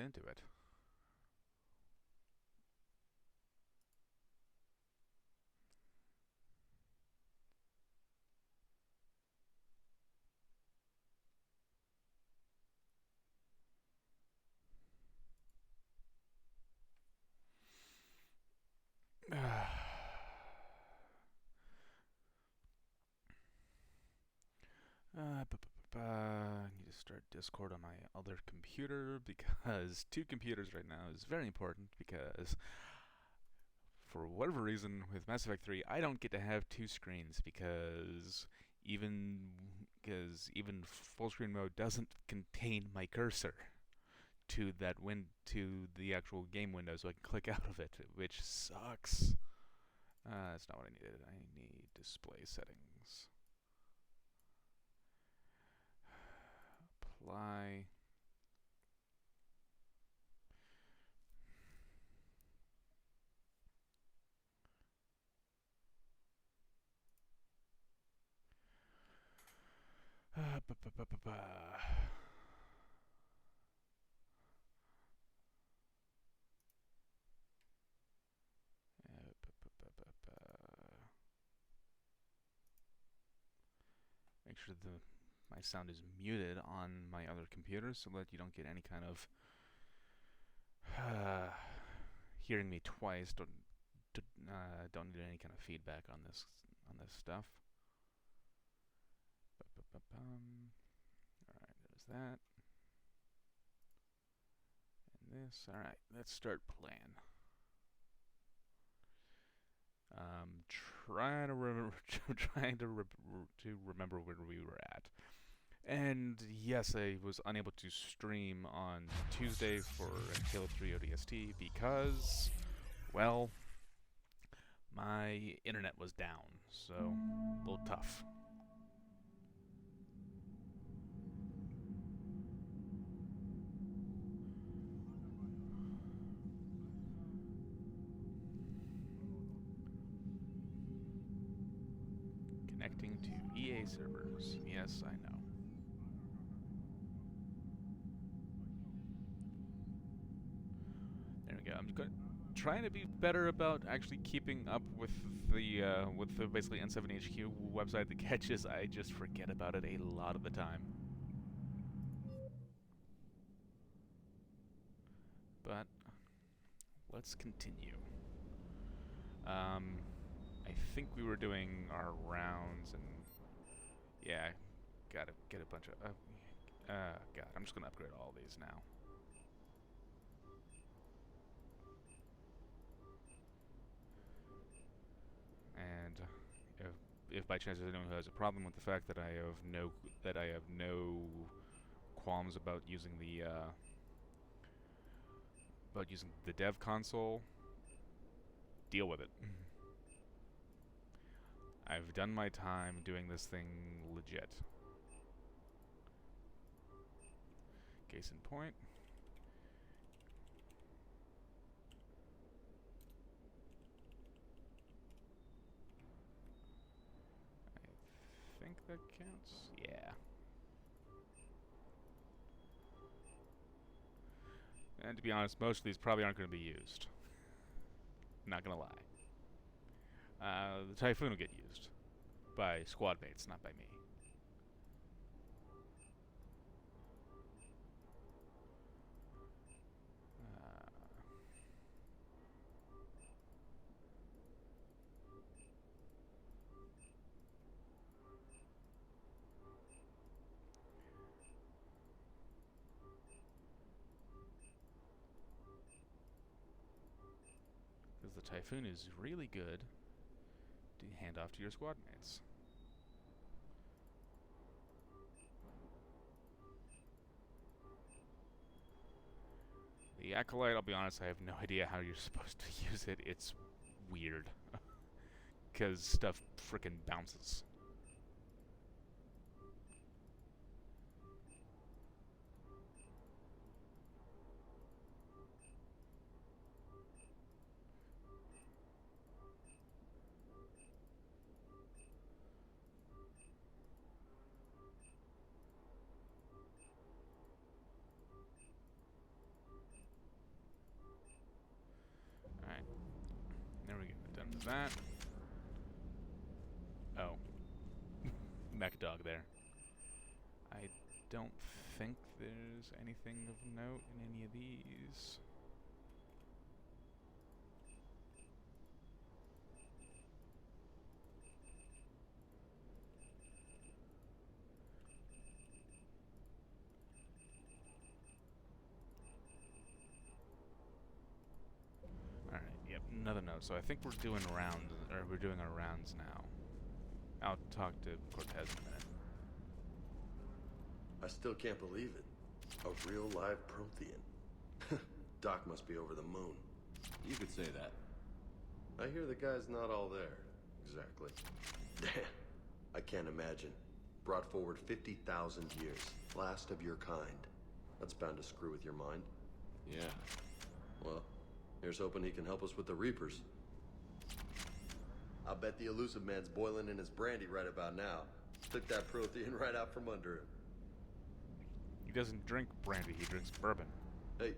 into it. I need to start Discord on my other computer because two computers right now is very important because for whatever reason with Mass Effect 3 I don't get to have two screens because even full screen mode doesn't contain my cursor to the actual game window so I can click out of it, which sucks. That's not what I needed. I need display settings. Apply. Uh, ba, ba, ba, ba, ba. Make sure my sound is muted on my other computer so that you don't get any kind of hearing me twice. Don't need any kind of feedback on this stuff. Alright, there's that. And this. Alright, let's start playing. Trying to remember where we were at. And yes, I was unable to stream on Tuesday for Halo 3 ODST because, well, my internet was down, so a little tough. Connecting to EA servers. Yes, I know. There we go. I'm trying to be better about actually keeping up with the basically N7HQ website. The catch is I just forget about it a lot of the time. But let's continue. I think we were doing our rounds and yeah, gotta get a bunch of. God, I'm just gonna upgrade all these now. And if by chance there's anyone who has a problem with the fact that I have no qualms about using the dev console, deal with it. I've done my time doing this thing legit. Case in point. I think that counts. Yeah. And to be honest, most of these probably aren't going to be used. Not gonna lie. The Typhoon will get used by squad mates, not by me. Because the Typhoon is really good to hand off to your squad mates. The Acolyte, I'll be honest, I have no idea how you're supposed to use it. It's weird. Because stuff frickin' bounces. of that. Oh. Mech dog there. I don't think there's anything of note in any of these. Alright, yep, another note. So I think we're doing rounds, or we're doing our rounds now. I'll talk to Cortez in a minute. I still can't believe it. A real live Prothean. Doc must be over the moon. You could say that. I hear the guy's not all there. Exactly. Damn. I can't imagine. Brought forward 50,000 years. Last of your kind. That's bound to screw with your mind. Yeah. Well, here's hoping he can help us with the Reapers. I'll bet the elusive man's boiling in his brandy right about now. Took that Prothean right out from under him. He doesn't drink brandy, he drinks bourbon. Hey.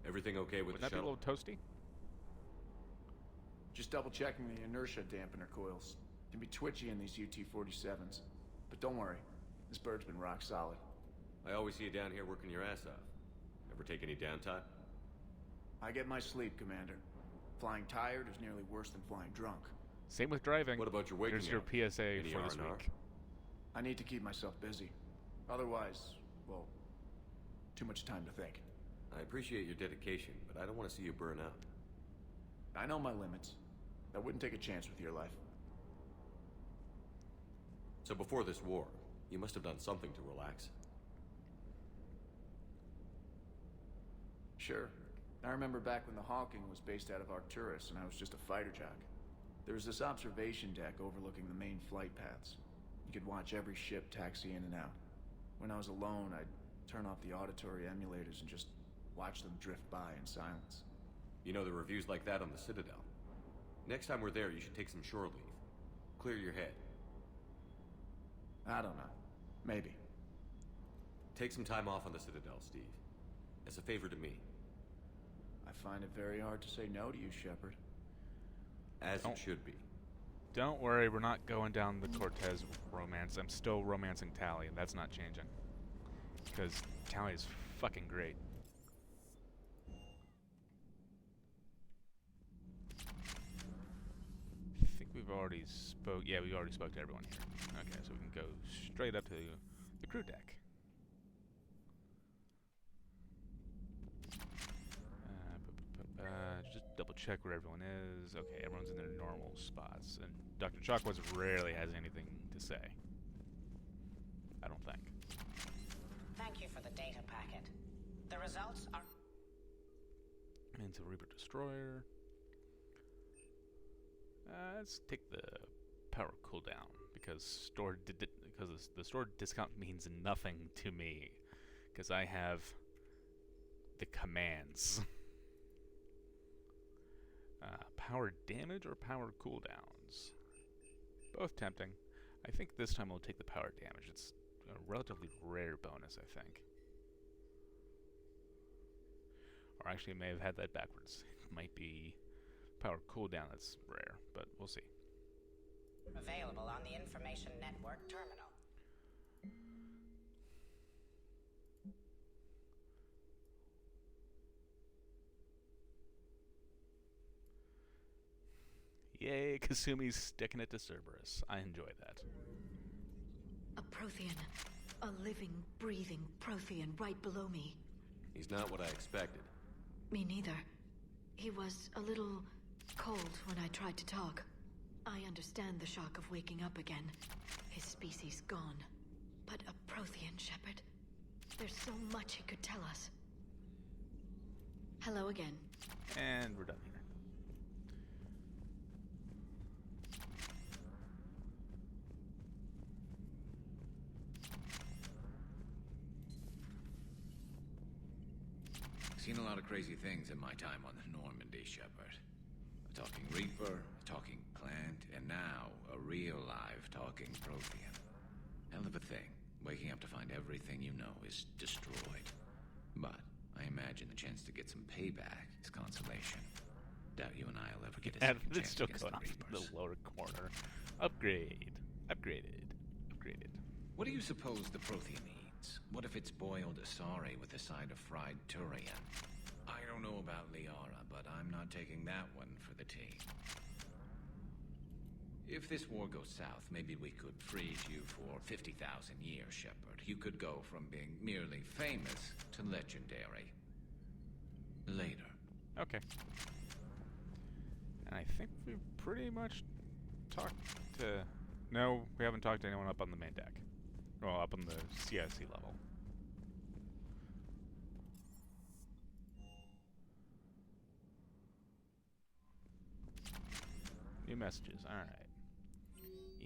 Everything okay with Would the that be a shuttle? little toasty? Just double checking the inertia dampener coils. Can be twitchy in these UT-47s. But don't worry, this bird's been rock solid. I always see you down here working your ass off. Ever take any downtime? I get my sleep, Commander. Flying tired is nearly worse than flying drunk. Same with driving. What about your waking Here's your hours? PSA Any for this R&R? week. I need to keep myself busy. Otherwise, well, too much time to think. I appreciate your dedication, but I don't want to see you burn out. I know my limits. I wouldn't take a chance with your life. So before this war, you must have done something to relax. Sure. I remember back when the Hawking was based out of Arcturus and I was just a fighter jock. There was this observation deck overlooking the main flight paths. You could watch every ship taxi in and out. When I was alone, I'd turn off the auditory emulators and just watch them drift by in silence. You know, there are reviews like that on the Citadel. Next time we're there, you should take some shore leave. Clear your head. I don't know. Maybe. Take some time off on the Citadel, Steve. As a favor to me. I find it very hard to say no to you, Shepard. As it should be. Don't worry, we're not going down the Cortez romance. I'm still romancing Tally, and that's not changing. Because Tally is fucking great. I think we've already spoke. Yeah, we already spoke to everyone here. Okay, so we can go straight up to the crew deck. Just double check where everyone is. Okay, everyone's in their normal spots. And Dr. Chakwas rarely has anything to say. I don't think. Thank you for the data packet. The results are... Into Reaper Destroyer. Let's take the power cooldown because the store discount means nothing to me because I have the commands. Power damage or power cooldowns? Both tempting. I think this time we'll take the power damage. It's a relatively rare bonus, I think. Or actually, I may have had that backwards. It might be power cooldown that's rare, but we'll see. available on the Information Network terminal. Yay, Kasumi's sticking it to Cerberus. I enjoy that. A Prothean. A living, breathing Prothean right below me. He's not what I expected. Me neither. He was a little cold when I tried to talk. I understand the shock of waking up again. His species gone. But a Prothean, Shepard. There's so much he could tell us. Hello again. And we're done here. Seen a lot of crazy things in my time on the Normandy, Shepard. A talking Reaper, a talking plant, and now a real live talking talking Prothean. Hell of a thing, waking up to find everything you know is destroyed. But I imagine the chance to get some payback is consolation. Doubt you and I'll ever get a And second it's chance still against going the off in Reapers. the lower corner. Upgrade. Upgraded. Upgraded. What do you suppose the Prothean eats? What if it's boiled asari with a side of fried Turian? I don't know about Liara, but I'm not taking that one for the team. If this war goes south, maybe we could freeze you for 50,000 years, Shepard. You could go from being merely famous to legendary. Later. Okay. And I think we've pretty much talked to... No, we haven't talked to anyone up on the main deck. Well, up on the CIC level. New messages. Alright.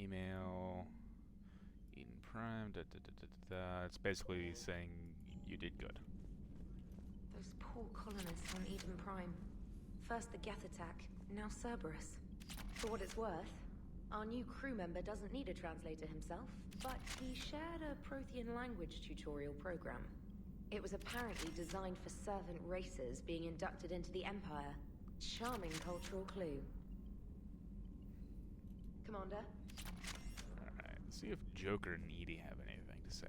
Email... Eden Prime... Da, da, da, da, da, da. It's basically saying you did good. Those poor colonists on Eden Prime. First the Geth attack, now Cerberus. For what it's worth, our new crew member doesn't need a translator himself, but he shared a Prothean language tutorial program. It was apparently designed for servant races being inducted into the Empire. Charming cultural clue. Commander? Alright, let's see if Joker and Edie have anything to say.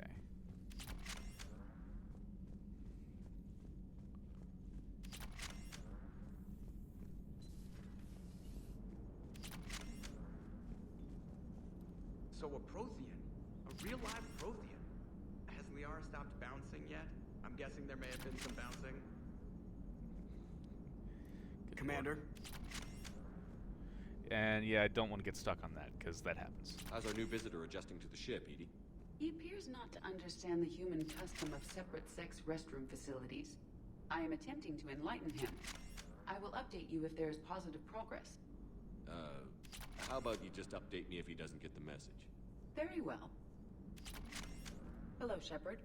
So a Prothean? A real live Prothean? Has Liara stopped bouncing yet? I'm guessing there may have been some bouncing. Commander? And yeah, I don't want to get stuck on that, because that happens. How's our new visitor adjusting to the ship, Edie? He appears not to understand the human custom of separate sex restroom facilities. I am attempting to enlighten him. I will update you if there is positive progress. How about you just update me if he doesn't get the message? Very well. Hello, Shepard.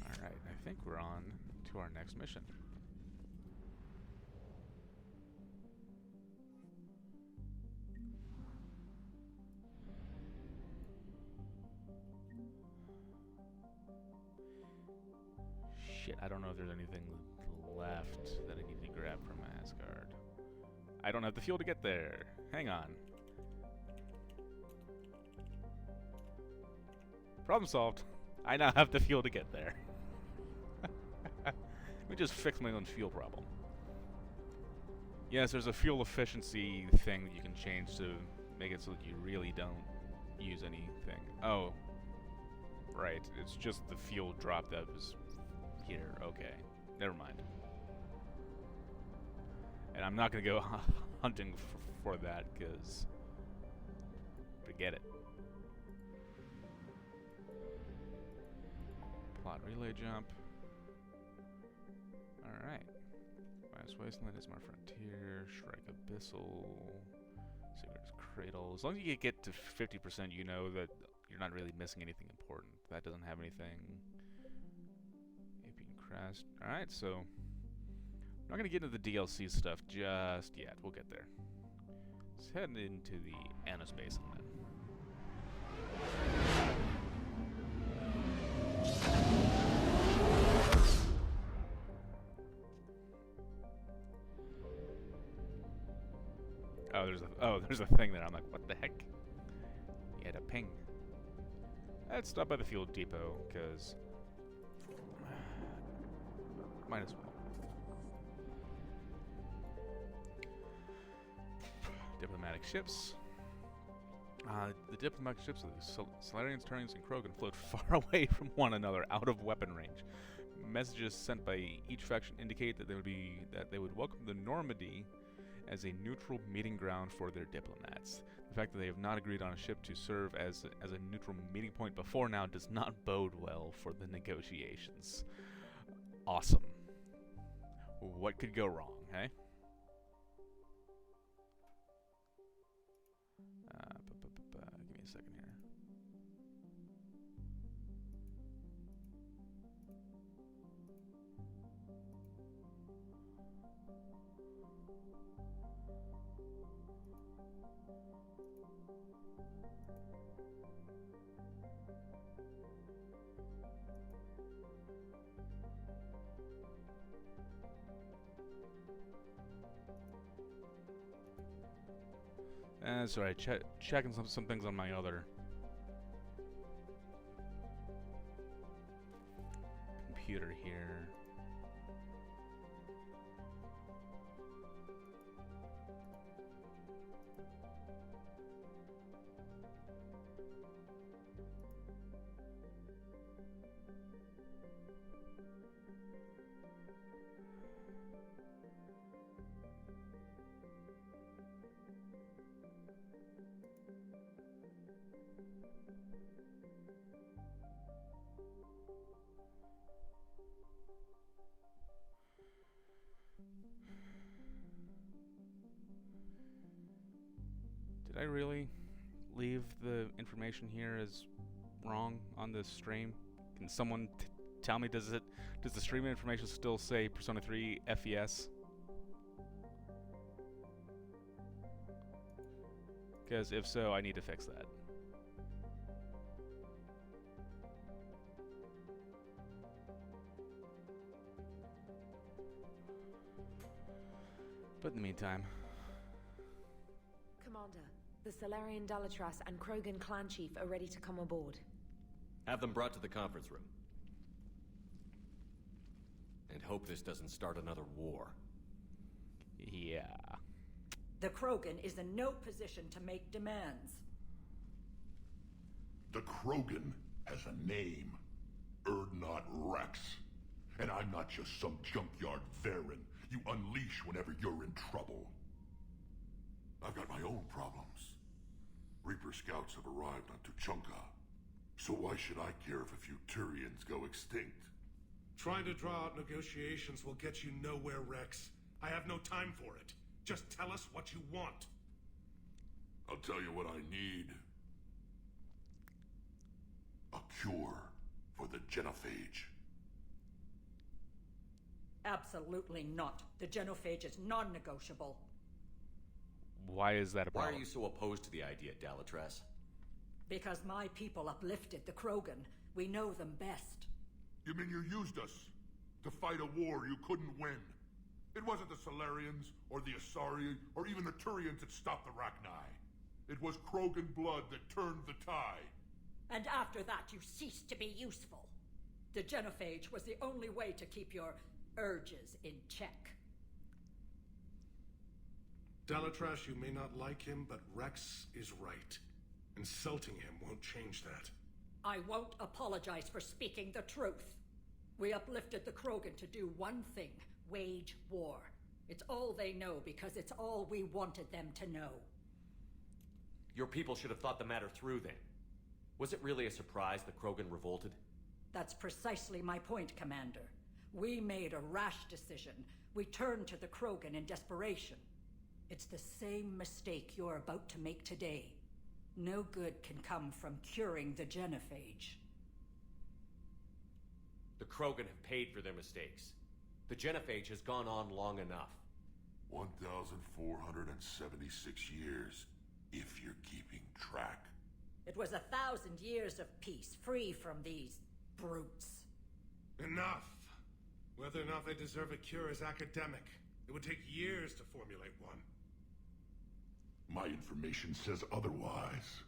Alright, I think we're on to our next mission. Shit, I don't know if there's anything left that I need to grab from Asgard. I don't have the fuel to get there. Hang on. Problem solved. I now have the fuel to get there. Let me just fix my own fuel problem. Yes, there's a fuel efficiency thing that you can change to make it so that you really don't use anything. Oh. Right, it's just the fuel drop that was here. Okay, never mind. And I'm not going to go hunting for that, because... forget it. Plot relay jump. Alright. Last Wasteland is my frontier. Shrike Abyssal. Secret's Cradle. As long as you get to 50%, you know that you're not really missing anything important. That doesn't have anything. Aping Crest. Alright, so... I'm not going to get into the DLC stuff just yet. We'll get there. Let's head into the Annos Basin then. There's a thing there. I'm like, what the heck? You had a ping. Let's stop by the fuel depot, because might as well. Diplomatic ships. The diplomatic ships of the Solarians, Turians, and Krogan float far away from one another, out of weapon range. Messages sent by each faction indicate that they would welcome the Normandy as a neutral meeting ground for their diplomats. The fact that they have not agreed on a ship to serve as a neutral meeting point before now does not bode well for the negotiations. Awesome. What could go wrong, hey? Give me a second here. Sorry, checking some things on my other computer here. Did I really leave the information here as wrong on this stream? Can someone tell me, does the stream information still say Persona 3 FES? Because if so, I need to fix that. But in the meantime... Commander, the Solarian Dalatras and Krogan clan chief are ready to come aboard. Have them brought to the conference room. And hope this doesn't start another war. Yeah. The Krogan is in no position to make demands. The Krogan has a name. Erdnot Rex. And I'm not just some junkyard Varen you unleash whenever you're in trouble. I've got my own problems. Reaper scouts have arrived on Tuchanka. So why should I care if a few Turians go extinct? Trying to draw out negotiations will get you nowhere, Rex. I have no time for it. Just tell us what you want. I'll tell you what I need. A cure for the genophage. Absolutely not. The genophage is non-negotiable. Why is that a Why problem? are you so opposed to the idea, Dalatras? Because my people uplifted the Krogan. We know them best. You mean you used us to fight a war you couldn't win? It wasn't the Solarians, or the Asari, or even the Turians that stopped the Rachni. It was Krogan blood that turned the tide. And after that, you ceased to be useful. The genophage was the only way to keep your urges in check. Dalatras, you may not like him, but Rex is right. Insulting him won't change that. I won't apologize for speaking the truth. We uplifted the Krogan to do one thing: wage war. It's all they know because it's all we wanted them to know. Your people should have thought the matter through then. Was it really a surprise the Krogan revolted? That's precisely my point, Commander. We made a rash decision. We turned to the Krogan in desperation. It's the same mistake you're about to make today. No good can come from curing the genophage. The Krogan have paid for their mistakes. The genophage has gone on long enough. 1,476 years, if you're keeping track. It was 1,000 years of peace, free from these brutes. Enough! Whether or not they deserve a cure is academic. It would take years to formulate one. My information says otherwise.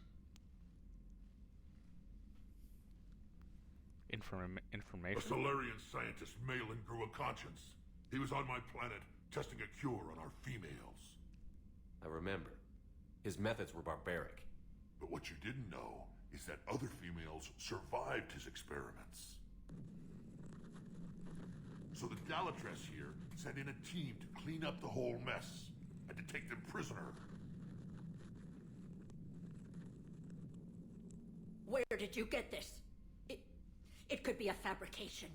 Information? A Solarian scientist, Malin, grew a conscience. He was on my planet, testing a cure on our females. I remember. His methods were barbaric. But what you didn't know is that other females survived his experiments. So the Dalatras here sent in a team to clean up the whole mess and to take them prisoner. Where did you get this? It could be a fabrication.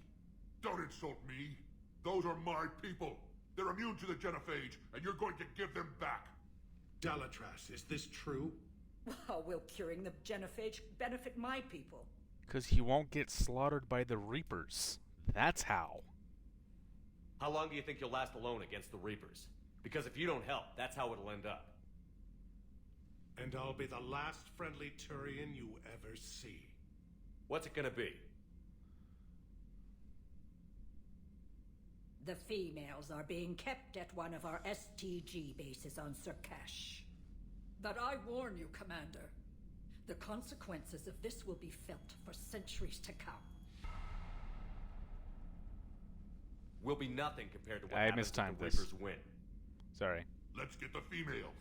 Don't insult me. Those are my people. They're immune to the genophage, and you're going to give them back. Dalatras, is this true? How will curing the genophage benefit my people? Because he won't get slaughtered by the Reapers. That's how. How long do you think you'll last alone against the Reapers? Because if you don't help, that's how it'll end up. And I'll be the last friendly Turian you ever see. What's it gonna be? The females are being kept at one of our STG bases on Surkash. But I warn you, Commander. The consequences of this will be felt for centuries to come. Will be nothing compared to what I happens if mistimed the this. Reapers win. Sorry. Let's get the females.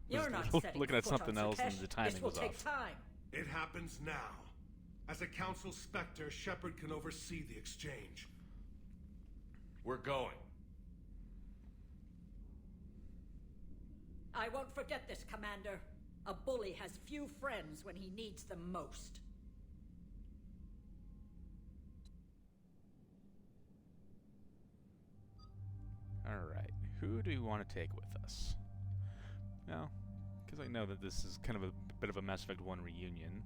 You're not setting looking at foot on something else and Surkash. the timing This will was take off. time. It happens now. As a Council Spectre, Shepard can oversee the exchange. We're going. I won't forget this, Commander. A bully has few friends when he needs them most. Alright, who do you want to take with us? Now, because I know that this is kind of a bit of a Mass Effect 1 reunion,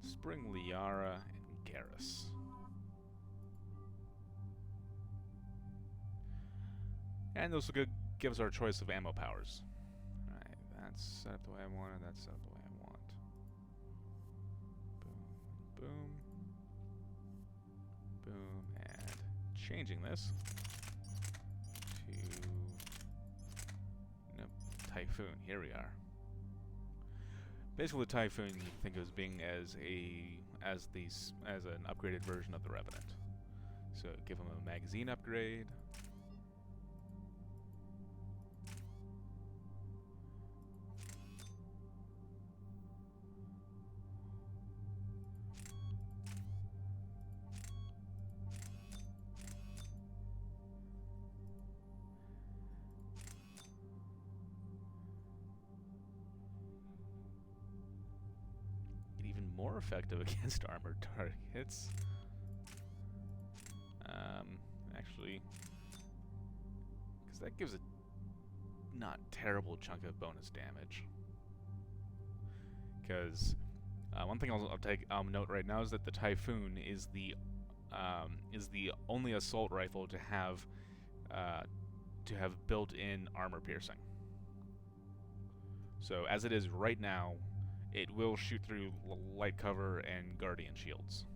let's bring Liara and Garrus. And this will give us our choice of ammo powers. Alright, that's set up the way I want it, that's set up the way I want. Boom, boom, boom, and changing this to... Nope, Typhoon, here we are. Basically, Typhoon you can think of as being as an upgraded version of the Revenant. So give him a magazine upgrade. More effective against armored targets. Actually, because that gives a not terrible chunk of bonus damage. Because one thing I'll note right now is that the Typhoon is the only assault rifle to have built-in armor piercing. So as it is right now, it will shoot through light cover and guardian shields.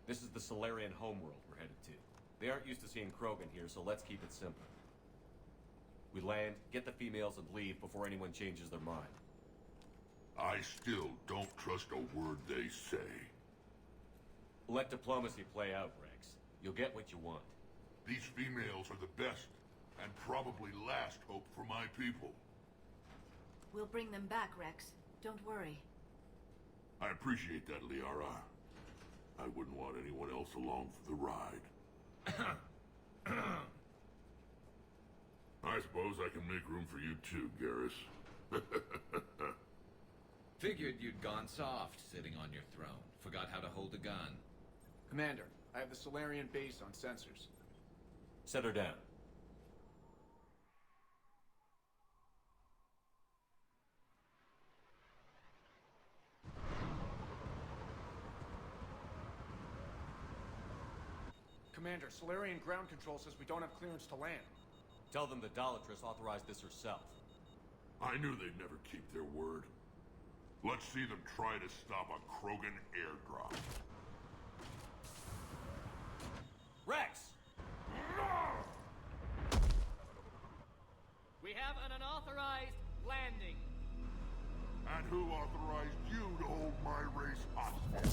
This is the Solarian homeworld we're headed to. They aren't used to seeing Krogan here, so let's keep it simple. We land, get the females, and leave before anyone changes their mind. I still don't trust a word they say. Let diplomacy play out, Rex. You'll get what you want. These females are the best, and probably last hope for my people. We'll bring them back, Rex. Don't worry. I appreciate that, Liara. I wouldn't want anyone else along for the ride. I suppose I can make room for you too, Garrus. Figured you'd gone soft, sitting on your throne. Forgot how to hold a gun. Commander, I have the Solarian base on sensors. Set her down. Commander, Solarian ground control says we don't have clearance to land. Tell them the Dolatress authorized this herself. I knew they'd never keep their word. Let's see them try to stop a Krogan airdrop. Rex! We have an unauthorized landing. And who authorized you to hold my race hostage?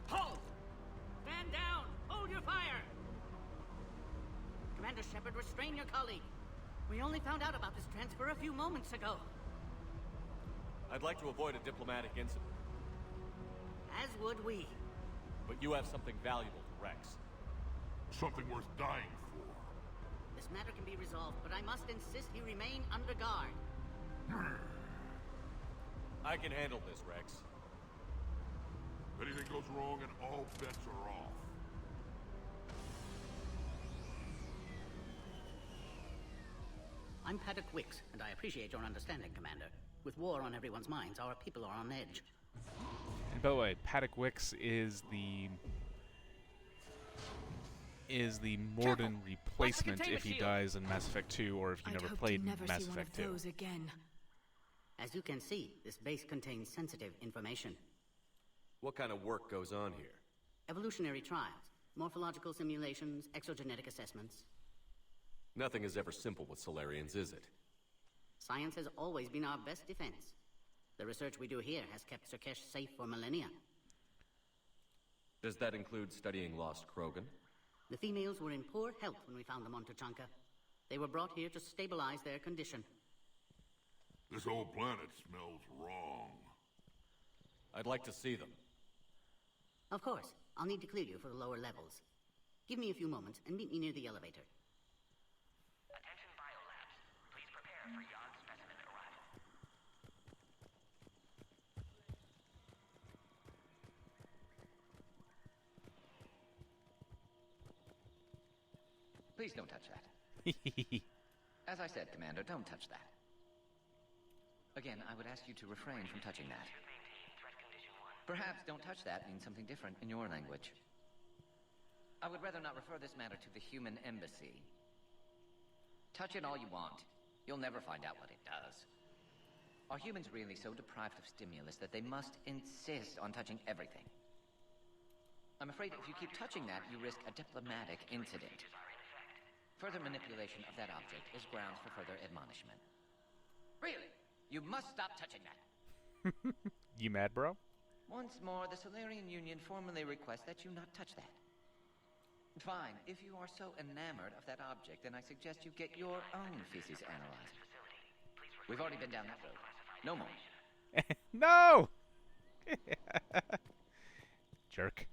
Hold! Stand down! Hold your fire! Commander Shepard, restrain your colleague. We only found out about this transfer a few moments ago. I'd like to avoid a diplomatic incident. As would we. But you have something valuable to Rex. Something worth dying for. This matter can be resolved, but I must insist he remain under guard. I can handle this, Rex. If anything goes wrong and all bets are off. I'm Paddock Wicks, and I appreciate your understanding, Commander. With war on everyone's minds, our people are on edge. And by the way, Paddock Wicks is the Morden replacement if he dies in Mass Effect 2 or if you never played Mass Effect 2. Those again. As you can see, this base contains sensitive information. What kind of work goes on here? Evolutionary trials, morphological simulations, exogenetic assessments. Nothing is ever simple with Solarians, is it? Science has always been our best defense. The research we do here has kept Surkesh safe for millennia. Does that include studying lost Krogan? The females were in poor health when we found them on Tuchanka. They were brought here to stabilize their condition. This whole planet smells wrong. I'd like to see them. Of course. I'll need to clear you for the lower levels. Give me a few moments and meet me near the elevator. Attention biolabs. Please prepare for yon specimen arrival. Please don't touch that. As I said, Commander, don't touch that. Again, I would ask you to refrain from touching that. Perhaps don't touch that means something different in your language. I would rather not refer this matter to the human embassy. Touch it all you want. You'll never find out what it does. Are humans really so deprived of stimulus that they must insist on touching everything? I'm afraid if you keep touching that, you risk a diplomatic incident. Further manipulation of that object is grounds for further admonishment. Really? You must stop touching that. You mad, bro? Once more, the Solarian Union formally requests that you not touch that. Fine. If you are so enamored of that object, then I suggest you get your own feces analyzed. We've already been down that road. No more. No! Jerk.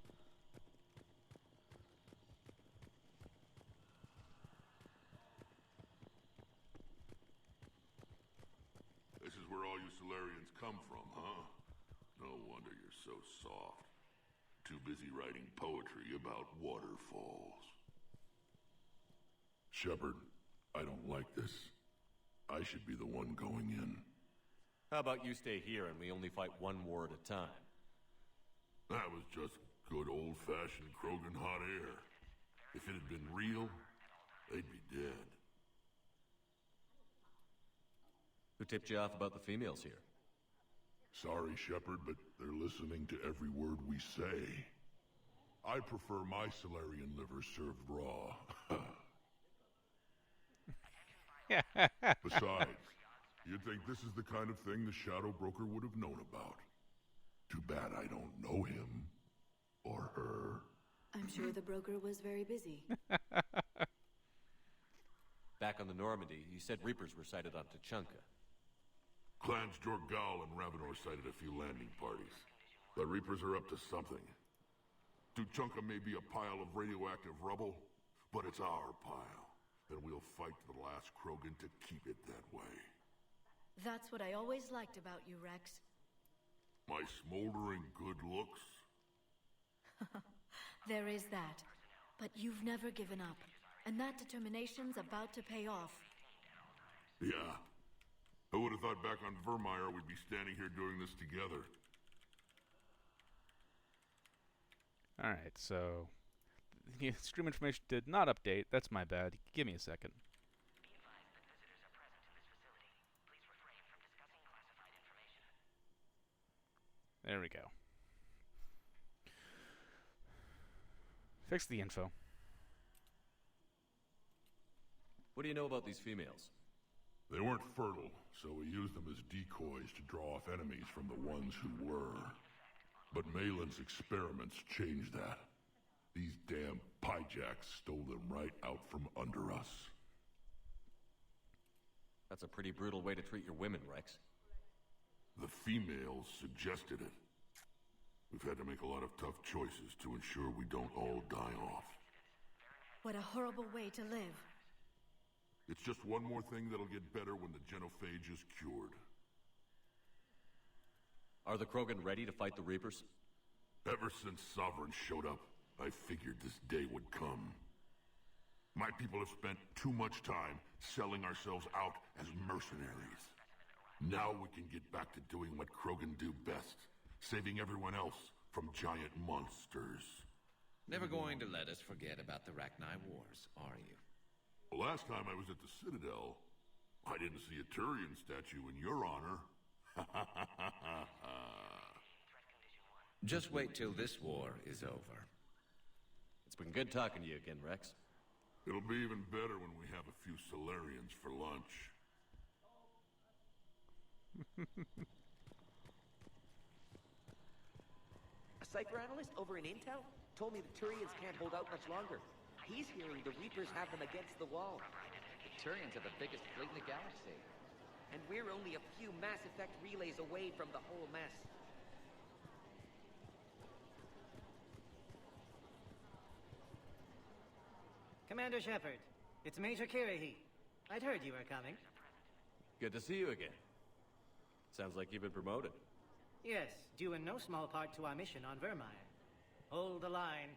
This is where all you Solarians come from, huh? No wonder you're so soft. Too busy writing poetry about waterfalls. Shepard, I don't like this. I should be the one going in. How about you stay here and we only fight one war at a time? That was just good old-fashioned Krogan hot air. If it had been real, they'd be dead. Who tipped you off about the females here? Sorry, Shepard, but they're listening to every word we say. I prefer my Solarian liver served raw. Besides, you'd think this is the kind of thing the Shadow Broker would have known about. Too bad I don't know him. Or her. I'm sure the broker was very busy. Back on the Normandy, you said Reapers were sighted on Tuchanka. Clans Jorgal and Ravenor sighted a few landing parties. The Reapers are up to something. Tuchanka may be a pile of radioactive rubble, but it's our pile. And we'll fight to the last Krogan to keep it that way. That's what I always liked about you, Rex. My smoldering good looks? There is that. But you've never given up. And that determination's about to pay off. Yeah. Who would have thought back on Vermeer we'd be standing here doing this together? Alright, so the stream information did not update. That's my bad. Give me a second. There we go. Fix the info. What do you know about these females? They weren't fertile, so we used them as decoys to draw off enemies from the ones who were. But Malin's experiments changed that. These damn pyjacks stole them right out from under us. That's a pretty brutal way to treat your women, Rex. The females suggested it. We've had to make a lot of tough choices to ensure we don't all die off. What a horrible way to live. It's just one more thing that'll get better when the genophage is cured. Are the Krogan ready to fight the Reapers? Ever since Sovereign showed up, I figured this day would come. My people have spent too much time selling ourselves out as mercenaries. Now we can get back to doing what Krogan do best, saving everyone else from giant monsters. Never going to let us forget about the Rachni Wars, are you? The last time I was at the Citadel, I didn't see a Turian statue in your honor. Just wait till this war is over. It's been good talking to you again, Rex. It'll be even better when we have a few Solarians for lunch. A cipher analyst over in Intel told me the Turians can't hold out much longer. He's hearing the Reapers have them against the wall. The Turians are the biggest fleet in the galaxy. And we're only a few Mass Effect relays away from the whole mess. Commander Shepard, it's Major Kirahi. I'd heard you were coming. Good to see you again. Sounds like you've been promoted. Yes, due in no small part to our mission on Vermire. Hold the line.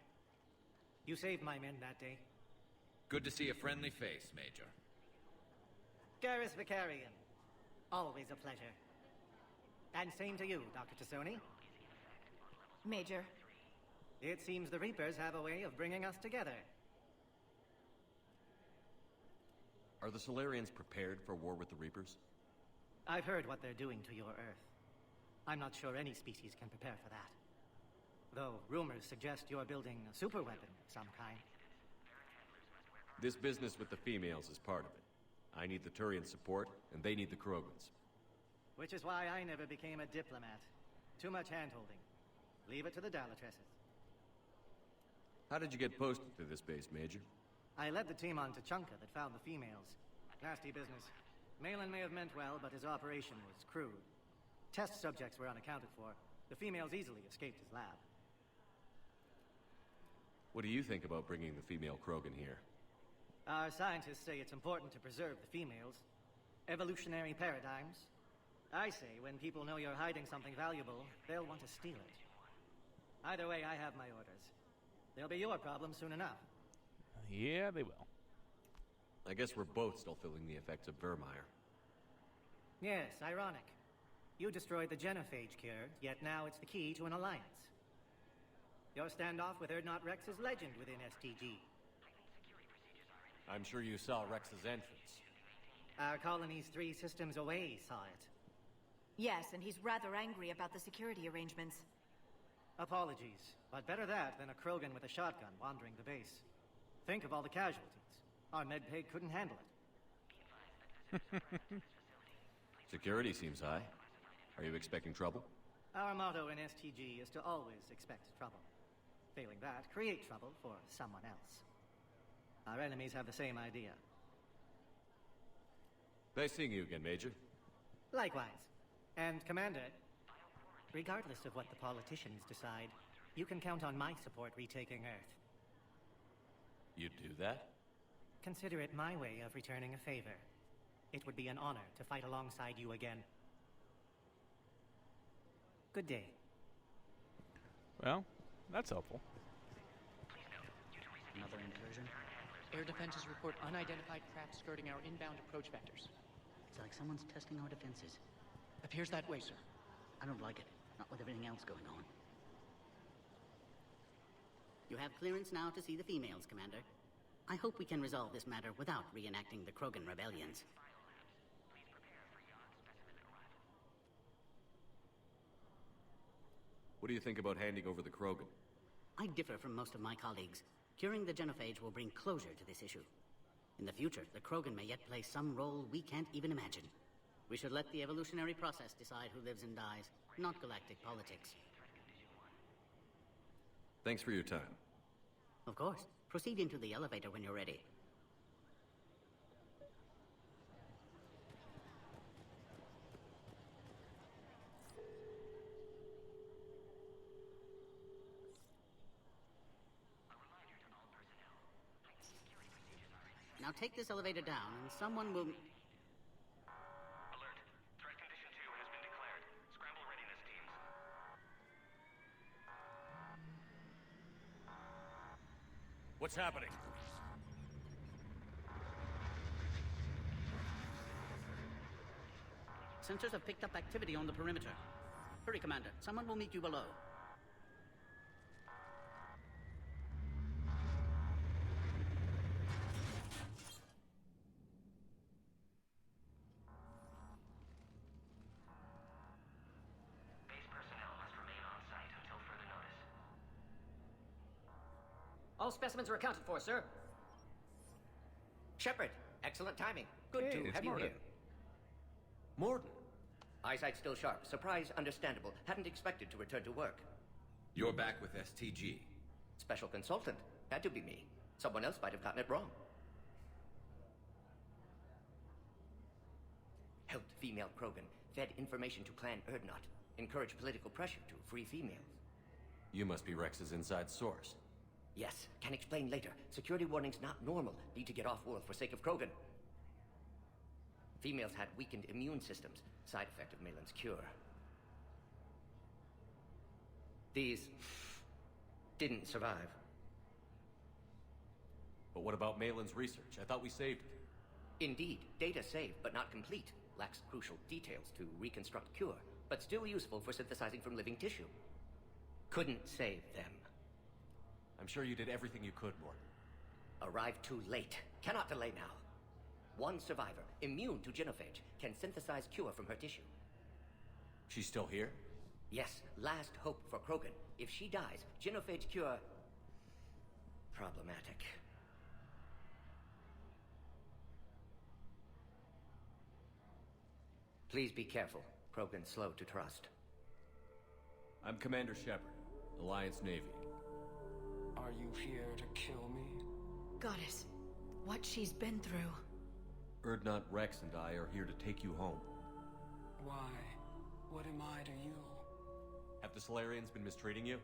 You saved my men that day. Good to see a friendly face, Major. Garrus Vicarian. Always a pleasure. And same to you, Dr. Tassoni. Major. It seems the Reapers have a way of bringing us together. Are the Solarians prepared for war with the Reapers? I've heard what they're doing to your Earth. I'm not sure any species can prepare for that. Though rumors suggest you're building a superweapon of some kind. This business with the females is part of it. I need the Turian support, and they need the Krogans. Which is why I never became a diplomat. Too much hand-holding. Leave it to the Dalatresses. How did you get posted to this base, Major? I led the team on Tachanka that found the females. Nasty business. Malin may have meant well, but his operation was crude. Test subjects were unaccounted for. The females easily escaped his lab. What do you think about bringing the female Krogan here? Our scientists say it's important to preserve the females. Evolutionary paradigms. I say when people know you're hiding something valuable, they'll want to steal it. Either way, I have my orders. They'll be your problem soon enough. Yeah, they will. I guess we're both still feeling the effects of Vermire. Yes, ironic. You destroyed the genophage cure, yet now it's the key to an alliance. Your standoff with Erdnot Rex is legend within STG. I'm sure you saw Rex's entrance. Our colony's 3 systems away saw it. Yes, and he's rather angry about the security arrangements. Apologies, but better that than a Krogan with a shotgun wandering the base. Think of all the casualties. Our medpay couldn't handle it. Security seems high. Are you expecting trouble? Our motto in STG is to always expect trouble. Failing that, create trouble for someone else. Our enemies have the same idea. Nice seeing you again, Major. Likewise. And, Commander, regardless of what the politicians decide, you can count on my support retaking Earth. You'd do that? Consider it my way of returning a favor. It would be an honor to fight alongside you again. Good day. Well, that's helpful. Another incursion? Air defenses report unidentified craft skirting our inbound approach vectors. It's like someone's testing our defenses. Appears that way, sir. I don't like it. Not with everything else going on. You have clearance now to see the females, Commander. I hope we can resolve this matter without reenacting the Krogan rebellions. What do you think about handing over the Krogan? I differ from most of my colleagues. Curing the genophage will bring closure to this issue. In the future, the Krogan may yet play some role we can't even imagine. We should let the evolutionary process decide who lives and dies, not galactic politics. Thanks for your time. Of course. Proceed into the elevator when you're ready. Now take this elevator down, and someone will... Alert. Threat condition 2 has been declared. Scramble readiness teams. What's happening? Sensors have picked up activity on the perimeter. Hurry, Commander. Someone will meet you below. Base personnel must remain on site until further notice. All specimens are accounted for, sir. Shepard, excellent timing. Good Hey, to it's have you Morden. here. Morden? Eyesight still sharp. Surprise understandable. Hadn't expected to return to work. You're back with STG. Special consultant. Had to be me. Someone else might have gotten it wrong. Helped female Krogan. Fed information to Clan Erdnot. Encouraged political pressure to free females. You must be Rex's inside source. Yes, can explain later. Security warnings not normal. Need to get off-world for sake of Krogan. Females had weakened immune systems. Side effect of Malin's cure. These didn't survive. But what about Malin's research? I thought we saved it. Indeed, data saved, but not complete. Lacks crucial details to reconstruct cure, but still useful for synthesizing from living tissue. Couldn't save them. I'm sure you did everything you could, Morton. Arrived too late. Cannot delay now. One survivor, immune to genophage, can synthesize cure from her tissue. She's still here? Yes, last hope for Krogan. If she dies, genophage cure... problematic. Please be careful. Krogan's slow to trust. I'm Commander Shepard, Alliance Navy. Are you here to kill me? Goddess, what she's been through. Erdnot, Rex, and I are here to take you home. Why? What am I to you? Have the Solarians been mistreating you?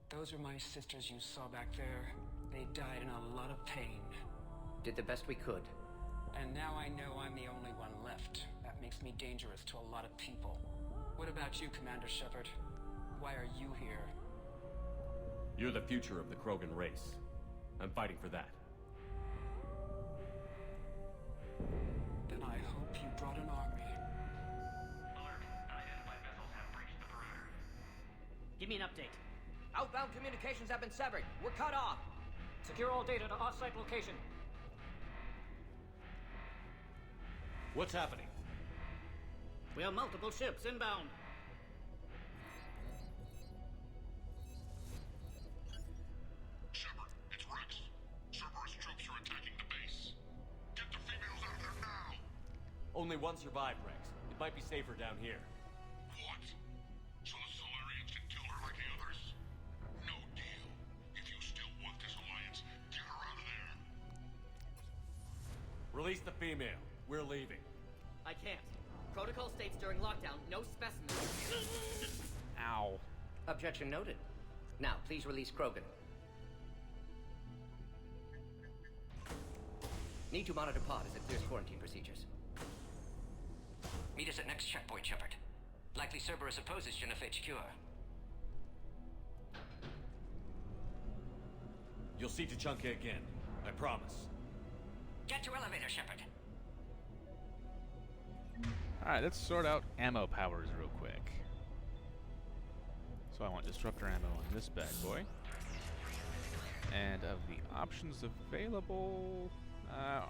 Those are my sisters you saw back there. They died in a lot of pain. Did the best we could. And now I know I'm the only one left. That makes me dangerous to a lot of people. What about you, Commander Shepard? Why are you here? You're the future of the Krogan race. I'm fighting for that. Then I hope you brought an army. Alert. Unidentified vessels have breached the perimeter. Give me an update. Outbound communications have been severed. We're cut off. Secure all data to off-site location. What's happening? We have multiple ships inbound. Shepard, it's Rex. Cerberus troops are attacking the base. Get the females out of there now! Only one survived, Rex. It might be safer down here. What? So the Solarians can kill her like the others? No deal. If you still want this alliance, get her out of there. Release the female. We're leaving. I can't. Protocol states during lockdown, no specimens. Ow. Objection noted. Now, please release Krogan. Need to monitor pod as it clears quarantine procedures. Meet us at next checkpoint, Shepard. Likely Cerberus opposes genophage cure. You'll see Tachanka again. I promise. Get to elevator, Shepard. Alright, let's sort out ammo powers real quick. So I want disruptor ammo on this bad boy. And of the options available,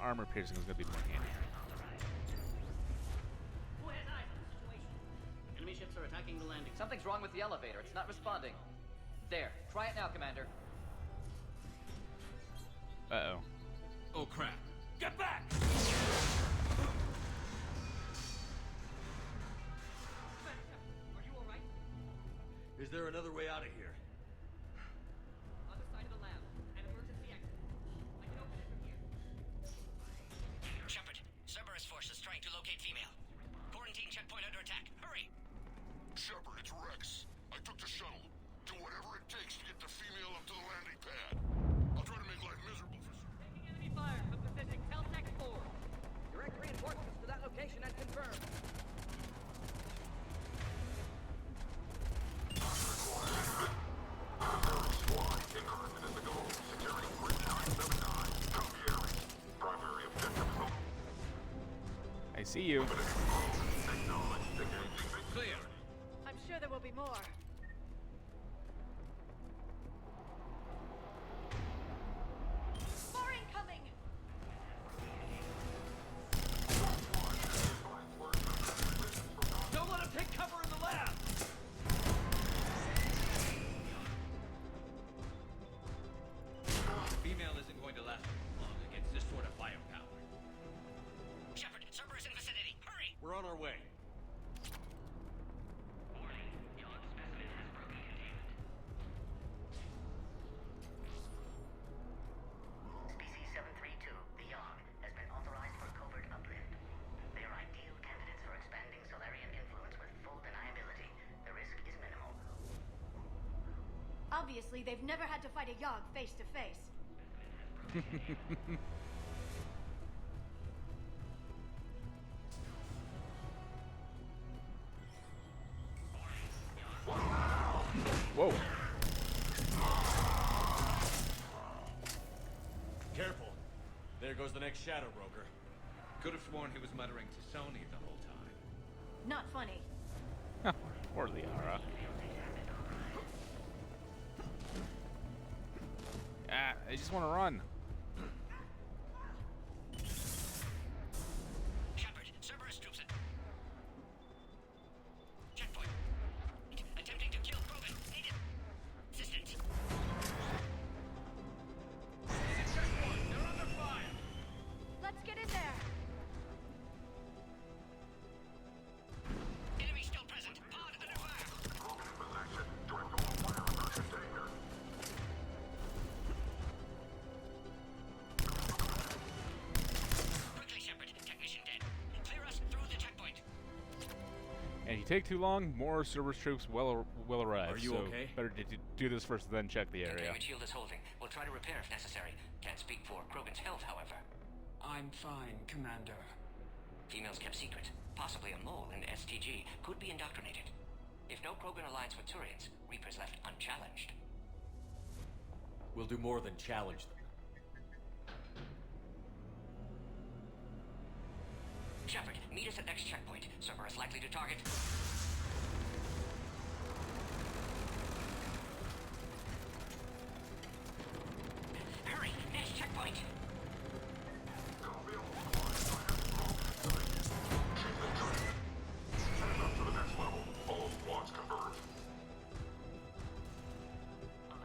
armor piercing is going to be more handy. Who has eyes on the situation? Enemy ships are attacking the landing. Something's wrong with the elevator. It's not responding. There. Try it now, Commander. Uh-oh. Oh, crap. Get back! Are you alright? Is there another way out of here? Other side of the lab. An emergency exit. I can open it from here. Shepard, Cerberus forces trying to locate female. Quarantine checkpoint under attack. Hurry! Shepard, it's Rex. I took the shuttle. Do whatever it takes to get the female up to the landing pad. I'll try to make life miserable for some. fire from Pacific Teltec 4. Direct reinforcements to that location and confirmed. I see you. Clear. I'm sure there will be more. More incoming! Don't let him take cover in the lab! Female isn't going to last long against this sort of firepower. Shepard, Cerberus in vicinity. Hurry! We're on our way. Species 732, the Yogg, has been authorized for covert uplift. They are ideal candidates for expanding Solarian influence with full deniability. The risk is minimal. Obviously, they've never had to fight a Yogg face to face. Whoa. Careful. There goes the next shadow broker. Could have sworn he was muttering to Sony the whole time. Not funny. Poor Liara. Ah, I just want to run. Shepard, Cerberus troops at checkpoint. Attempting to kill Krogan. Needed assistance. They're under fire! Let's get in there. Enemy still present. Pod under fire. Quickly, Shepard. Technician dead. Clear us through the checkpoint. And if you take too long, more Cerberus troops will arrive. Are you so okay? Better to do this first, then check the area. Containment shield is holding. We'll try to repair if necessary. Can't speak for Krogan's health, however. I'm fine, Commander. Females kept secret. Possibly a mole in STG. Could be indoctrinated. If no Krogan aligns with Turians, Reaper's left unchallenged. We'll do more than challenge them. Shepard, meet us at next checkpoint. Cerberus likely to target. Hurry! Next checkpoint!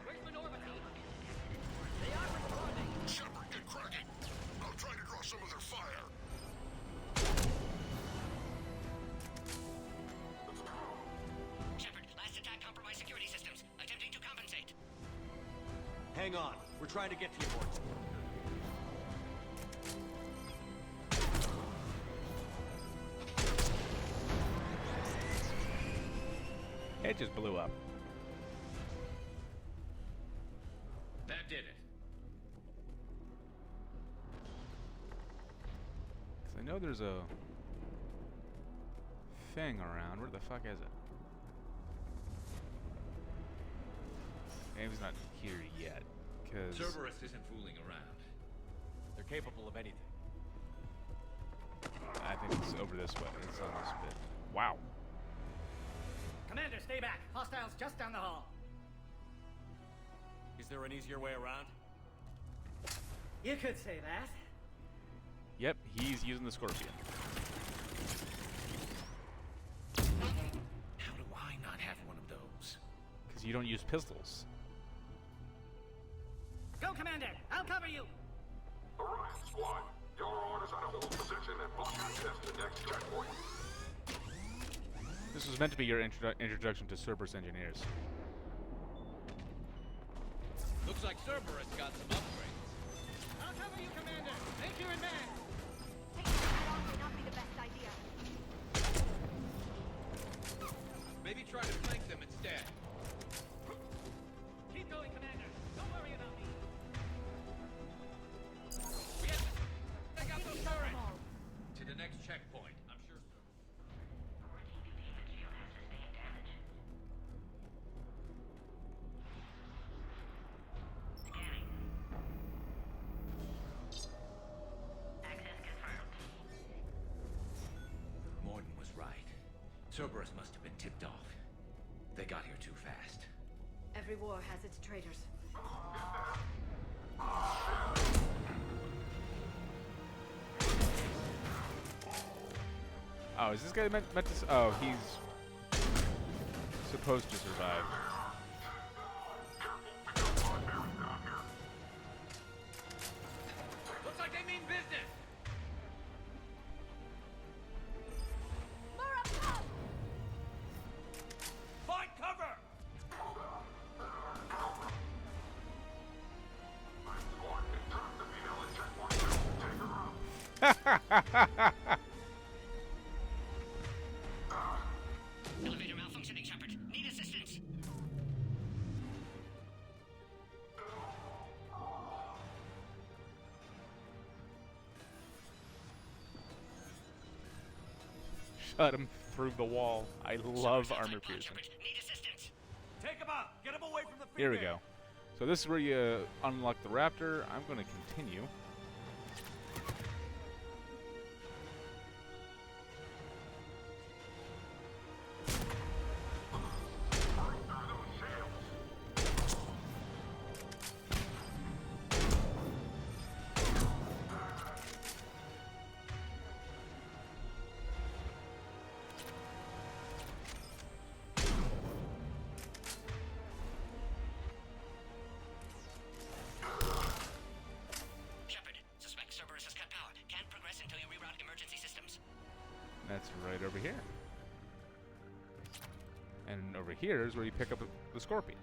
Where's Minorva team? Shepard, get cracking. I'll try to draw some of their fire. Shepard, last attack compromised security systems. Attempting to compensate. Hang on. We're trying to get to you, boys. It just blew up. That did it. 'Cause I know there's a thing around. Where the fuck is it? Maybe it's not here yet. Because Cerberus isn't fooling around. They're capable of anything. I think it's over this way. It's on this bit. Wow. Commander, stay back. Hostiles just down the hall. Is there an easier way around? You could say that. Yep, he's using the Scorpion. How do I not have one of those? Because you don't use pistols. Go, Commander. I'll cover you. Orion Squad, your orders are to hold position and block access to next checkpoint. This was meant to be your introduction to Cerberus engineers. Looks like Cerberus got some upgrades. I'll cover you, Commander. Make your advance. Taking that on may not be the best idea. Maybe try to flank them instead. Keep going, Commander. Don't worry about me. We Cerberus must have been tipped off. They got here too fast. Every war has its traitors. Oh, is this guy meant to... Oh, he's supposed to survive. Looks like they mean business. Find cover. Elevator malfunctioning, Shepard. Need assistance. Shut him through the wall. I love armor piercing. Need assistance. Take him out. Get him away from the female. Here we go. So this is where you unlock the Raptor. I'm going to continue. That's right over here. And over here is where you pick up the Scorpion.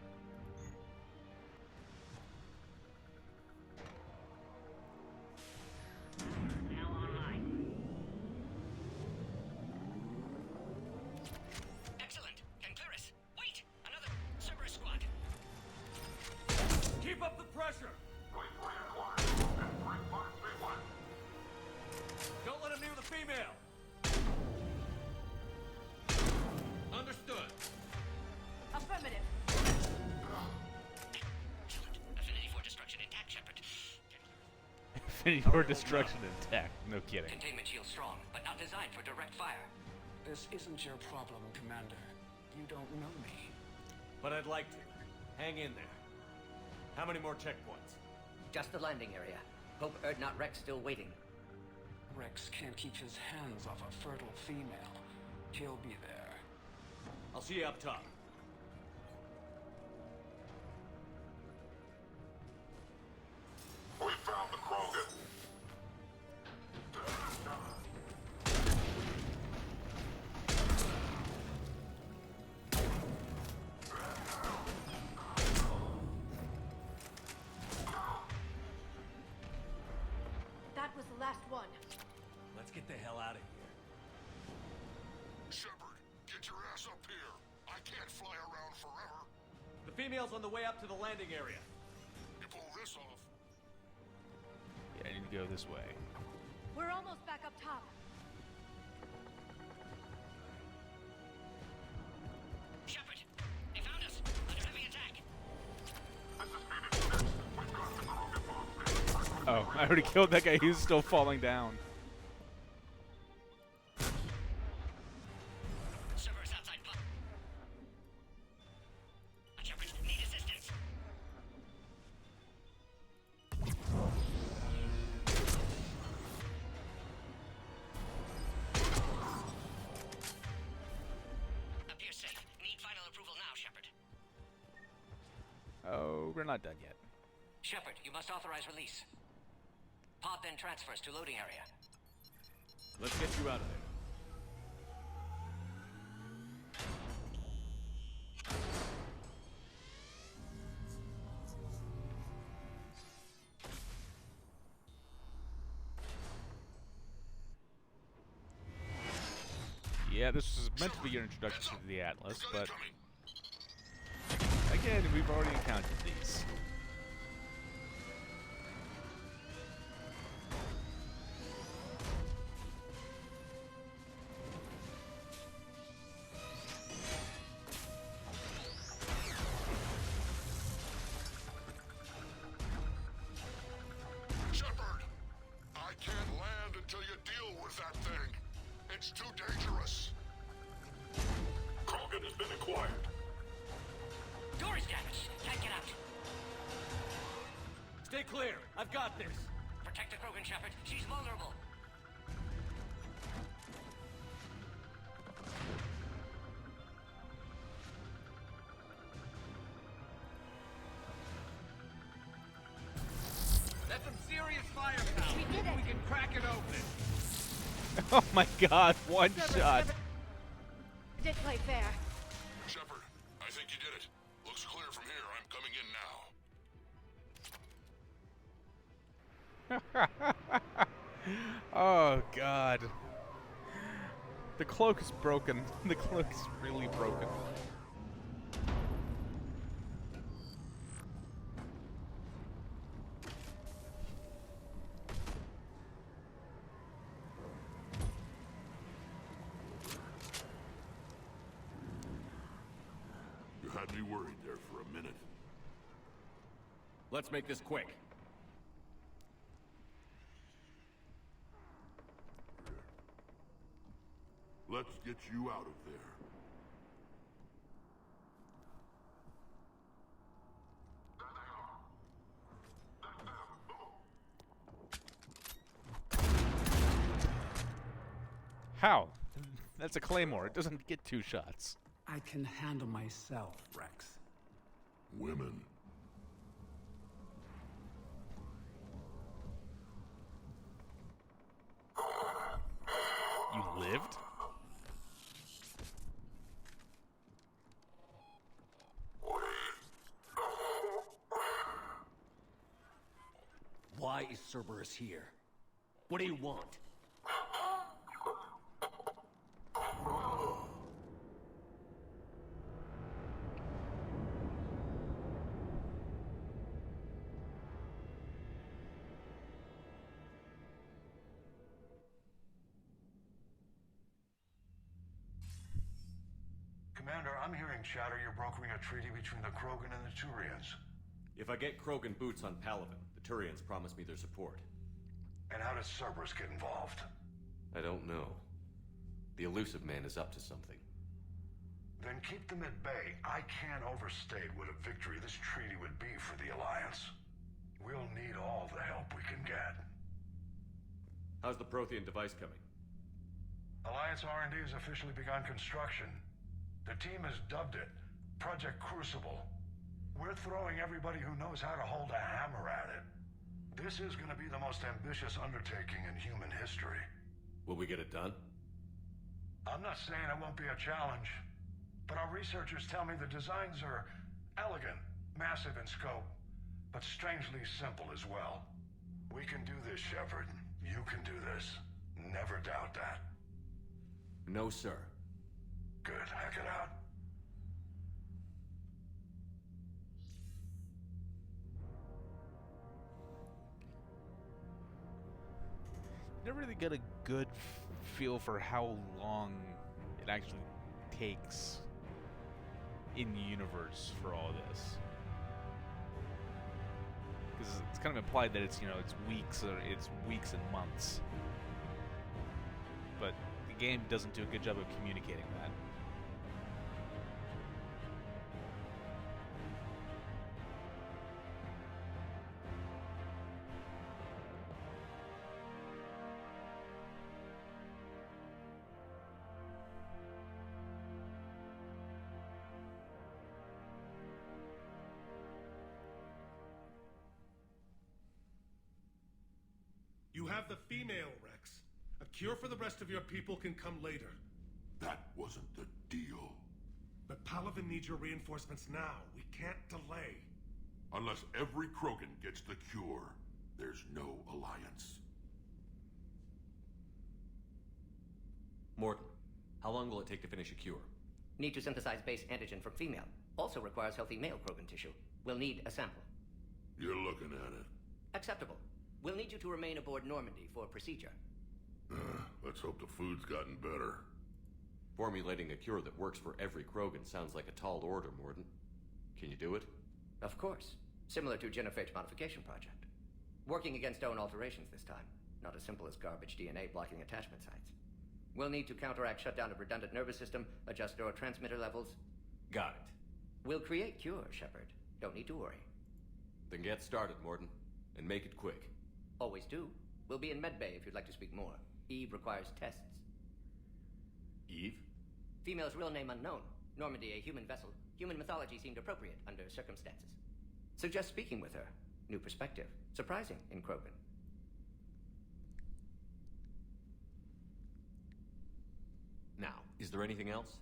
Now online. Excellent. Concurus. Wait! Another Cerberus squad. Keep up the pressure. Don't let him near the female. Understood. Affirmative. Affinity for destruction intact, Shepard. Affinity for destruction intact. No kidding. Containment shield strong, but not designed for direct fire. This isn't your problem, Commander. You don't know me. But I'd like to. Hang in there. How many more checkpoints? Just the landing area. Hope Erdnot Rex still waiting. Rex can't keep his hands off a fertile female. He'll be there. I'll see you up top. We found the Krogan. That was the last one. Let's get the hell out of here. Shepard, get your ass up here. I can't fly around forever. The female's on the way up to the landing area. You pull this off. Yeah, I need to go this way. We're almost back up top. Shepard! They found us! Under heavy attack! Oh, I already killed that guy. He's still falling down. Cerberus outside pub. Shepard, need assistance! Appears safe. Need final approval now, Shepard. Oh, we're not done yet. Shepard, you must authorize release. Pod then transfers to loading area. Let's get you out of there. Yeah, this was meant to be your introduction to the Atlas, but again, we've already encountered these. Shepard, I can't land until you deal with that thing. It's too dangerous. got this. Protect the Krogan, Shepard. She's vulnerable. That's some serious firepower. We did it. We can crack it open. Oh my god, one shot. Did play fair. Shepard, I think you did it. Looks clear from here. I'm coming in now. Oh god. The cloak is broken. The cloak is really broken. You had me worried there for a minute. Let's make this quick. Let's get you out of there. How? That's a claymore. It doesn't get 2 shots. I can handle myself, Rex. Women. You lived? Why is Cerberus here? What do you want? Commander, I'm hearing chatter you're brokering a treaty between the Krogan and the Turians. If I get Krogan boots on Palaven, the Turians promise me their support. And how does Cerberus get involved? I don't know. The elusive man is up to something. Then keep them at bay. I can't overstate what a victory this treaty would be for the Alliance. We'll need all the help we can get. How's the Prothean device coming? Alliance R&D has officially begun construction. The team has dubbed it Project Crucible. We're throwing everybody who knows how to hold a hammer at it. This is going to be the most ambitious undertaking in human history. Will we get it done? I'm not saying it won't be a challenge, but our researchers tell me the designs are elegant, massive in scope, but strangely simple as well. We can do this, Shepard. You can do this. Never doubt that. No, sir. Good. Hack it out. Never really get a good feel for how long it actually takes in the universe for all this. Because it's kind of implied that it's, it's weeks and months. But the game doesn't do a good job of communicating that. You have the female, Rex. A cure for the rest of your people can come later. That wasn't the deal. But Palaven needs your reinforcements now. We can't delay. Unless every Krogan gets the cure, there's no alliance. Morton, how long will it take to finish a cure? Need to synthesize base antigen from female. Also requires healthy male Krogan tissue. We'll need a sample. You're looking at it. Acceptable. We'll need you to remain aboard Normandy for procedure. Let's hope the food's gotten better. Formulating a cure that works for every Krogan sounds like a tall order, Morton. Can you do it? Of course. Similar to Genophage Modification Project. Working against own alterations this time. Not as simple as garbage DNA blocking attachment sites. We'll need to counteract shutdown of redundant nervous system, adjust neurotransmitter levels. Got it. We'll create cure, Shepard. Don't need to worry. Then get started, Morton. And make it quick. Always do. We'll be in medbay if you'd like to speak more. Eve requires tests. Eve? Female's real name unknown. Normandy, a human vessel. Human mythology seemed appropriate under circumstances. Suggest speaking with her. New perspective. Surprising in Krogan. Now, is there anything else?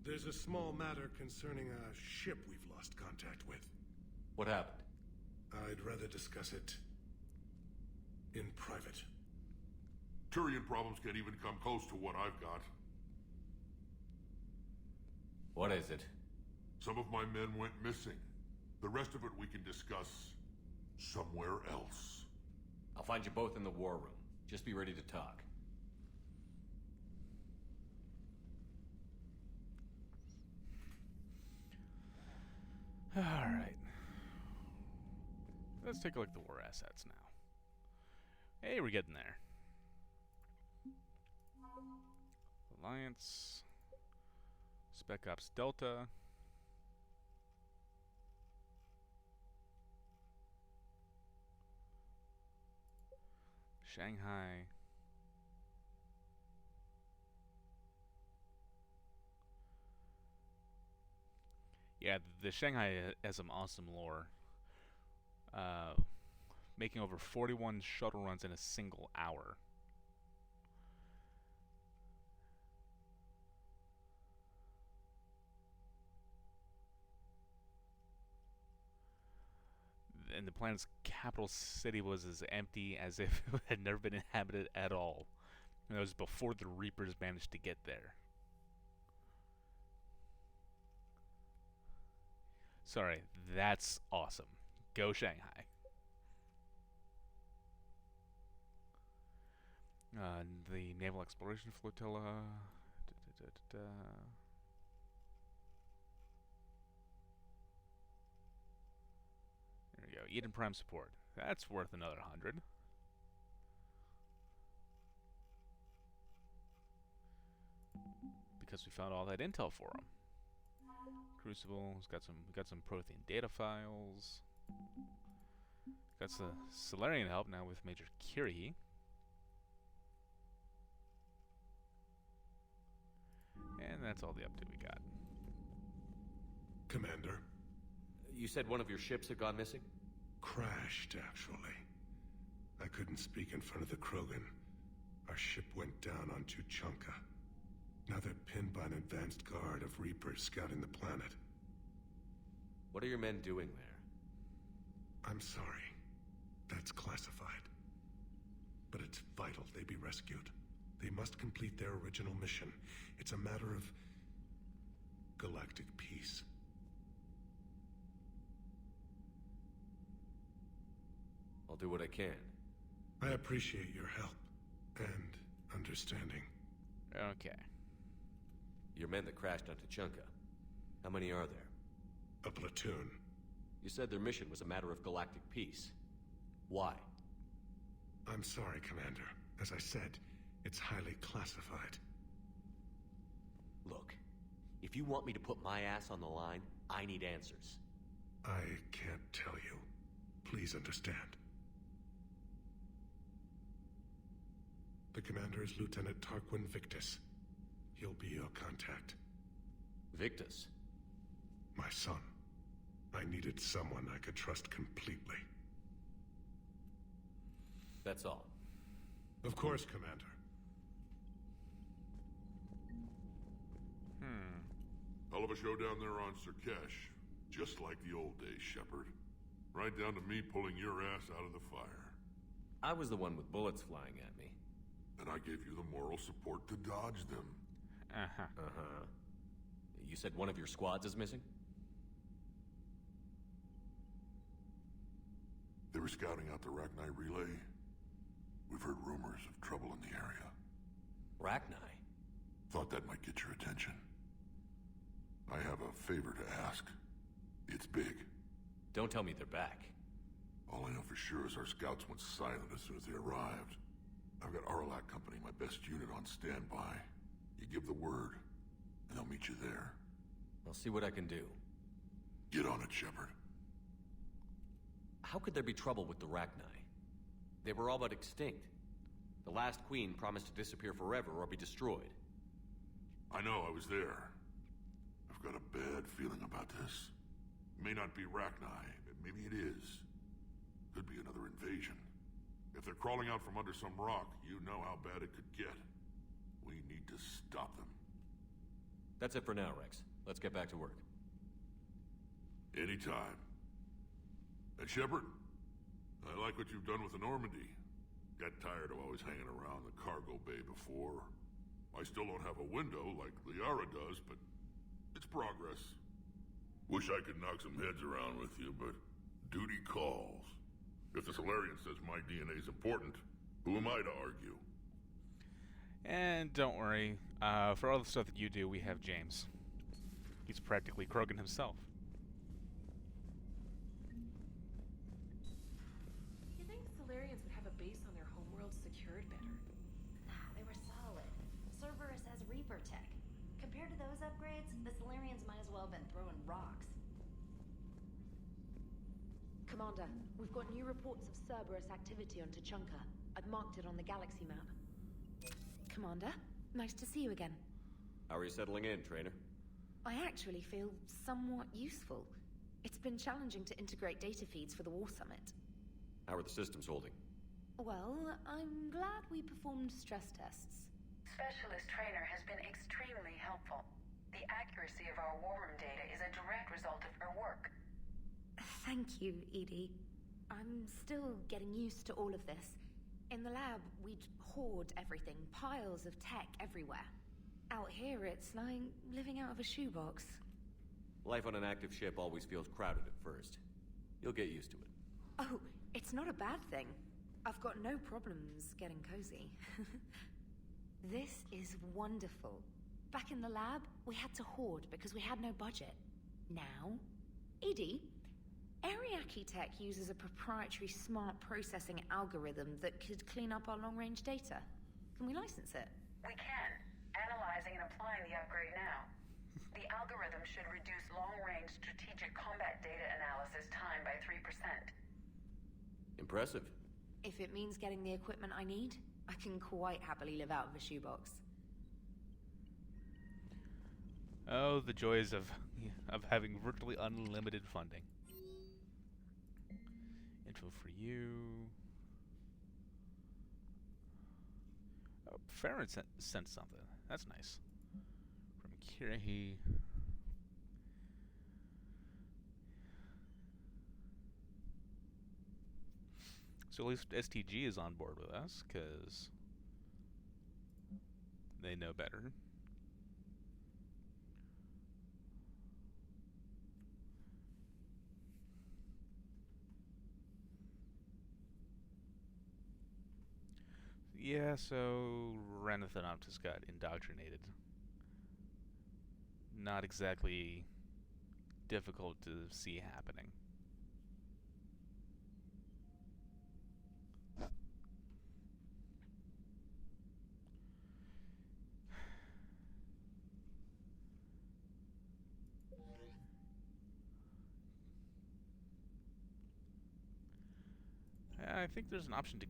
There's a small matter concerning a ship we've lost contact with. What happened? I'd rather discuss it in private. Turian problems can't even come close to what I've got. What is it? Some of my men went missing. The rest of it we can discuss somewhere else. I'll find you both in the war room. Just be ready to talk. Alright. Let's take a look at the war assets now. Hey, we're getting there. Alliance. Spec Ops Delta. Shanghai. Yeah, the Shanghai has some awesome lore. Making over 41 shuttle runs in a single hour. And the planet's capital city was as empty as if it had never been inhabited at all. And that was before the Reapers managed to get there. Sorry, that's awesome. Go Shanghai. The Naval Exploration Flotilla. There we go. Eden Prime support. That's worth another 100. Because we found all that intel for them. Crucible. Got some Prothean data files. Got some Solarian help now with Major Curie. And that's all the update we got. Commander. You said one of your ships had gone missing? Crashed, actually. I couldn't speak in front of the Krogan. Our ship went down on Tuchanka. Now they're pinned by an advanced guard of Reapers scouting the planet. What are your men doing there? I'm sorry. That's classified. But it's vital they be rescued. They must complete their original mission. It's a matter of galactic peace. I'll do what I can. I appreciate your help and understanding. Okay. Your men that crashed on Tuchanka. How many are there? A platoon. You said their mission was a matter of galactic peace. Why? I'm sorry, Commander. As I said, it's highly classified. Look, if you want me to put my ass on the line, I need answers. I can't tell you. Please understand. The commander is Lieutenant Tarquin Victus. He'll be your contact. Victus? My son. I needed someone I could trust completely. That's all. Of course, Commander. Hell of a show down there on Sirkesh. Just like the old days, Shepard. Right down to me pulling your ass out of the fire. I was the one with bullets flying at me. And I gave you the moral support to dodge them. Uh-huh. You said one of your squads is missing? They were scouting out the Rachni relay. We've heard rumors of trouble in the area. Rachni? Thought that might get your attention. I have a favor to ask. It's big. Don't tell me they're back. All I know for sure is our scouts went silent as soon as they arrived. I've got Arlac Company, my best unit, on standby. You give the word, and they'll meet you there. I'll see what I can do. Get on it, Shepard. How could there be trouble with the Rachni? They were all but extinct. The last queen promised to disappear forever or be destroyed. I know, I was there. I've got a bad feeling about this. May not be Rachni, but maybe it is. Could be another invasion. If they're crawling out from under some rock, you know how bad it could get. We need to stop them. That's it for now, Rex. Let's get back to work. Anytime. And Shepard, I like what you've done with the Normandy. Got tired of always hanging around the cargo bay before. I still don't have a window like Liara does, but it's progress. Wish I could knock some heads around with you, but duty calls. If the Solarian says my DNA's important, who am I to argue? And don't worry, for all the stuff that you do, we have James. He's practically Krogan himself. You think Solarians would have a base on their homeworld secured better? Nah, they were solid. Cerberus has Reaper tech. Compared to those upgrades, the Solarians might as well have been throwing rocks. Commander, we've got new reports of Cerberus activity on Tuchanka. I've marked it on the galaxy map. Commander, nice to see you again. How are you settling in, Trainer? I actually feel somewhat useful. It's been challenging to integrate data feeds for the War Summit. How are the systems holding? Well, I'm glad we performed stress tests. Specialist Trainer has been extremely helpful. The accuracy of our war room data is a direct result of her work. Thank you, Edie. I'm still getting used to all of this. In the lab, we'd hoard everything, piles of tech everywhere. Out here, it's like living out of a shoebox. Life on an active ship always feels crowded at first. You'll get used to it. Oh, it's not a bad thing. I've got no problems getting cozy. This is wonderful. Back in the lab, we had to hoard because we had no budget. Now, Edie, Ariake Tech uses a proprietary smart processing algorithm that could clean up our long-range data. Can we license it? We can. Analyzing and applying the upgrade now. The algorithm should reduce long-range strategic combat data analysis time by 3%. Impressive. If it means getting the equipment I need, I can quite happily live out of a shoebox. Oh, the joys of having virtually unlimited funding. Info for you. Oh, Farron sent something. That's nice. From Kirahi. So at least STG is on board with us, because they know better. Yeah, so Renathanoptis got indoctrinated. Not exactly difficult to see happening. I think there's an option to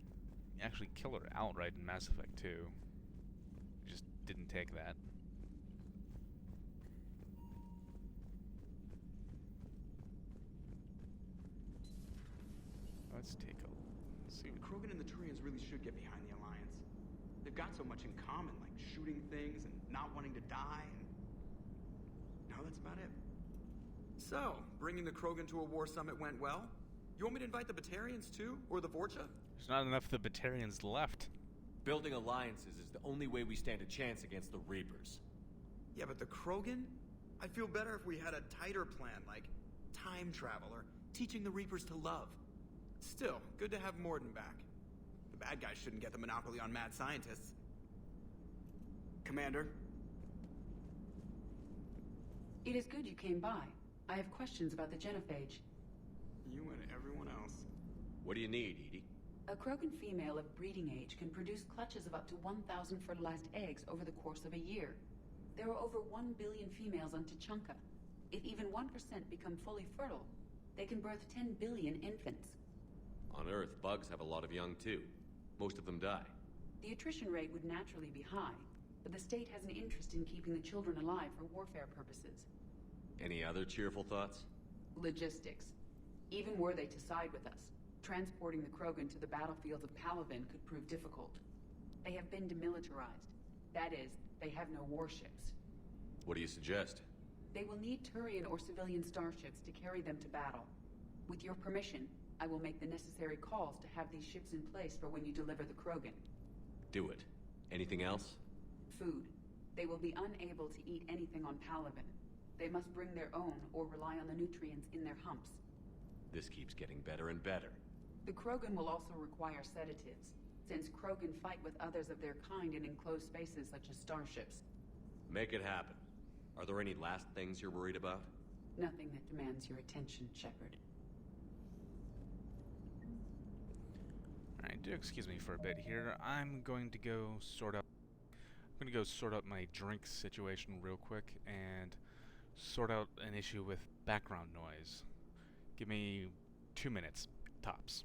actually kill her outright in Mass Effect 2. Just didn't take that. Let's take a see. Krogan and the Turians really should get behind the Alliance. They've got so much in common, like shooting things and not wanting to die, and no, that's about it. So, bringing the Krogan to a war summit went well? You want me to invite the Batarians too? Or the Vorcha? There's not enough of the Batarians left. Building alliances is the only way we stand a chance against the Reapers. Yeah, but the Krogan? I'd feel better if we had a tighter plan, like time travel or teaching the Reapers to love. Still, good to have Morden back. The bad guys shouldn't get the monopoly on mad scientists. Commander? It is good you came by. I have questions about the genophage. You and everyone else. What do you need, Edie? A Krogan female of breeding age can produce clutches of up to 1,000 fertilized eggs over the course of a year. There are over 1 billion females on Tuchanka. If even 1% become fully fertile, they can birth 10 billion infants. On Earth, bugs have a lot of young too. Most of them die. The attrition rate would naturally be high, but the state has an interest in keeping the children alive for warfare purposes. Any other cheerful thoughts? Logistics. Even were they to side with us, transporting the Krogan to the battlefields of Palaven could prove difficult. They have been demilitarized. That is, they have no warships. What do you suggest? They will need Turian or civilian starships to carry them to battle. With your permission, I will make the necessary calls to have these ships in place for when you deliver the Krogan. Do it. Anything else? Food. They will be unable to eat anything on Palaven. They must bring their own or rely on the nutrients in their humps. This keeps getting better and better. The Krogan will also require sedatives, since Krogan fight with others of their kind in enclosed spaces such as starships. Make it happen. Are there any last things you're worried about? Nothing that demands your attention, Shepard. Alright, do excuse me for a bit here. I'm going to go sort out my drink situation real quick and sort out an issue with background noise. Give me 2 minutes, tops.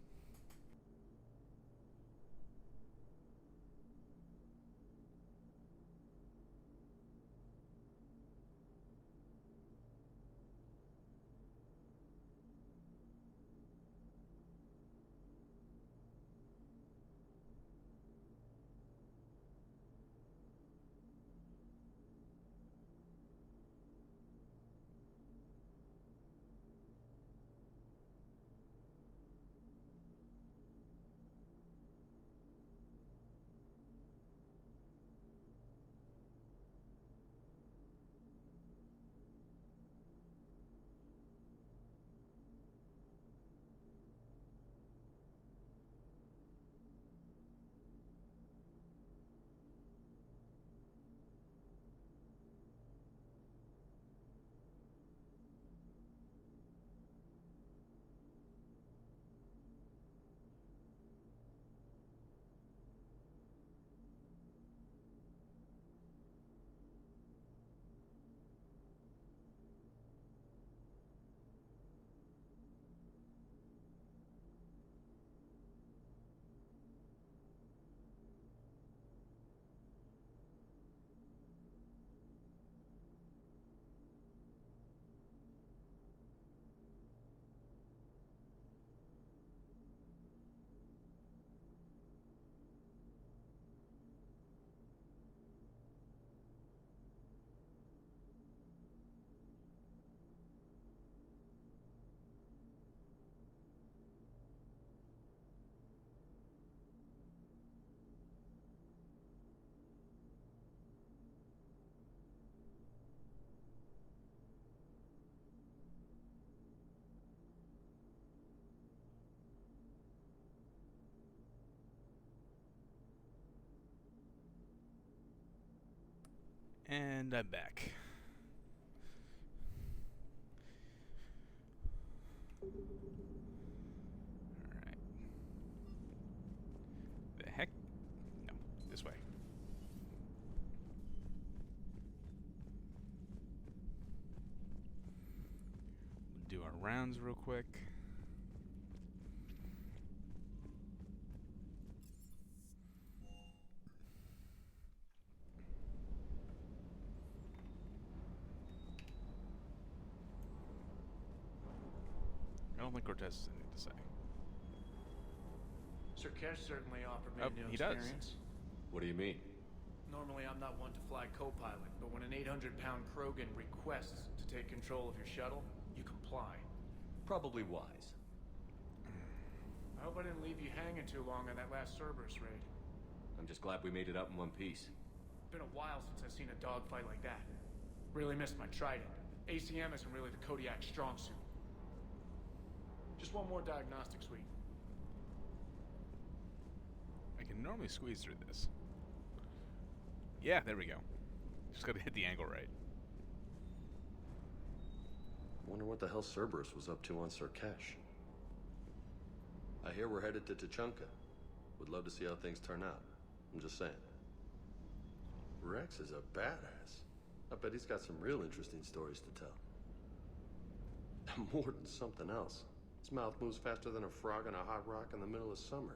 And I'm back. Alright. The heck? No, this way. We'll do our rounds real quick. I don't think Cortez has anything to say. Sir Kesh certainly offered me a new He experience. What do you mean? Normally, I'm not one to fly co-pilot, but when an 800-pound Krogan requests to take control of your shuttle, you comply. Probably wise. I hope I didn't leave you hanging too long on that last Cerberus raid. I'm just glad we made it up in one piece. Been a while since I've seen a dogfight like that. Really missed my Trident. ACM isn't really the Kodiak's strong suit. Just one more diagnostic suite. I can normally squeeze through this. Yeah, there we go. Just gotta hit the angle right. Wonder what the hell Cerberus was up to on Sir Kesh. I hear we're headed to Tuchanka. Would love to see how things turn out. I'm just saying. Rex is a badass. I bet he's got some real interesting stories to tell. More than something else. Its mouth moves faster than a frog on a hot rock in the middle of summer.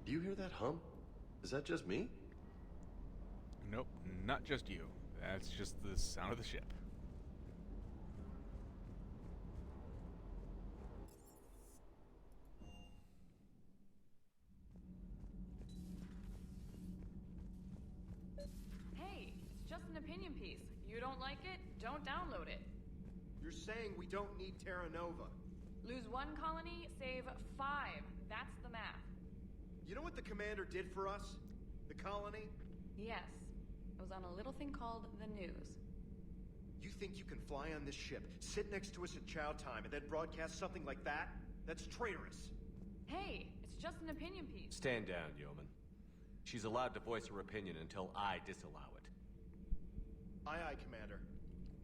Do you hear that hum? Is that just me? Nope, not just you. That's just the sound of the ship. Hey, it's just an opinion piece. You don't like it? Don't download it. You're saying we don't need Terra Nova. Lose 1 colony, save 5. That's the math. You know what the commander did for us? The colony? Yes. It was on a little thing called the news. You think you can fly on this ship, sit next to us at chow time, and then broadcast something like that? That's traitorous. Hey, it's just an opinion piece. Stand down, Yeoman. She's allowed to voice her opinion until I disallow it. Aye, aye, Commander.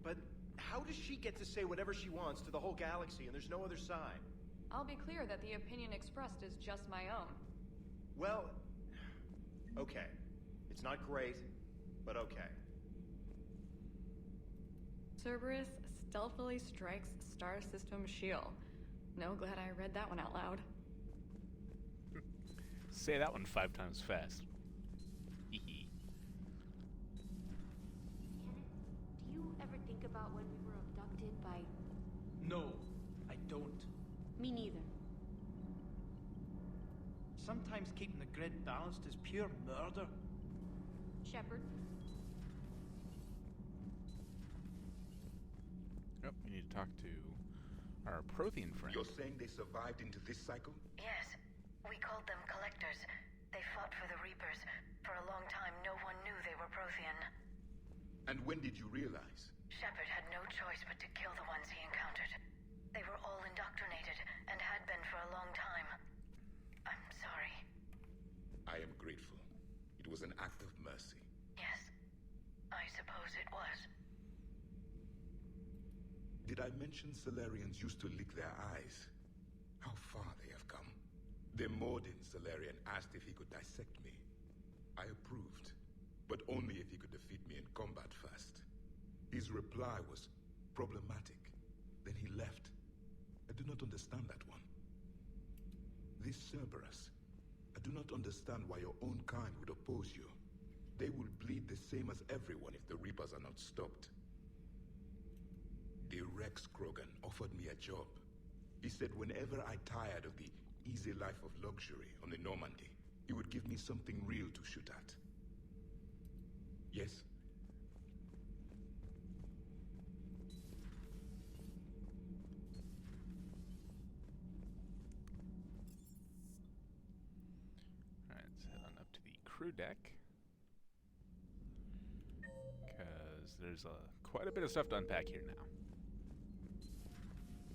But how does she get to say whatever she wants to the whole galaxy and there's no other side? I'll be clear that the opinion expressed is just my own. Well, okay. It's not great, but okay. Cerberus stealthily strikes Star System shield. No, glad I read that one out loud. Say that one 5 times fast. Kenneth, do you ever think about when we were abducted by... No, I don't. Me neither. Sometimes keeping the grid balanced is pure murder. Shepard? Yep, you need to talk to our Prothean friend. You're saying they survived into this cycle? Yes. We called them Collectors. They fought for the Reapers. For a long time, no one knew they were Prothean. And when did you realize? Shepard had no choice but to kill the ones he encountered. They were all indoctrinated, and had been for a long time. I'm sorry. I am grateful. It was an act of mercy. Yes, I suppose it was. Did I mention Solarians used to lick their eyes? How far they have come. The Morden Solarian asked if he could dissect me. I approved, but only if he could defeat me in combat first. His reply was problematic. Then he left. I do not understand that one. This Cerberus, I do not understand why your own kind would oppose you. They will bleed the same as everyone if the Reapers are not stopped. The Rex Krogan offered me a job. He said whenever I tired of the easy life of luxury on the Normandy, he would give me something real to shoot at. Yes? Alright, let's head on up to the crew deck. Because there's quite a bit of stuff to unpack here now.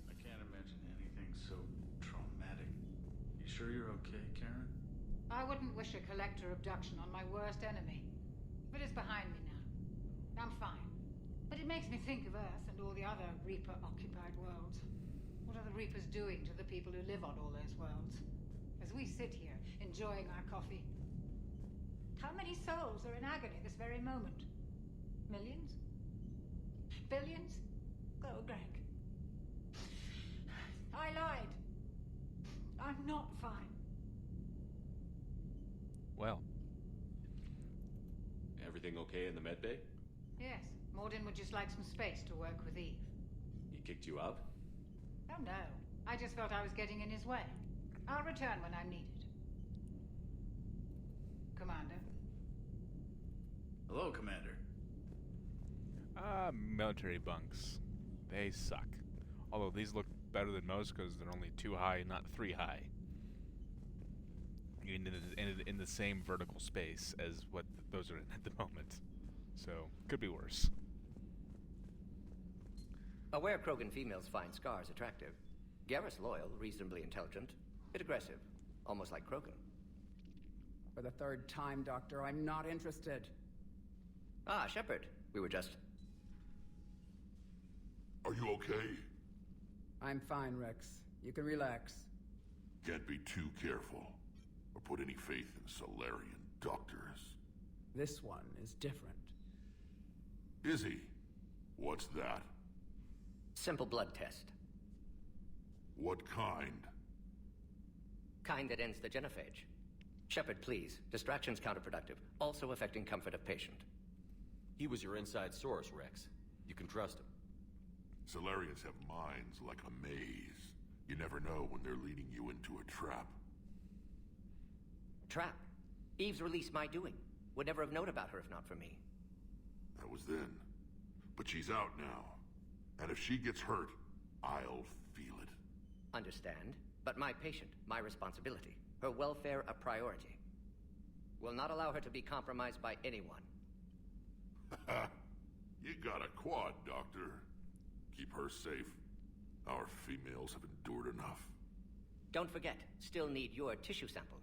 I can't imagine anything so traumatic. You sure you're okay, Karen? I wouldn't wish a collector abduction on my worst enemy. But it's behind me now. I'm fine. But it makes me think of Earth and all the other Reaper-occupied worlds. What are the Reapers doing to the people who live on all those worlds? As we sit here, enjoying our coffee. How many souls are in agony this very moment? Millions? Billions? Go, Greg. I lied. I'm not fine. Well. Everything okay in the medbay? Yes. Morden would just like some space to work with Eve. He kicked you out? Oh no. I just felt I was getting in his way. I'll return when I'm needed. Commander. Hello, Commander. Military bunks. They suck. Although these look better than most because they're only 2 high, not 3 high. In the same vertical space as what those are in at the moment. So, could be worse. Aware Krogan females find Scars attractive. Garrus loyal, reasonably intelligent, bit aggressive, almost like Krogan. For the 3rd time, Doctor, I'm not interested. Ah, Shepard. We were just... Are you okay? I'm fine, Rex. You can relax. Can't be too careful, or put any faith in Solarian doctors. This one is different. Is he? What's that? Simple blood test. What kind? Kind that ends the genophage. Shepard, please. Distraction's counterproductive, also affecting comfort of patient. He was your inside source, Rex. You can trust him. Salarians have minds like a maze. You never know when they're leading you into a trap. Trap? Eve's release my doing. Would never have known about her if not for me. That was then. But she's out now. And if she gets hurt, I'll feel it. Understand, but my patient, my responsibility. Her welfare a priority. Will not allow her to be compromised by anyone. You got a quad, Doctor. Keep her safe. Our females have endured enough. Don't forget, still need your tissue sample.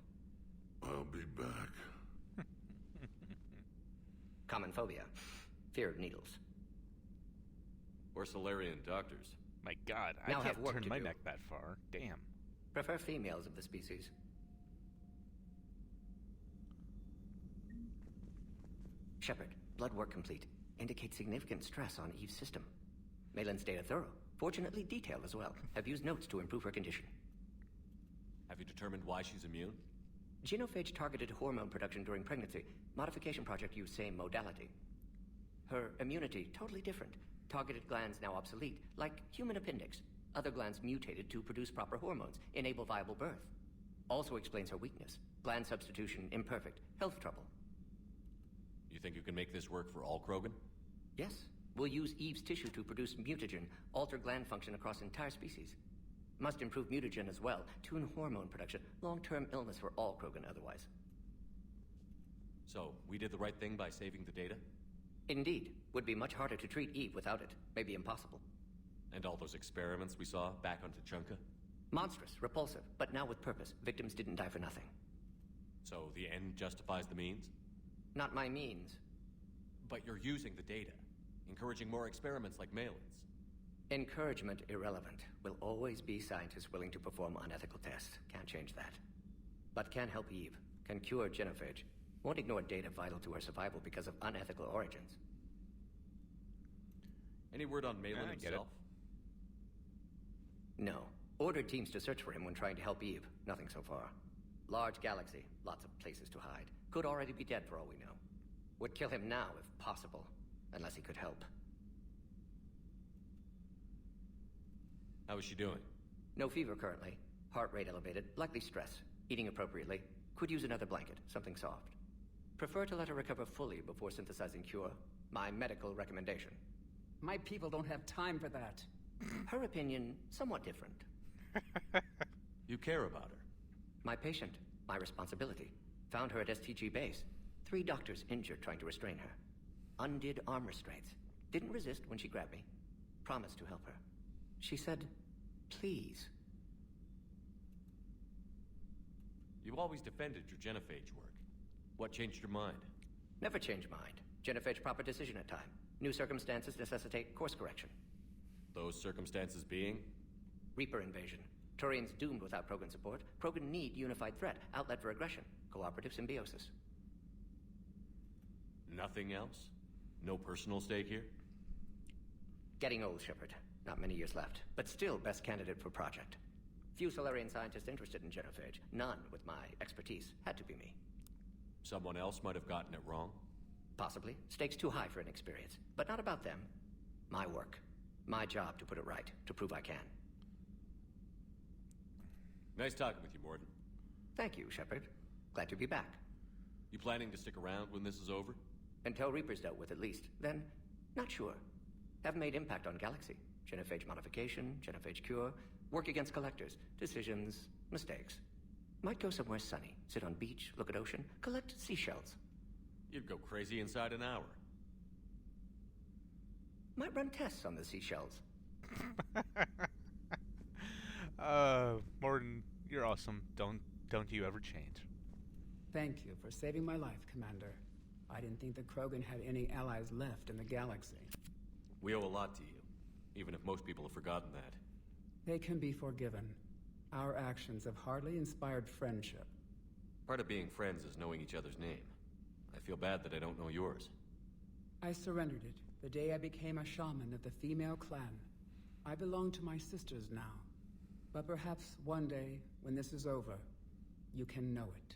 I'll be back. Common phobia. Fear of needles. Or Solarian doctors. My god, Now I have can't work turn to my do. neck that far. Damn. Prefer females of the species. Shepard, blood work complete. Indicates significant stress on Eve's system. Malin's data thorough. Fortunately detailed as well. Have used notes to improve her condition. Have you determined why she's immune? Genophage targeted hormone production during pregnancy. Modification project used same modality. Her immunity, totally different. Targeted glands now obsolete, like human appendix. Other glands mutated to produce proper hormones, enable viable birth. Also explains her weakness. Gland substitution imperfect. Health trouble. You think you can make this work for all Krogan? Yes. We'll use Eve's tissue to produce mutagen, alter gland function across entire species. Must improve mutagen as well, tune hormone production. Long-term illness for all Krogan otherwise. So, we did the right thing by saving the data? Indeed. Would be much harder to treat Eve without it. Maybe impossible. And all those experiments we saw back on Tuchanka? Monstrous, repulsive, but now with purpose. Victims didn't die for nothing. So the end justifies the means? Not my means. But you're using the data, encouraging more experiments like Malin's. Encouragement irrelevant. Will always be scientists willing to perform unethical tests. Can't change that. But can help Eve. Can cure genophage. Won't ignore data vital to her survival because of unethical origins. Any word on Malin I get himself? No. Ordered teams to search for him when trying to help Eve. Nothing so far. Large galaxy. Lots of places to hide. Could already be dead for all we know. Would kill him now if possible. Unless he could help. How is she doing? No fever currently. Heart rate elevated. Likely stress. Eating appropriately. Could use another blanket. Something soft. Prefer to let her recover fully before synthesizing cure. My medical recommendation. My people don't have time for that. Her opinion, somewhat different. You care about her. My patient. My responsibility. Found her at STG base. 3 doctors injured trying to restrain her. Undid arm restraints. Didn't resist when she grabbed me. Promised to help her. She said, please. You've always defended your genophage work. What changed your mind? Never change mind. Genophage proper decision at time. New circumstances necessitate course correction. Those circumstances being? Reaper invasion. Turians doomed without Krogan support. Krogan need unified threat. Outlet for aggression. Cooperative symbiosis. Nothing else? No personal stake here? Getting old, Shepard. Not many years left. But still best candidate for project. Few Solarian scientists interested in genophage. None with my expertise. Had to be me. Someone else might have gotten it wrong? Possibly. Stakes too high for inexperience. But not about them. My work. My job to put it right. To prove I can. Nice talking with you, Morden. Thank you, Shepard. Glad to be back. You planning to stick around when this is over? Until Reaper's dealt with, at least. Then, not sure. Have made impact on Galaxy. Genophage modification, genophage cure, work against collectors, decisions, mistakes. Might go somewhere sunny, sit on beach, look at ocean, collect seashells. You'd go crazy inside an hour. Might run tests on the seashells. Morden, you're awesome. Don't you ever change. Thank you for saving my life, Commander. I didn't think the Krogan had any allies left in the galaxy. We owe a lot to you, even if most people have forgotten that. They can be forgiven. Our actions have hardly inspired friendship. Part of being friends is knowing each other's name. I feel bad that I don't know yours. I surrendered it the day I became a shaman of the female clan. I belong to my sisters now. But perhaps one day, when this is over, you can know it.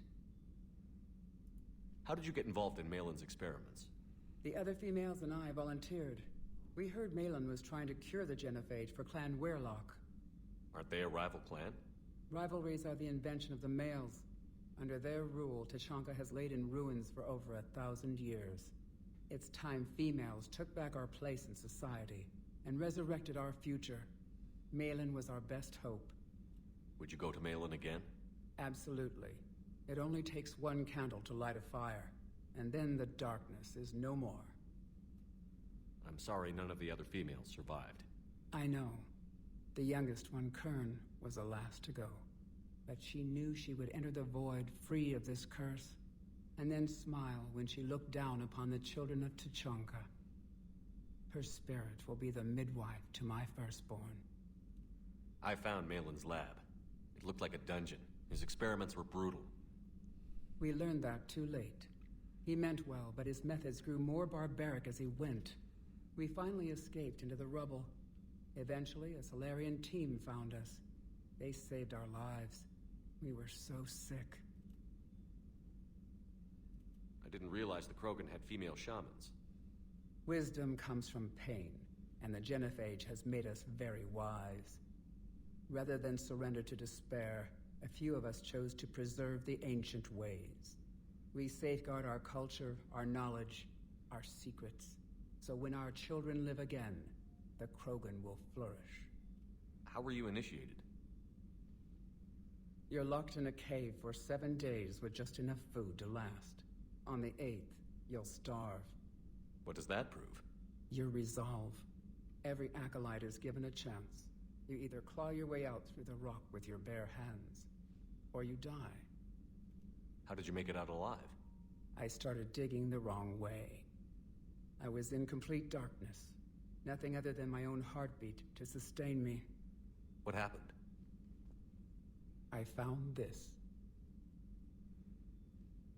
How did you get involved in Malin's experiments? The other females and I volunteered. We heard Malin was trying to cure the genophage for Clan Weirlock. Aren't they a rival clan? Rivalries are the invention of the males. Under their rule, Tuchanka has laid in ruins for over 1,000 years. It's time females took back our place in society and resurrected our future. Malin was our best hope. Would you go to Malin again? Absolutely. It only takes one candle to light a fire, and then the darkness is no more. I'm sorry none of the other females survived. I know. The youngest one, Kern, was the last to go. But she knew she would enter the void free of this curse, and then smile when she looked down upon the children of Tuchanka. Her spirit will be the midwife to my firstborn. I found Malin's lab. It looked like a dungeon. His experiments were brutal. We learned that too late. He meant well, but his methods grew more barbaric as he went. We finally escaped into the rubble. Eventually, a Solarian team found us. They saved our lives. We were so sick. I didn't realize the Krogan had female shamans. Wisdom comes from pain, and the genophage has made us very wise. Rather than surrender to despair, a few of us chose to preserve the ancient ways. We safeguard our culture, our knowledge, our secrets. So when our children live again, the Krogan will flourish. How were you initiated? You're locked in a cave for 7 days with just enough food to last. On the 8th, you'll starve. What does that prove? Your resolve. Every acolyte is given a chance. You either claw your way out through the rock with your bare hands, or you die. How did you make it out alive? I started digging the wrong way. I was in complete darkness. Nothing other than my own heartbeat to sustain me. What happened? I found this.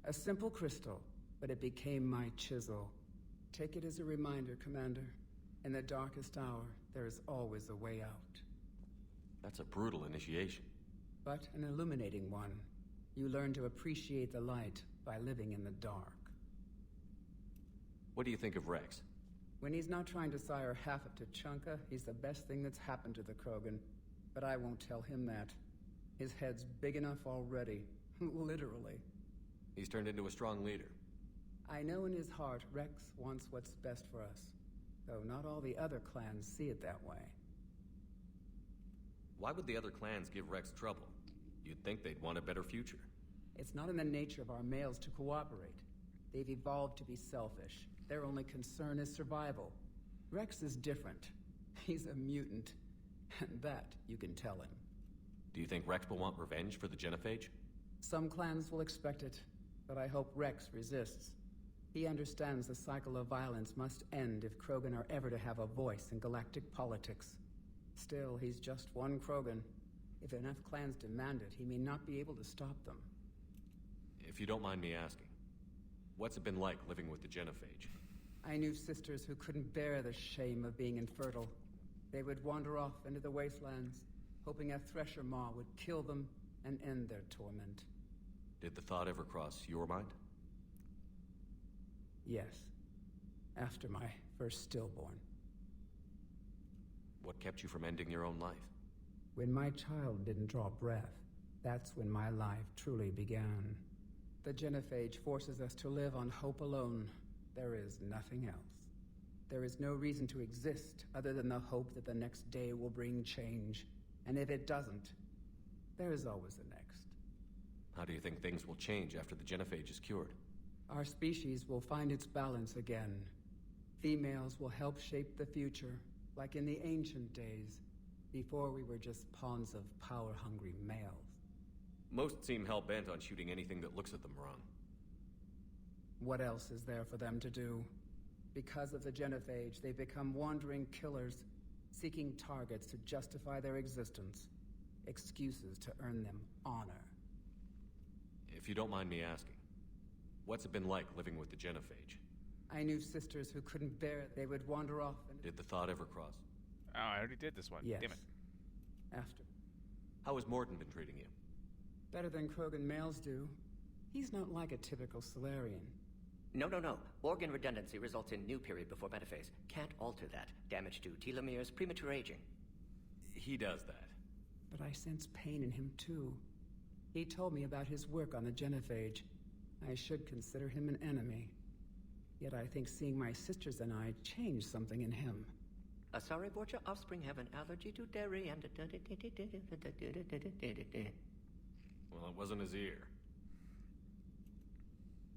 A simple crystal, but it became my chisel. Take it as a reminder, Commander. In the darkest hour, there is always a way out. That's a brutal initiation. But an illuminating one. You learn to appreciate the light by living in the dark. What do you think of Rex? When he's not trying to sire half of Tuchanka, he's the best thing that's happened to the Krogan. But I won't tell him that. His head's big enough already. Literally. He's turned into a strong leader. I know in his heart Rex wants what's best for us. Though not all the other clans see it that way. Why would the other clans give Rex trouble? You'd think they'd want a better future. It's not in the nature of our males to cooperate. They've evolved to be selfish. Their only concern is survival. Rex is different. He's a mutant. And that you can tell him. Do you think Rex will want revenge for the genophage? Some clans will expect it, but I hope Rex resists. He understands the cycle of violence must end if Krogan are ever to have a voice in galactic politics. Still, he's just one Krogan. If enough clans demand it, he may not be able to stop them. If you don't mind me asking, what's it been like living with the genophage? I knew sisters who couldn't bear the shame of being infertile. They would wander off into the wastelands, hoping a thresher maw would kill them and end their torment. Did the thought ever cross your mind? Yes. After my first stillborn. What kept you from ending your own life? When my child didn't draw breath, that's when my life truly began. The genophage forces us to live on hope alone. There is nothing else. There is no reason to exist other than the hope that the next day will bring change. And if it doesn't, there is always the next. How do you think things will change after the genophage is cured? Our species will find its balance again. Females will help shape the future, like in the ancient days, before we were just pawns of power-hungry males. Most seem hell-bent on shooting anything that looks at them wrong. What else is there for them to do? Because of the genophage, they become wandering killers, seeking targets to justify their existence, excuses to earn them honor. If you don't mind me asking, what's it been like living with the genophage? I knew sisters who couldn't bear it. They would wander off and... Did the thought ever cross? Oh, I already did this one. Yes. Damn it. After. How has Morton been treating you? Better than Krogan males do. He's not like a typical Solarian. No. Organ redundancy results in new period before metaphase. Can't alter that. Damage to telomeres, premature aging. He does that. But I sense pain in him, too. He told me about his work on the genophage. I should consider him an enemy. Yet I think seeing my sisters and I changed something in him. Sorry, Borgia, offspring have an allergy to dairy and... Well, it wasn't his ear.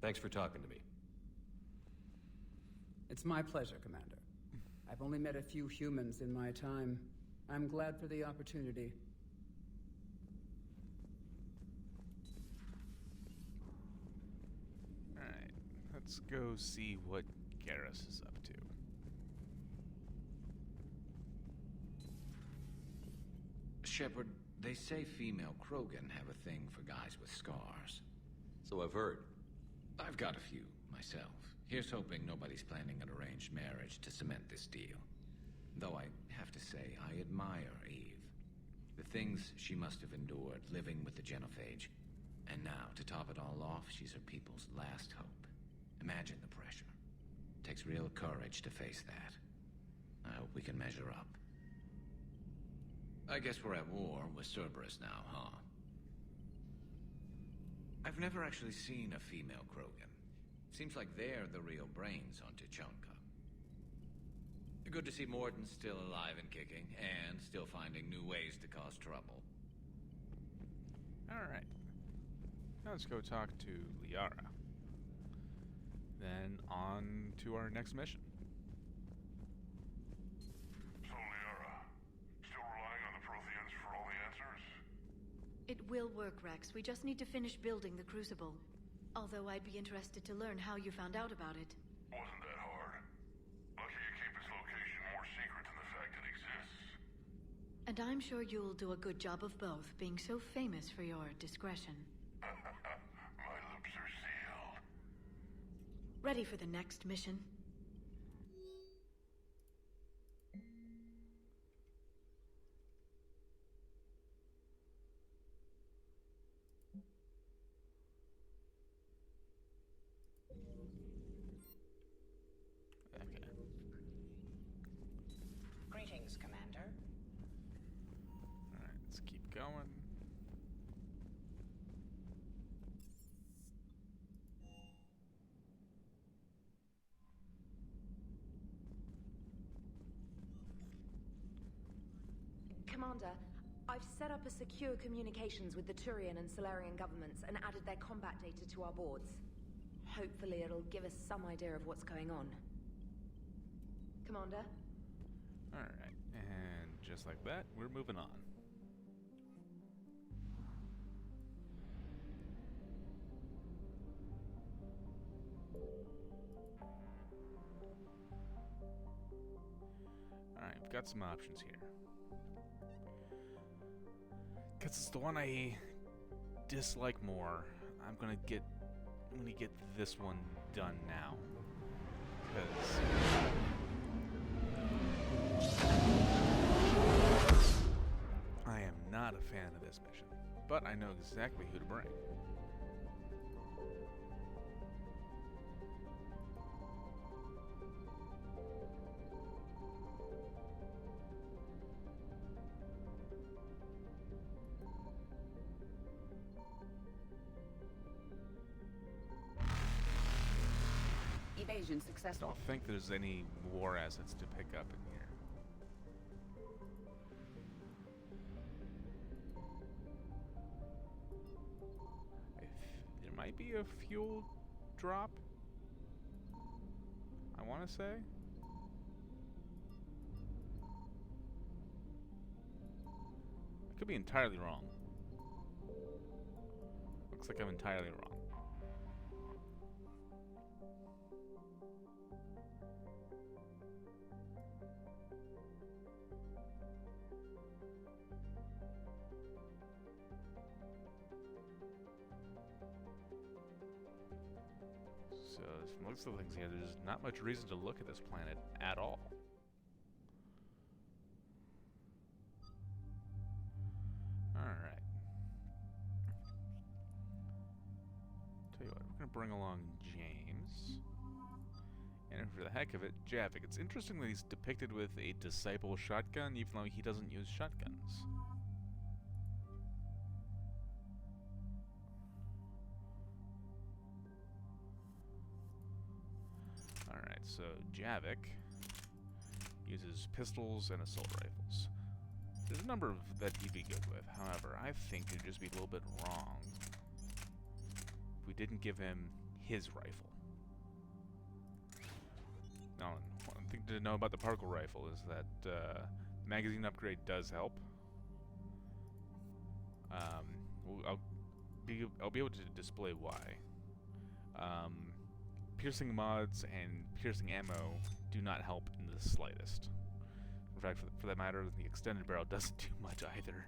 Thanks for talking to me. It's my pleasure, Commander. I've only met a few humans in my time. I'm glad for the opportunity. Alright, let's go see what Garrus is up to. Shepard, they say female Krogan have a thing for guys with scars. So I've heard. I've got a few, myself. Here's hoping nobody's planning an arranged marriage to cement this deal. Though I have to say, I admire Eve. The things she must have endured living with the genophage. And now, to top it all off, she's her people's last hope. Imagine the pressure. Takes real courage to face that. I hope we can measure up. I guess we're at war with Cerberus now, huh? I've never actually seen a female Krogan. Seems like they're the real brains on Tuchanka. Good to see Morton still alive and kicking, and still finding new ways to cause trouble. Alright. Now let's go talk to Liara. Then on to our next mission. So, Liara, still relying on the Protheans for all the answers? It will work, Rex. We just need to finish building the Crucible. Although I'd be interested to learn how you found out about it. Wasn't that hard. Lucky you keep its location more secret than the fact it exists. And I'm sure you'll do a good job of both, being so famous for your discretion. My lips are sealed. Ready for the next mission? Greetings, Commander. Alright, let's keep going. Commander, I've set up a secure communications with the Turian and Solarian governments and added their combat data to our boards. Hopefully it'll give us some idea of what's going on. Commander? Alright, and just like that, we're moving on. Alright, we've got some options here. Because it's the one I dislike more, I'm gonna get this one done now. Because I am not a fan of this mission, but I know exactly who to bring. Evasion I successful. don't think there's any war assets to pick up in here. There might be a fuel drop, I want to say. I could be entirely wrong. Looks like I'm entirely wrong. So, from looks of things here, there's not much reason to look at this planet at all. Alright. gonna bring along James. And for the heck of it, Javik. It's interesting that he's depicted with a disciple shotgun, even though he doesn't use shotguns. Alright, so Javik uses pistols and assault rifles. There's a number of that he'd be good with. However, I think it'd just be a little bit wrong if we didn't give him his rifle. Now, one thing to know about the particle rifle is that magazine upgrade does help. I'll be able to display why. Piercing mods and piercing ammo do not help in the slightest. In fact, for that matter, the extended barrel doesn't do much either.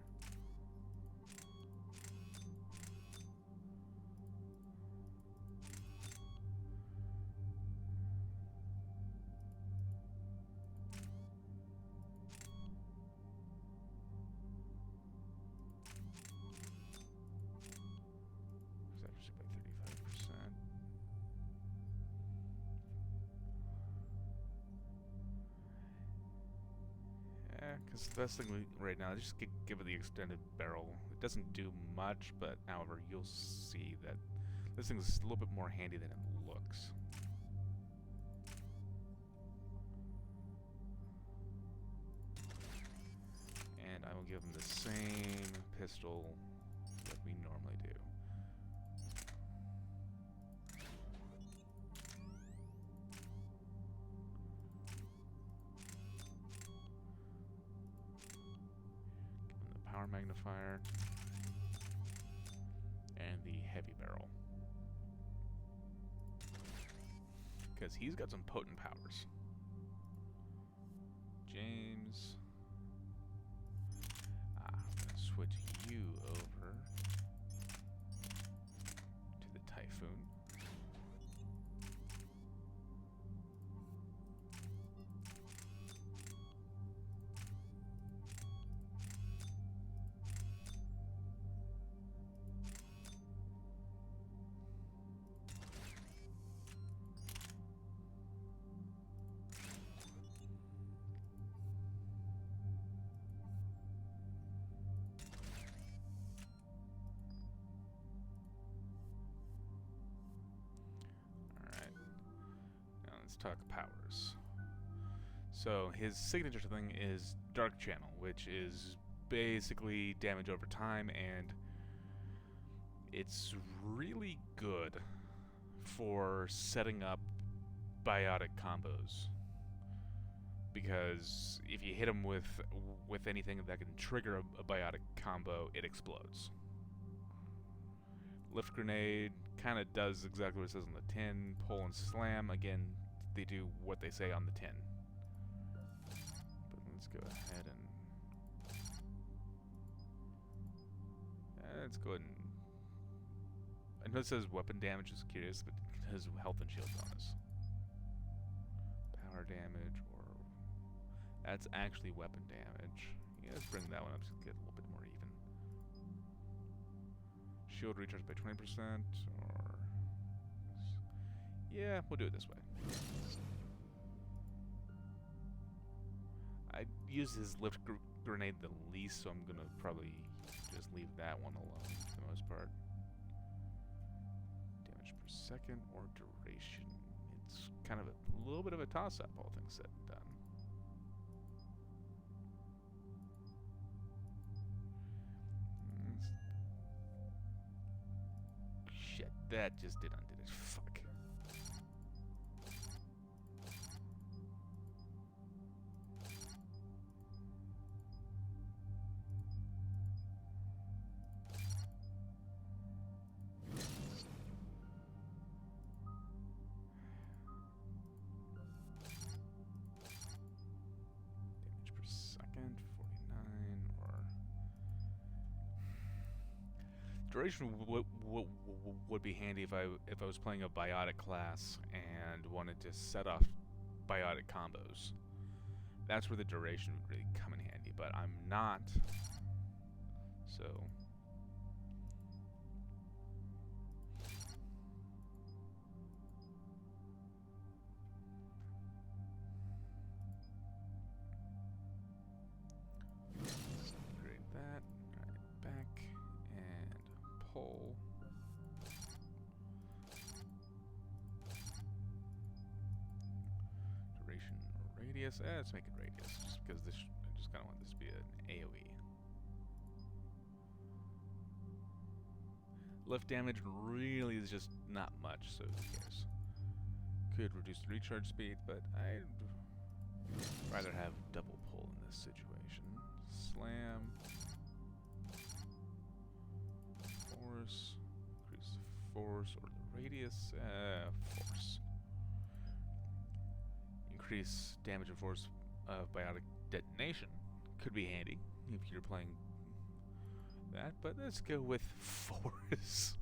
Accuracy by 35%. Because the best thing right now is just give it the extended barrel. It doesn't do much, but however, you'll see that this thing is a little bit more handy than it looks. And I will give him the same pistol that we normally do. Power magnifier and the heavy barrel, because he's got some potent powers. James, I'm gonna switch you over to the Typhoon. Talk powers. So his signature thing is Dark Channel, which is basically damage over time, and it's really good for setting up biotic combos, because if you hit him with anything that can trigger a biotic combo, it explodes. Lift grenade kind of does exactly what it says on the tin. Pull and slam, again, they do what they say on the tin. But let's go ahead and let's go ahead and I know it says weapon damage is curious, but it has health and shield bonus. Power damage, or that's actually weapon damage. Yeah, let's bring that one up to get a little bit more even. Shield recharge by 20%, or yeah, we'll do it this way. I use his lift grenade the least, so I'm gonna probably just leave that one alone for the most part. Damage per second or duration. It's kind of a little bit of a toss-up, all things said and done. Shit, that just undid it. Fuck. Duration would be handy if I was playing a biotic class and wanted to set off biotic combos. That's where the duration would really come in handy, but I'm not. So radius? Let's make it radius, just because this. I just kind of want this to be an AOE. Lift damage really is just not much, so who cares? Could reduce the recharge speed, but I'd rather have double pull in this situation. Slam. Force. Increase the force or the radius. Force. Increase damage and force of biotic detonation. Could be handy if you're playing that, but let's go with force.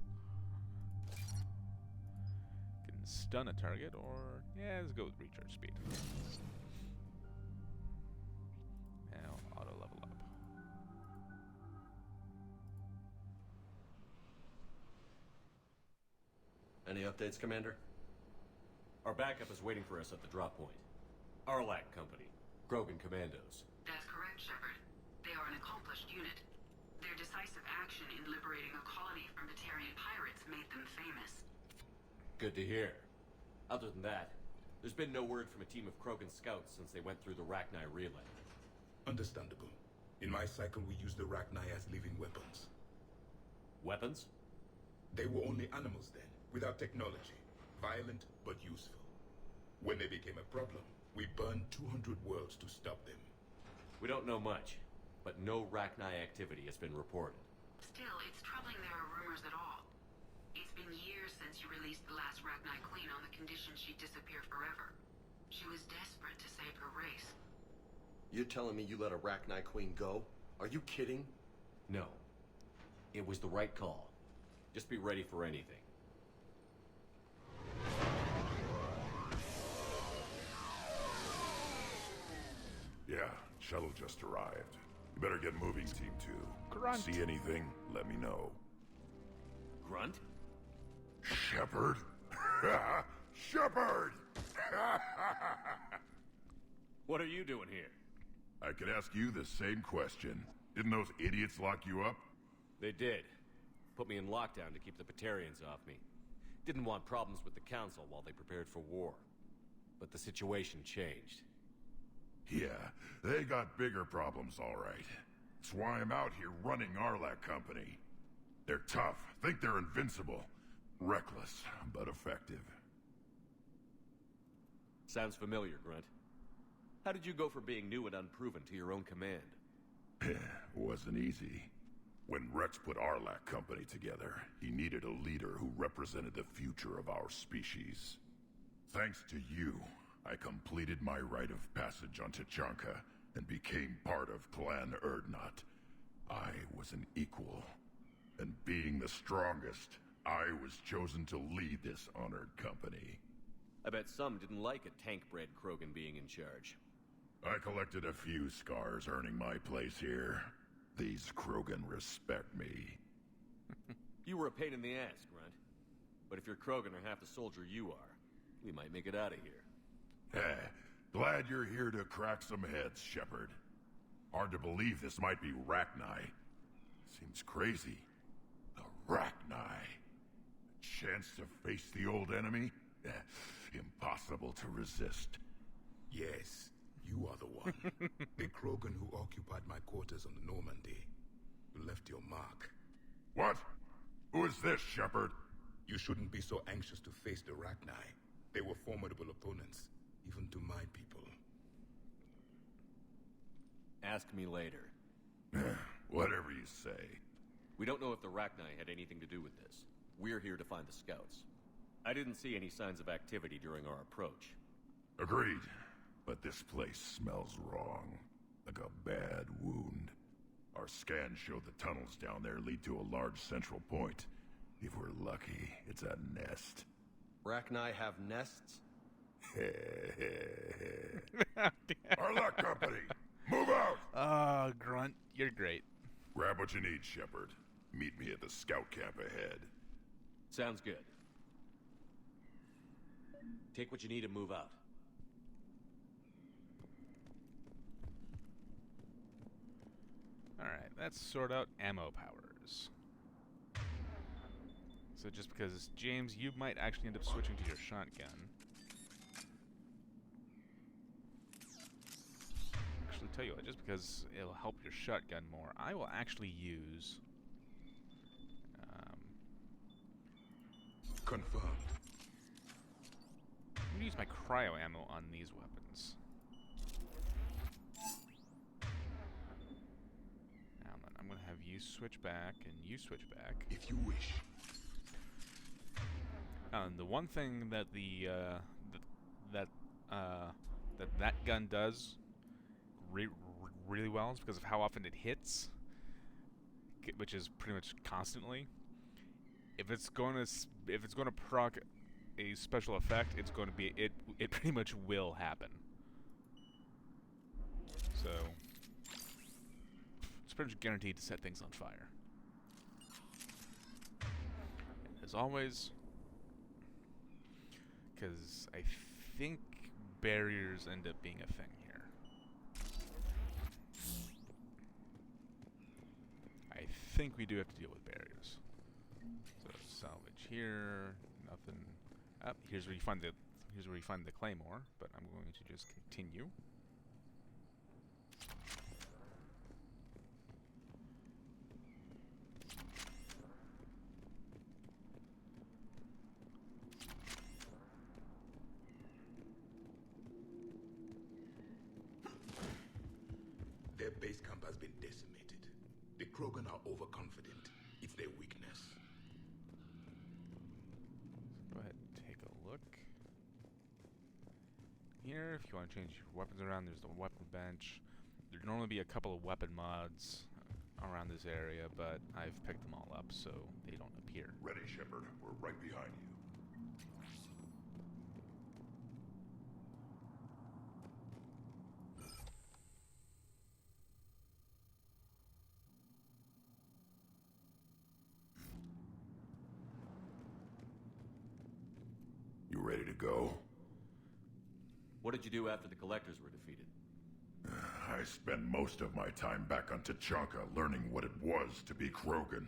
Can stun a target, or yeah, let's go with recharge speed. Now auto level up. Any updates, Commander? Our backup is waiting for us at the drop point. Arlac Company, Krogan Commandos. That's correct, Shepard. They are an accomplished unit. Their decisive action in liberating a colony from Batarian pirates made them famous. Good to hear. Other than that, there's been no word from a team of Krogan scouts since they went through the Rachni relay. Understandable. In my cycle, we used the Rachni as living weapons. Weapons? They were only animals then, without technology. Violent, but useful. When they became a problem, we burned 200 worlds to stop them. We don't know much, but no Rachni activity has been reported. Still, it's troubling there are rumors at all. It's been years since you released the last Rachni Queen on the condition she'd disappear forever. She was desperate to save her race. You're telling me you let a Rachni Queen go? Are you kidding? No. It was the right call. Just be ready for anything. Yeah, shuttle just arrived. You better get moving, Team 2. Grunt. See anything, let me know. Grunt? Shepard? Shepard! What are you doing here? I could ask you the same question. Didn't those idiots lock you up? They did. Put me in lockdown to keep the Batarians off me. Didn't want problems with the Council while they prepared for war. But the situation changed. Yeah, they got bigger problems, all right. That's why I'm out here running Arlac Company. They're tough, think they're invincible. Reckless, but effective. Sounds familiar, Grunt. How did you go from being new and unproven to your own command? It wasn't easy. When Rex put Arlac Company together, he needed a leader who represented the future of our species. Thanks to you, I completed my rite of passage on Tachanka and became part of Clan Erdnot. I was an equal, and being the strongest, I was chosen to lead this honored company. I bet some didn't like a tank-bred Krogan being in charge. I collected a few scars earning my place here. These Krogan respect me. You were a pain in the ass, Grunt. But if your Krogan are half the soldier you are, we might make it out of here. Glad you're here to crack some heads, Shepard. Hard to believe this might be Rachni. Seems crazy. The Rachni. A chance to face the old enemy? Impossible to resist. Yes, you are the one. The Krogan who occupied my quarters on the Normandy. You left your mark. What? Who is this, Shepard? You shouldn't be so anxious to face the Rachni. They were formidable opponents, even to my people. Ask me later. Whatever you say. We don't know if the Rachni had anything to do with this. We're here to find the scouts. I didn't see any signs of activity during our approach. Agreed. But this place smells wrong. Like a bad wound. Our scans show the tunnels down there lead to a large central point. If we're lucky, it's a nest. Rachni have nests? Arlac Company, move out! Grunt, you're great. Grab what you need, Shepard. Meet me at the scout camp ahead. Sounds good. Take what you need and move out. Alright, let's sort out ammo powers. So just because, James, you might actually end up switching to your shotgun. tell you what, just because it'll help your shotgun more, I will actually use... Confirmed. I'm going to use my cryo ammo on these weapons. Now then, I'm going to have you switch back and you switch back. If you wish. And the one thing that that gun does really well is because of how often it hits, which is pretty much constantly. If it's going to proc a special effect, it's going to be it pretty much will happen. So it's pretty much guaranteed to set things on fire. And as always, because I think barriers end up being a thing here. I think we do have to deal with barriers. So salvage here, nothing. Here's where you find the claymore, but I'm going to just continue. Their base camp has been decimated. The Krogan are overconfident. It's their weakness. Go ahead and take a look. Here, if you want to change your weapons around, there's the weapon bench. There'd normally be a couple of weapon mods around this area, but I've picked them all up so they don't appear. Ready, Shepard. We're right behind you. You ready to go? What did you do after the Collectors were defeated? I spent most of my time back on Tachanka learning what it was to be Krogan.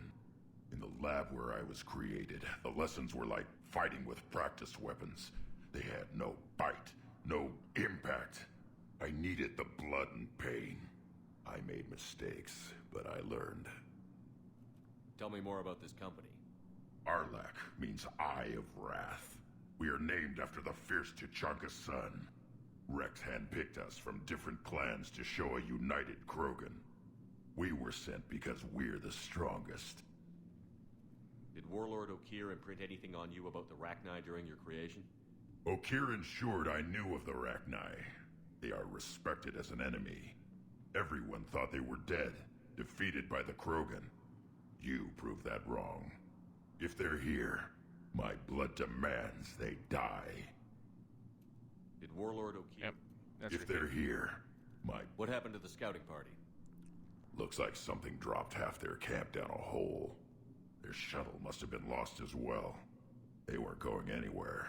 In the lab where I was created, the lessons were like fighting with practice weapons. They had no bite, no impact. I needed the blood and pain. I made mistakes, but I learned. Tell me more about this company. Arlak means Eye of Wrath. We are named after the fierce Tachanka son. Rex handpicked us from different clans to show a united Krogan. We were sent because we're the strongest. Did Warlord Okir imprint anything on you about the Rachni during your creation? Okir ensured I knew of the Rachni. They are respected as an enemy. Everyone thought they were dead, defeated by the Krogan. You proved that wrong. If they're here, my blood demands they die. Did Warlord Okir... Yep, that's if they're here, my... What happened to the scouting party? Looks like something dropped half their camp down a hole. Their shuttle must have been lost as well. They weren't going anywhere.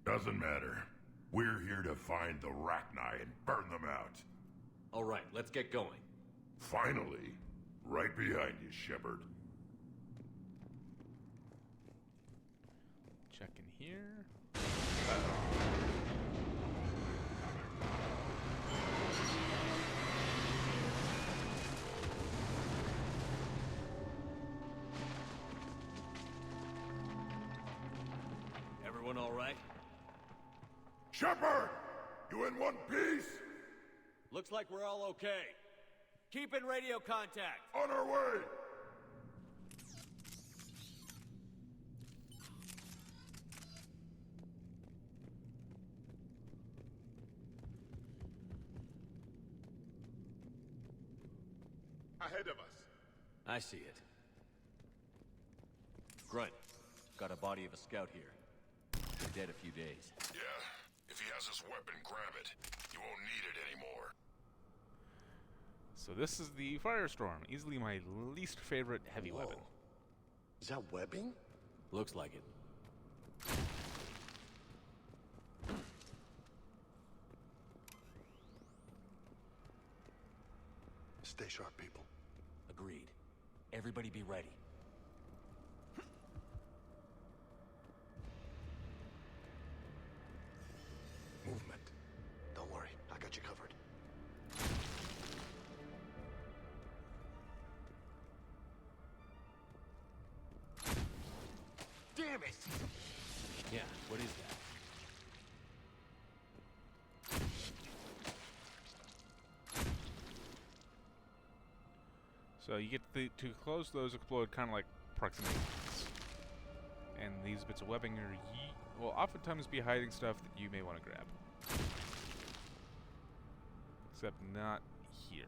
Doesn't matter. We're here to find the Rachni and burn them out. All right, let's get going. Finally. Right behind you, Shepard. Check in here. Everyone all right? Shepard! You in one piece? Looks like we're all okay. Keep in radio contact. On our way! Ahead of us. I see it. Grunt, got a body of a scout here. Been dead a few days. Yeah. If he has his weapon, grab it. You won't need it anymore. So this is the Firestorm, easily my least favorite heavy weapon. Is that webbing? Looks like it. Stay sharp, people. Agreed. Everybody be ready. Movement. Don't worry, I got you covered. see something. Yeah, what is that? So you get to close those explode kind of like proximity mines. And these bits of webbing will oftentimes be hiding stuff that you may want to grab. Except not here.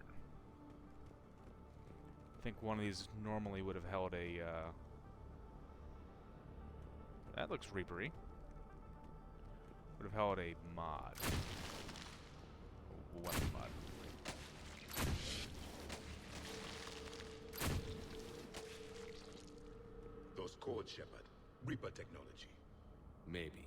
I think one of these normally would have held a, that looks Reapery. Would have held a mod. A weapon mod. Those codes, Shepard. Reaper technology. Maybe.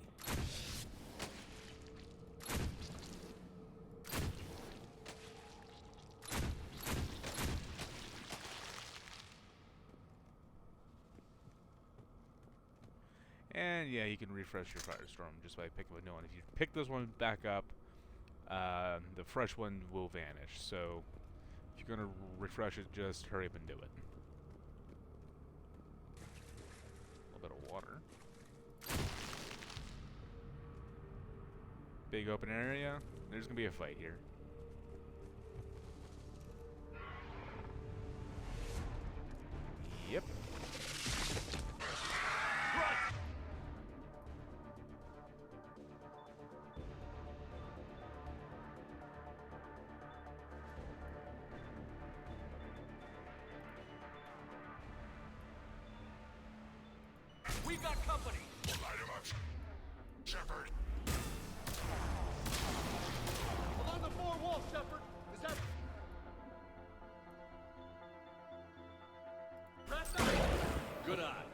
And yeah, you can refresh your Firestorm just by picking a new one. If you pick this one back up, the fresh one will vanish. So if you're going to refresh it, just hurry up and do it. A little bit of water. Big open area. There's going to be a fight here. Yep. We've got company! Light him up, Shepard. Along the four walls, Shepard! Is that... Good eye.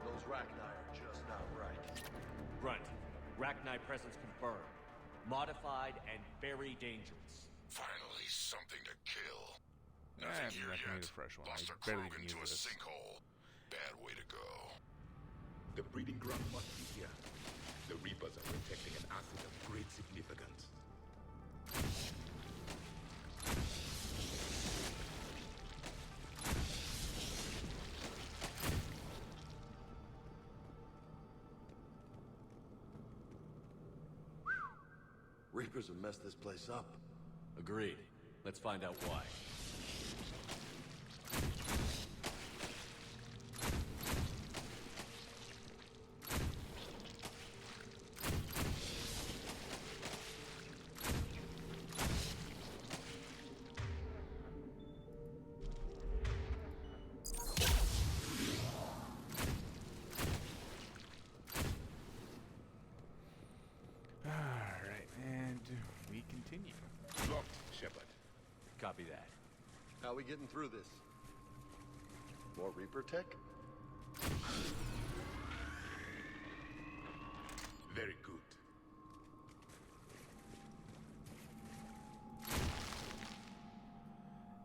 Those Rachni are just not right. Grunt. Rachni presence confirmed. Modified and very dangerous. Finally, something to kill. Yeah, Nothing here I need yet. a fresh one. Lost I a barely Krogan even to a use this. sinkhole. Bad way to go. The breeding ground must be here. The Reapers are protecting an asset of great significance. Reapers have messed this place up. Agreed. Let's find out why. Alright, and we continue. Locked, Shepard. Copy that. How we getting through this? More Reaper tech? Very good.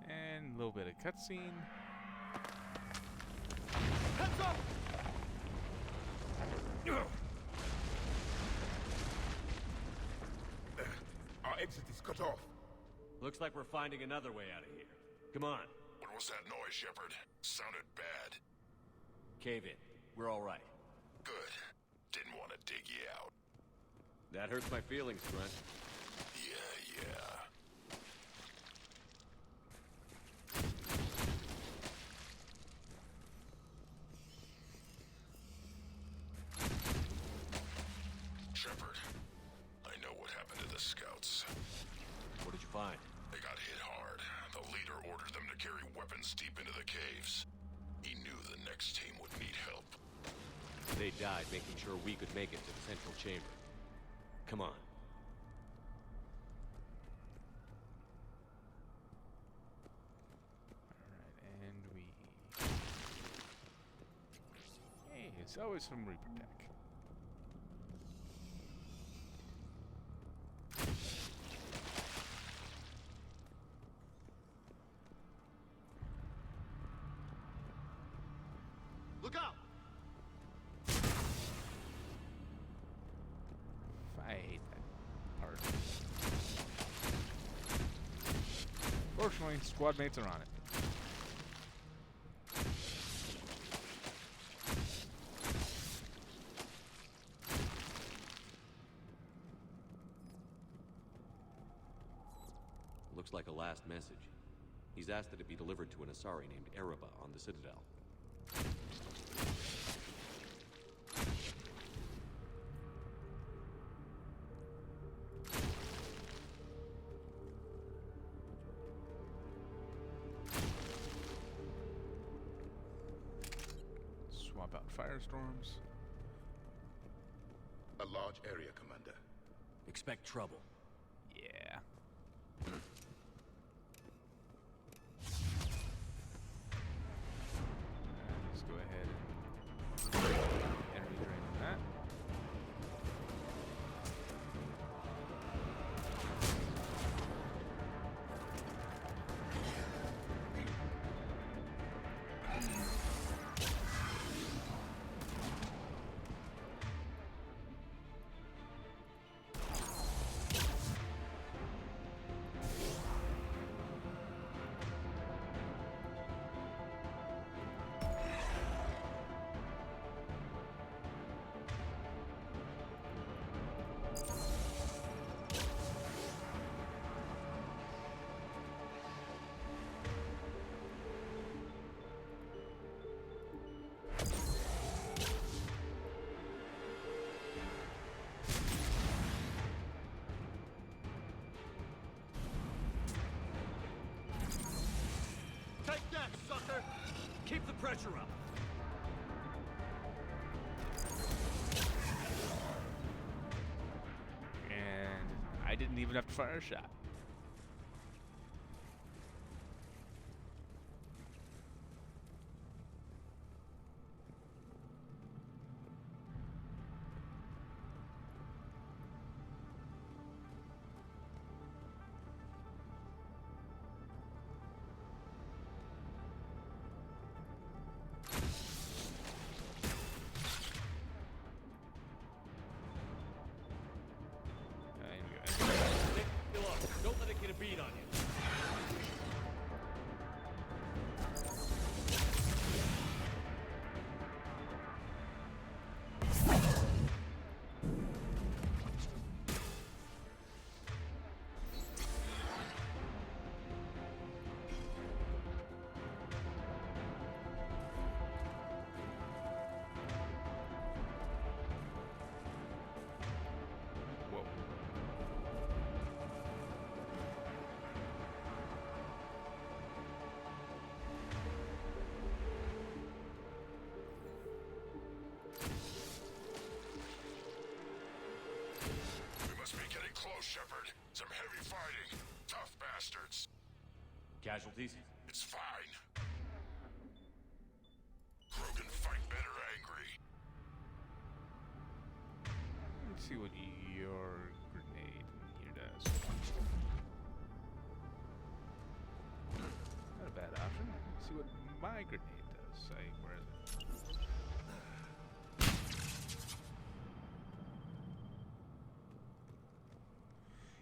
And a little bit of cutscene. Heads up! Our exit is cut off. Looks like we're finding another way out of here. Come on. What was that noise, Shepard? Sounded bad. Cave in. We're all right. Good. Didn't want to dig you out. That hurts my feelings, Grunt. Yeah. Shepard, I know what happened to the scouts. What did you find? They got hit hard. The leader ordered them to carry weapons deep into the caves. He knew the next team would need help. They died making sure we could make it to the central chamber. Come on. Alright, and we... Hey, it's always some Reaper tech. Look out! I hate that part. Fortunately, squad mates are on it. Looks like a last message. He's asked that it be delivered to an Asari named Erebba on the Citadel. Swap out firestorms. A large area, Commander. Expect trouble. Yeah. Let's go ahead and energy drain on that. Take that, sucker! Keep the pressure up. And I didn't even have to fire a shot. Don't let it get a beat on you. Whoa. We must be getting close, Shepard. Some heavy fighting. Tough bastards. Casualties? It's fine. Krogan fight better angry. Let's see what your grenade here does. Not a bad option. Let's see what my grenade does. Say, where is it?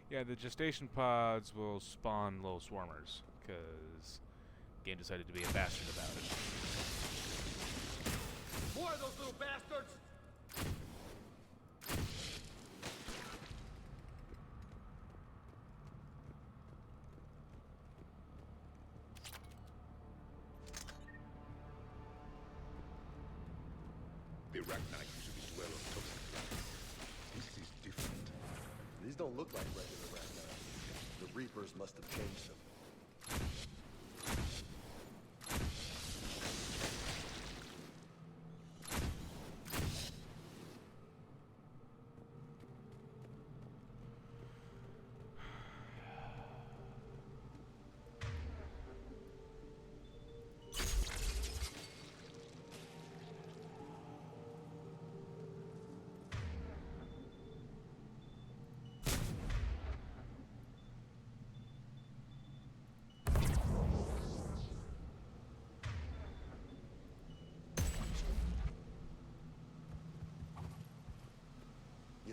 Yeah, the gestation pods will spawn little swarmers, because the game decided to be a bastard about it. More of those little bastards! The Arachnite usually dwell on toxic planets. This is different. These don't look like regular Arachnites. The Reapers must have changed them.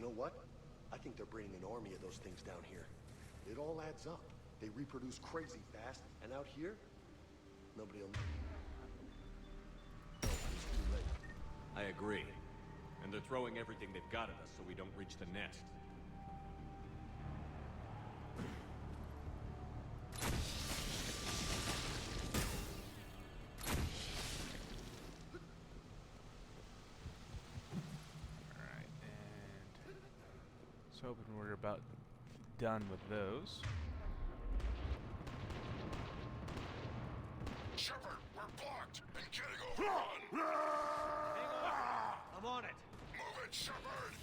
know what? I think they're breeding an army of those things down here. It all adds up. They reproduce crazy fast, and out here, nobody will... Oh, it's too late. I agree. And they're throwing everything they've got at us so we don't reach the nest. Alright, and just hoping we're about done with those. Shepard, we're blocked and getting overrun! Hang on! I'm on it! Move it, Shepard!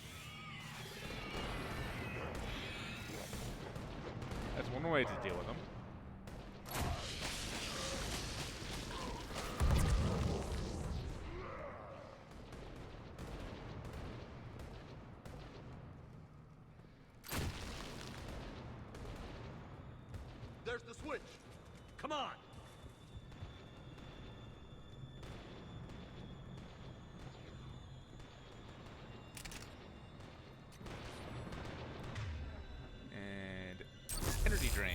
That's one way to deal with them. There's the switch. Come on! And energy drain.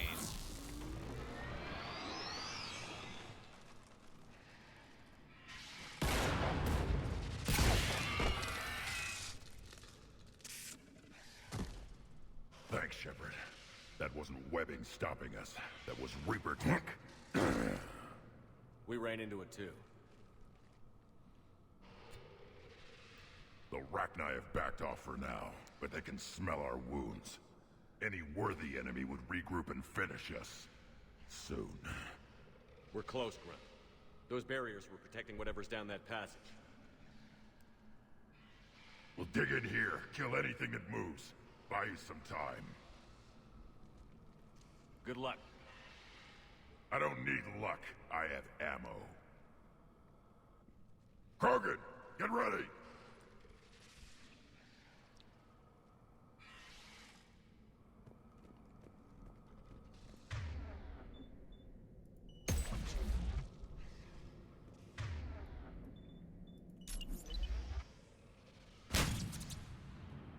Thanks, Shepard. That wasn't webbing stopping us. That was Reaper tech. We ran into it too. The Rachni have backed off for now, but they can smell our wounds. Any worthy enemy would regroup and finish us. Soon. We're close, Grunt. Those barriers were protecting whatever's down that passage. We'll dig in here, kill anything that moves. Buy you some time. Good luck. I don't need luck. I have ammo. Krogan, get ready!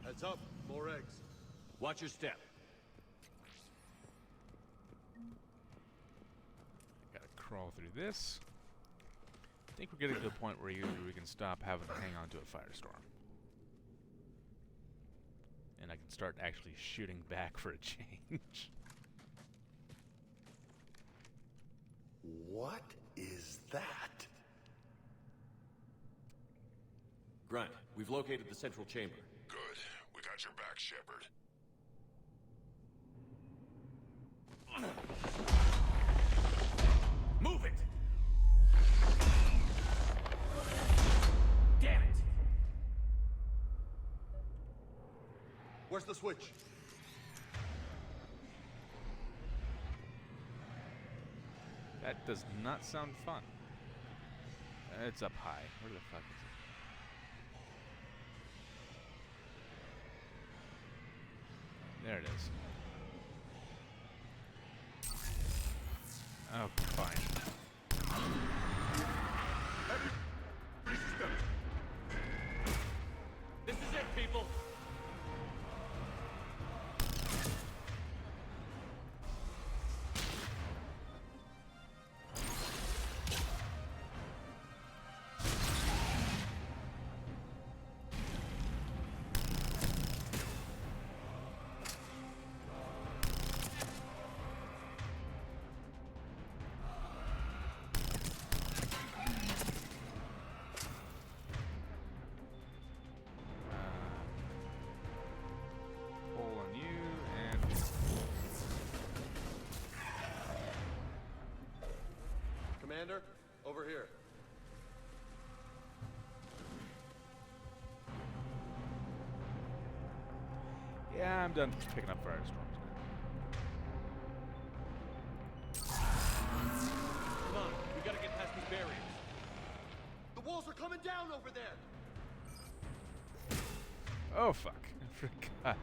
Heads up, more eggs. Watch your step. Gotta crawl through this. I think we're getting to the point where we can stop having to hang on to a firestorm. And I can start actually shooting back for a change. What is that? Grunt, we've located the central chamber. Good. We got your back, Shepard. Move it! Damn it! Where's the switch? That does not sound fun. It's up high. Where the fuck is it? There it is. Oh, fine. This is it, people! Pull on you and Commander, over here. yeah, I'm done picking up firestorms now. Come on, we gotta get past these barriers. The walls are coming down over there! Oh fuck! I forgot.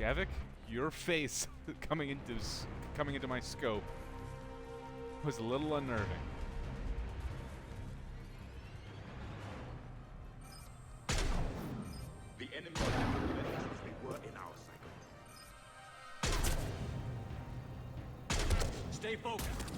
Gavik, your face coming into my scope was a little unnerving. The enemy are as they were in our cycle. Stay focused.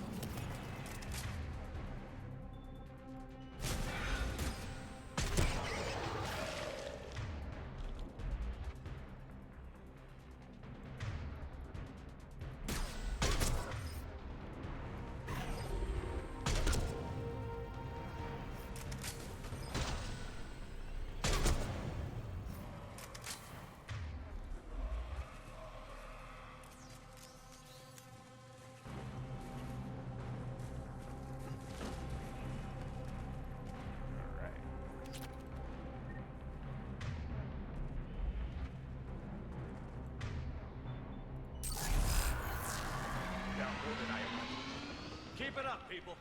Keep it up, people.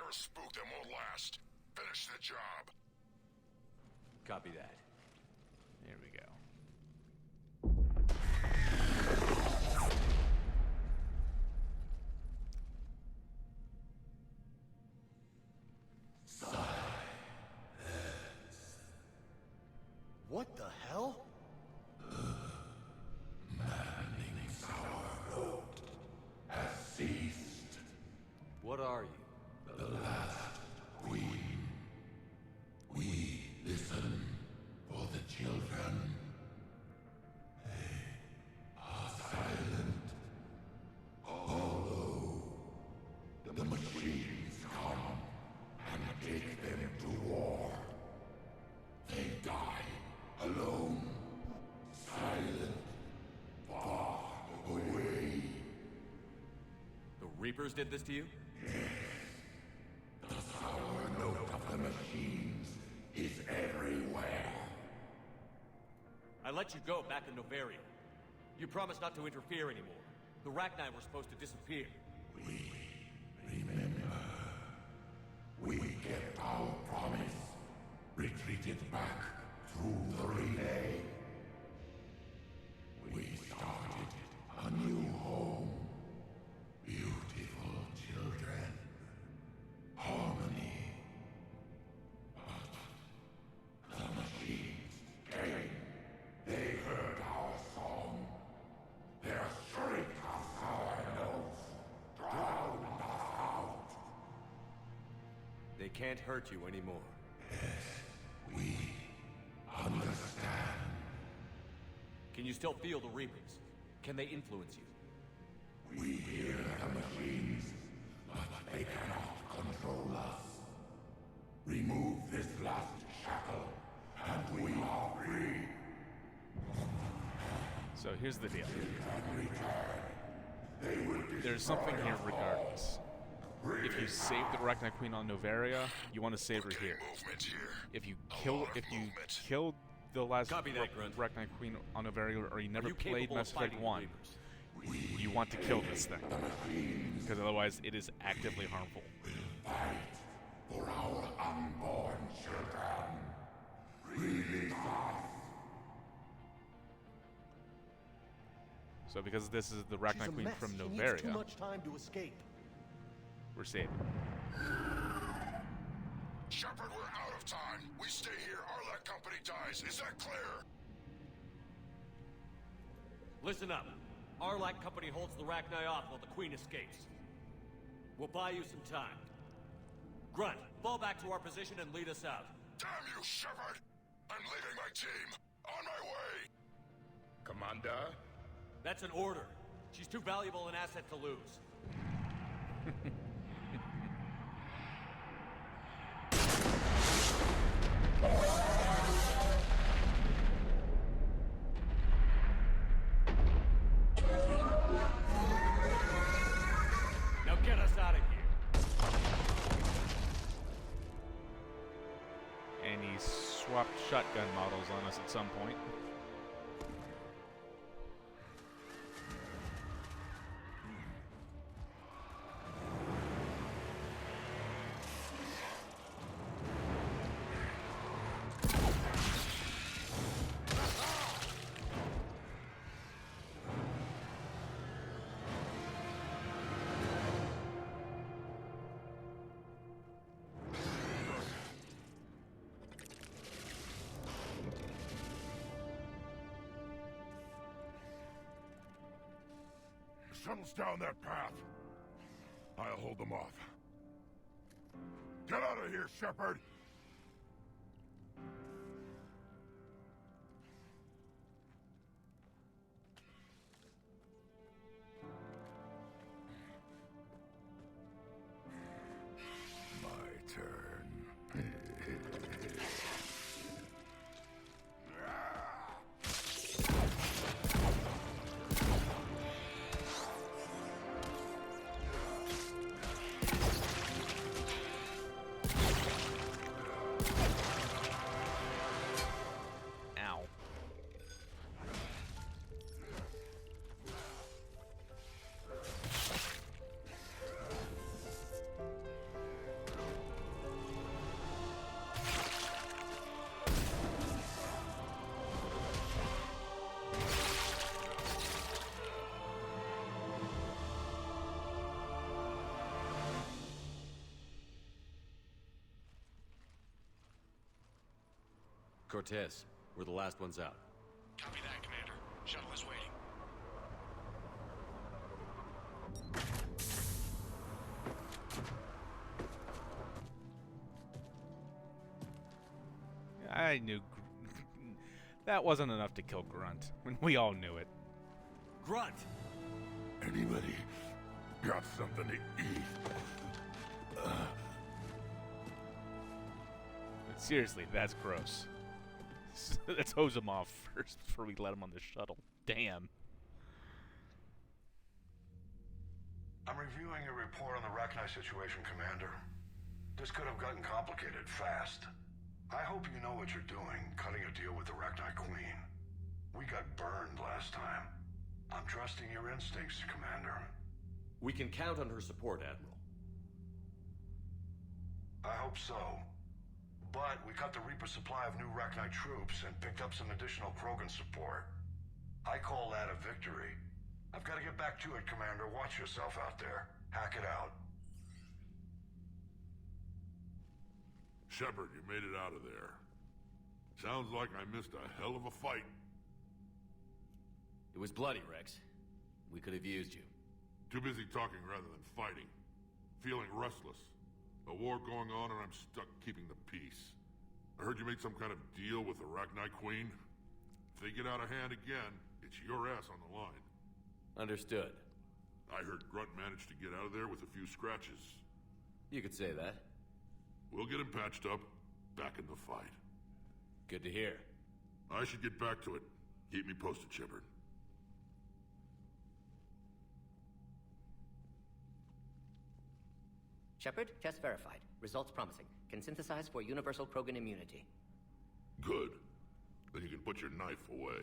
Spook them won't last. Finish the job. Copy that. There we go. What the hell? Maddening's our road has ceased. What are you? The last queen. We listen for the children. They are silent. Although the machines come and take them to war, they die alone, silent, far away. The Reapers did this to you? The sour note of the machines is everywhere. I let you go back in Novaria. You promised not to interfere anymore. The Rachni were supposed to disappear. We remember. We kept our promise. Retreated back through the relay. We started a new home. Beautiful children. Harmony. But the machines came. They heard our song. Their shriek of sour notes drowned us out. They can't hurt you anymore. We understand. Can you still feel the Reapers? Can they influence you? We hear the machines, but they cannot control us. Remove this last shackle, and we are free. So here's the deal. They will There's something here regardless. If you save the Rachni Queen on Novaria, you want to save her here. If you killed the last Rachni Queen on Novaria, or you never played Mass Effect 1, you want to kill this thing. Because otherwise it is actively harmful. fight for our unborn children. Release us. So because this is the Rachni Queen from She needs Novaria, too much time to escape. we're saving. Shepard, we're out of time. We stay here, Arlec Company dies. Is that clear? Listen up. Arlac Company holds the Rachni off while the Queen escapes. We'll buy you some time. Grunt, fall back to our position and lead us out. Damn you, Shepard! I'm leaving my team. On my way. Commander? That's an order. She's too valuable an asset to lose. Now get us out of here. And he swapped shotgun models on us at some point. Shuttle's down that path. I'll hold them off. Get out of here, Shepard! My turn. Cortez, we're the last ones out. Copy that, Commander. Shuttle is waiting. I knew that wasn't enough to kill Grunt. We all knew it. Grunt! Anybody got something to eat? But seriously, that's gross. Let's hose him off first before we let him on the shuttle. Damn. I'm reviewing your report on the Rachni situation, Commander. This could have gotten complicated fast. I hope you know what you're doing, cutting a deal with the Rachni Queen. We got burned last time. I'm trusting your instincts, Commander. We can count on her support, Admiral. I hope so. But we cut the Reaper supply of new Rachni troops and picked up some additional Krogan support. I call that a victory. I've got to get back to it, Commander. Watch yourself out there. Hack it out. Shepard, you made it out of there. Sounds like I missed a hell of a fight. It was bloody, Rex. We could have used you. Too busy talking rather than fighting. Feeling restless. A war going on and I'm stuck keeping the peace. I heard you made some kind of deal with the Rachni Queen. If they get out of hand again, it's your ass on the line. Understood. I heard Grunt managed to get out of there with a few scratches. You could say that. We'll get him patched up, back in the fight. Good to hear. I should get back to it. Keep me posted, Shepard. Shepard, test verified. Results promising. Can synthesize for universal Krogan immunity. Good. Then you can put your knife away.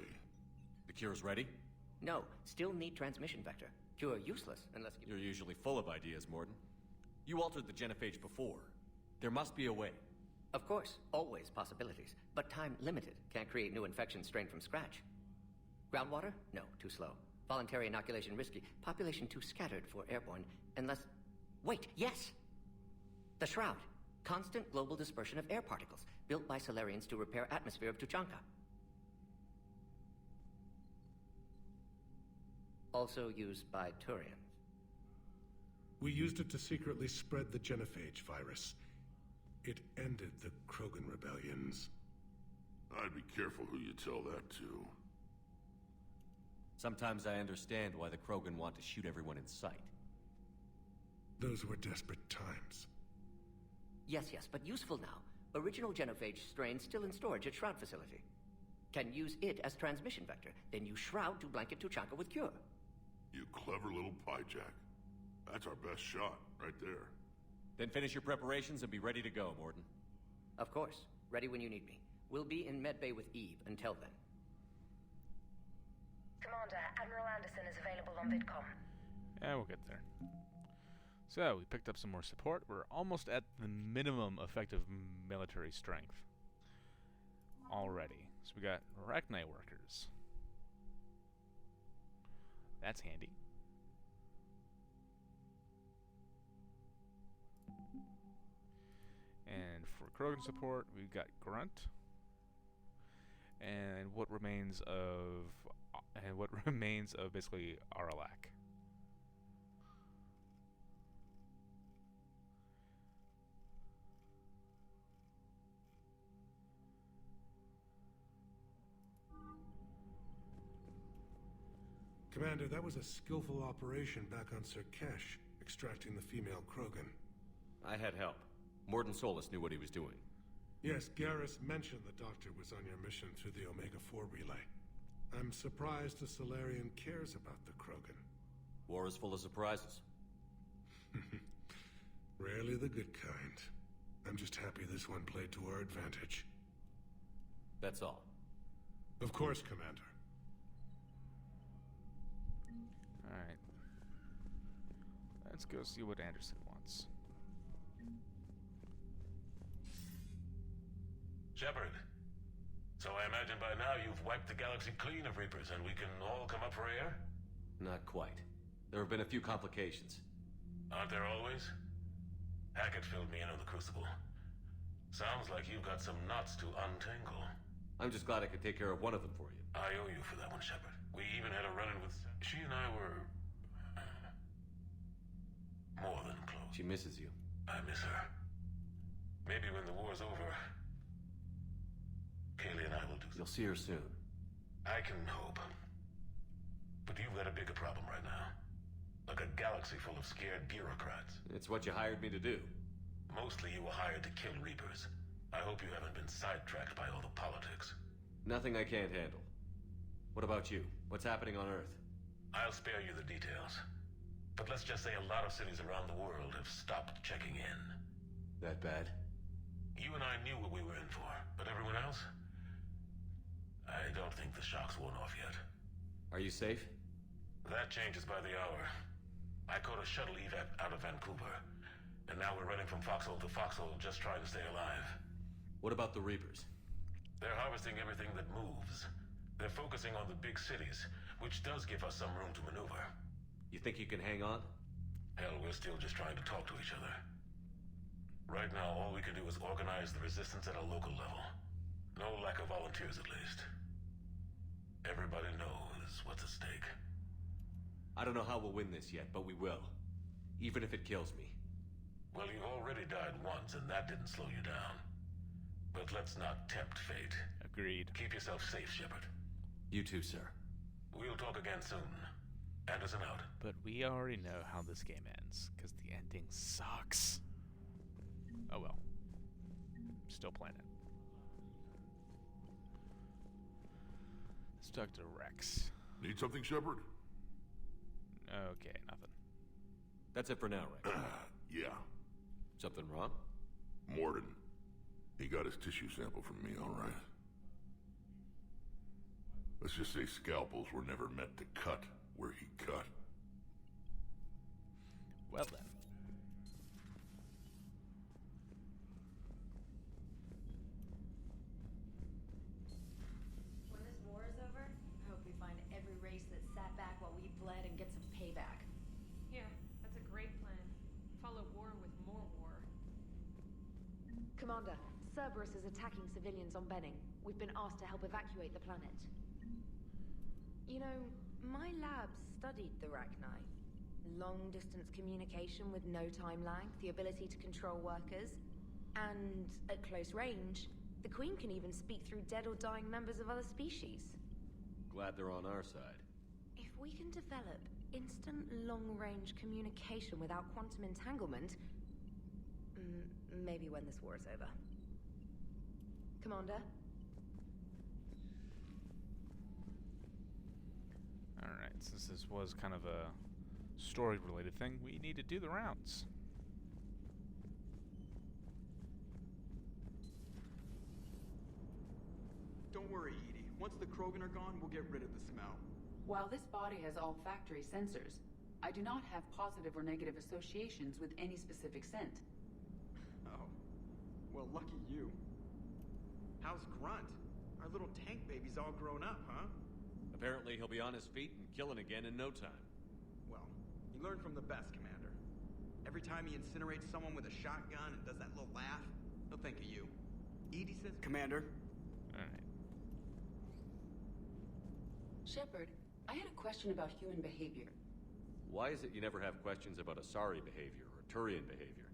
The cure's ready? No, still need transmission vector. Cure useless unless you... You're usually full of ideas, Morden. You altered the genophage before. There must be a way. Of course, always possibilities. But time limited. Can't create new infection strain from scratch. Groundwater? No, too slow. Voluntary inoculation risky. Population too scattered for airborne. Unless... Wait, yes! The Shroud. Constant global dispersion of air particles, built by Solarians to repair atmosphere of Tuchanka. Also used by Turians. We used it to secretly spread the genophage virus. It ended the Krogan rebellions. I'd be careful who you tell that to. Sometimes I understand why the Krogan want to shoot everyone in sight. Those were desperate times. Yes, but useful now. Original genophage strain still in storage at Shroud facility. Can use it as transmission vector, then use Shroud to blanket Tuchanka with cure. You clever little pyjak. That's our best shot, right there. Then finish your preparations and be ready to go, Morden. Of course. Ready when you need me. We'll be in medbay with Eve until then. Commander, Admiral Anderson is available on VidCom. Yeah, we'll get there. So, we picked up some more support. We're almost at the minimum effective military strength already. So we got Arachnite workers. That's handy. And for Krogan support, we've got Grunt. And what remains of basically Aralak. Commander, that was a skillful operation back on Sirkesh, extracting the female Krogan. I had help. Morden Solus knew what he was doing. Yes, Garrus mentioned the doctor was on your mission through the Omega-4 relay. I'm surprised the Solarian cares about the Krogan. War is full of surprises. Rarely the good kind. I'm just happy this one played to our advantage. That's all. Of course, Commander. Alright. Let's go see what Anderson wants. Shepard. So I imagine by now you've wiped the galaxy clean of Reapers and we can all come up for air? Not quite. There have been a few complications. Aren't there always? Hackett filled me in on the Crucible. Sounds like you've got some knots to untangle. I'm just glad I could take care of one of them for you. I owe you for that one, Shepard. We even had a run-in with... She and I were... more than close. She misses you. I miss her. Maybe when the war's over... Kaylee and I will do something. You'll see her soon. I can hope. But you've got a bigger problem right now. Like a galaxy full of scared bureaucrats. It's what you hired me to do. Mostly you were hired to kill Reapers. I hope you haven't been sidetracked by all the politics. Nothing I can't handle. What about you? What's happening on Earth? I'll spare you the details. But let's just say a lot of cities around the world have stopped checking in. That bad? You and I knew what we were in for, but everyone else? I don't think the shock's worn off yet. Are you safe? That changes by the hour. I caught a shuttle evac out of Vancouver, and now we're running from foxhole to foxhole just trying to stay alive. What about the Reapers? They're harvesting everything that moves. They're focusing on the big cities, which does give us some room to maneuver. You think you can hang on? Hell, we're still just trying to talk to each other. Right now, all we can do is organize the resistance at a local level. No lack of volunteers, at least. Everybody knows what's at stake. I don't know how we'll win this yet, but we will. Even if it kills me. Well, you already died once, and that didn't slow you down. But let's not tempt fate. Agreed. Keep yourself safe, Shepard. You too, sir. We'll talk again soon. Anderson out. But we already know how this game ends, because the ending sucks. Oh well. Still playing it. Let's talk to Rex. Need something, Shepard? Okay, nothing. That's it for now, Rex. Yeah. Something wrong? Morden. He got his tissue sample from me, all right. Let's just say scalpels were never meant to cut where he cut. Well then. When this war is over, I hope we find every race that sat back while we bled and get some payback. Yeah, that's a great plan. Follow war with more war. Commander, Cerberus is attacking civilians on Benning. We've been asked to help evacuate the planet. You know, my lab studied the Rachni. Long-distance communication with no time lag, the ability to control workers, and at close range, the Queen can even speak through dead or dying members of other species. Glad they're on our side. we can develop instant long-range communication without quantum entanglement, maybe when this war is over. Commander? Alright, since this was kind of a story-related thing, we need to do the rounds. Don't worry, Edie. Once the Krogan are gone, we'll get rid of the smell. While this body has all factory sensors, I do not have positive or negative associations with any specific scent. Oh. Well, lucky you. How's Grunt? Our little tank baby's all grown up, huh? Apparently he'll be on his feet and killing again in no time. Well, he learned from the best, Commander. Every time he incinerates someone with a shotgun and does that little laugh, he'll think of you. Edie says... Commander? Alright. Shepard, I had a question about human behavior. Why is it you never have questions about Asari behavior or Turian behavior?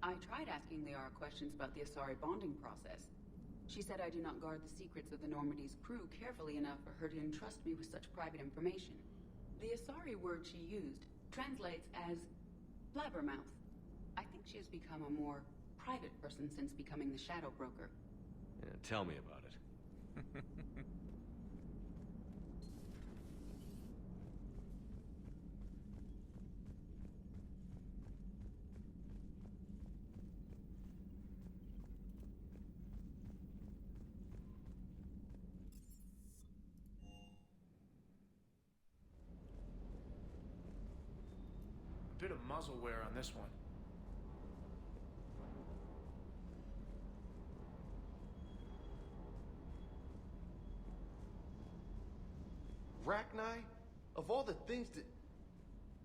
I tried asking Liara questions about the Asari bonding process. She said I do not guard the secrets of the Normandy's crew carefully enough for her to entrust me with such private information. The Asari word she used translates as blabbermouth. I think she has become a more private person since becoming the Shadow Broker. Yeah, tell me about it. A bit of muzzle wear on this one. Rachni? Of all the things that...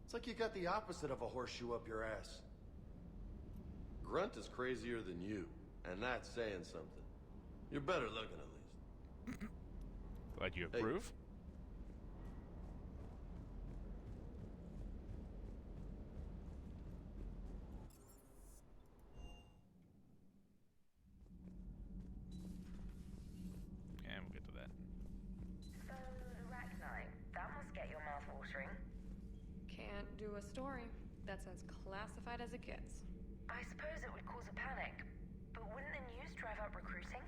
It's like you got the opposite of a horseshoe up your ass. Grunt is crazier than you, and that's saying something. You're better looking, at least. Glad you approve. And we'll get to that. So, Rachni, that must get your mouth watering. Can't do a story. That's as classified as it gets. I suppose it would cause a panic, but wouldn't the news drive up recruiting?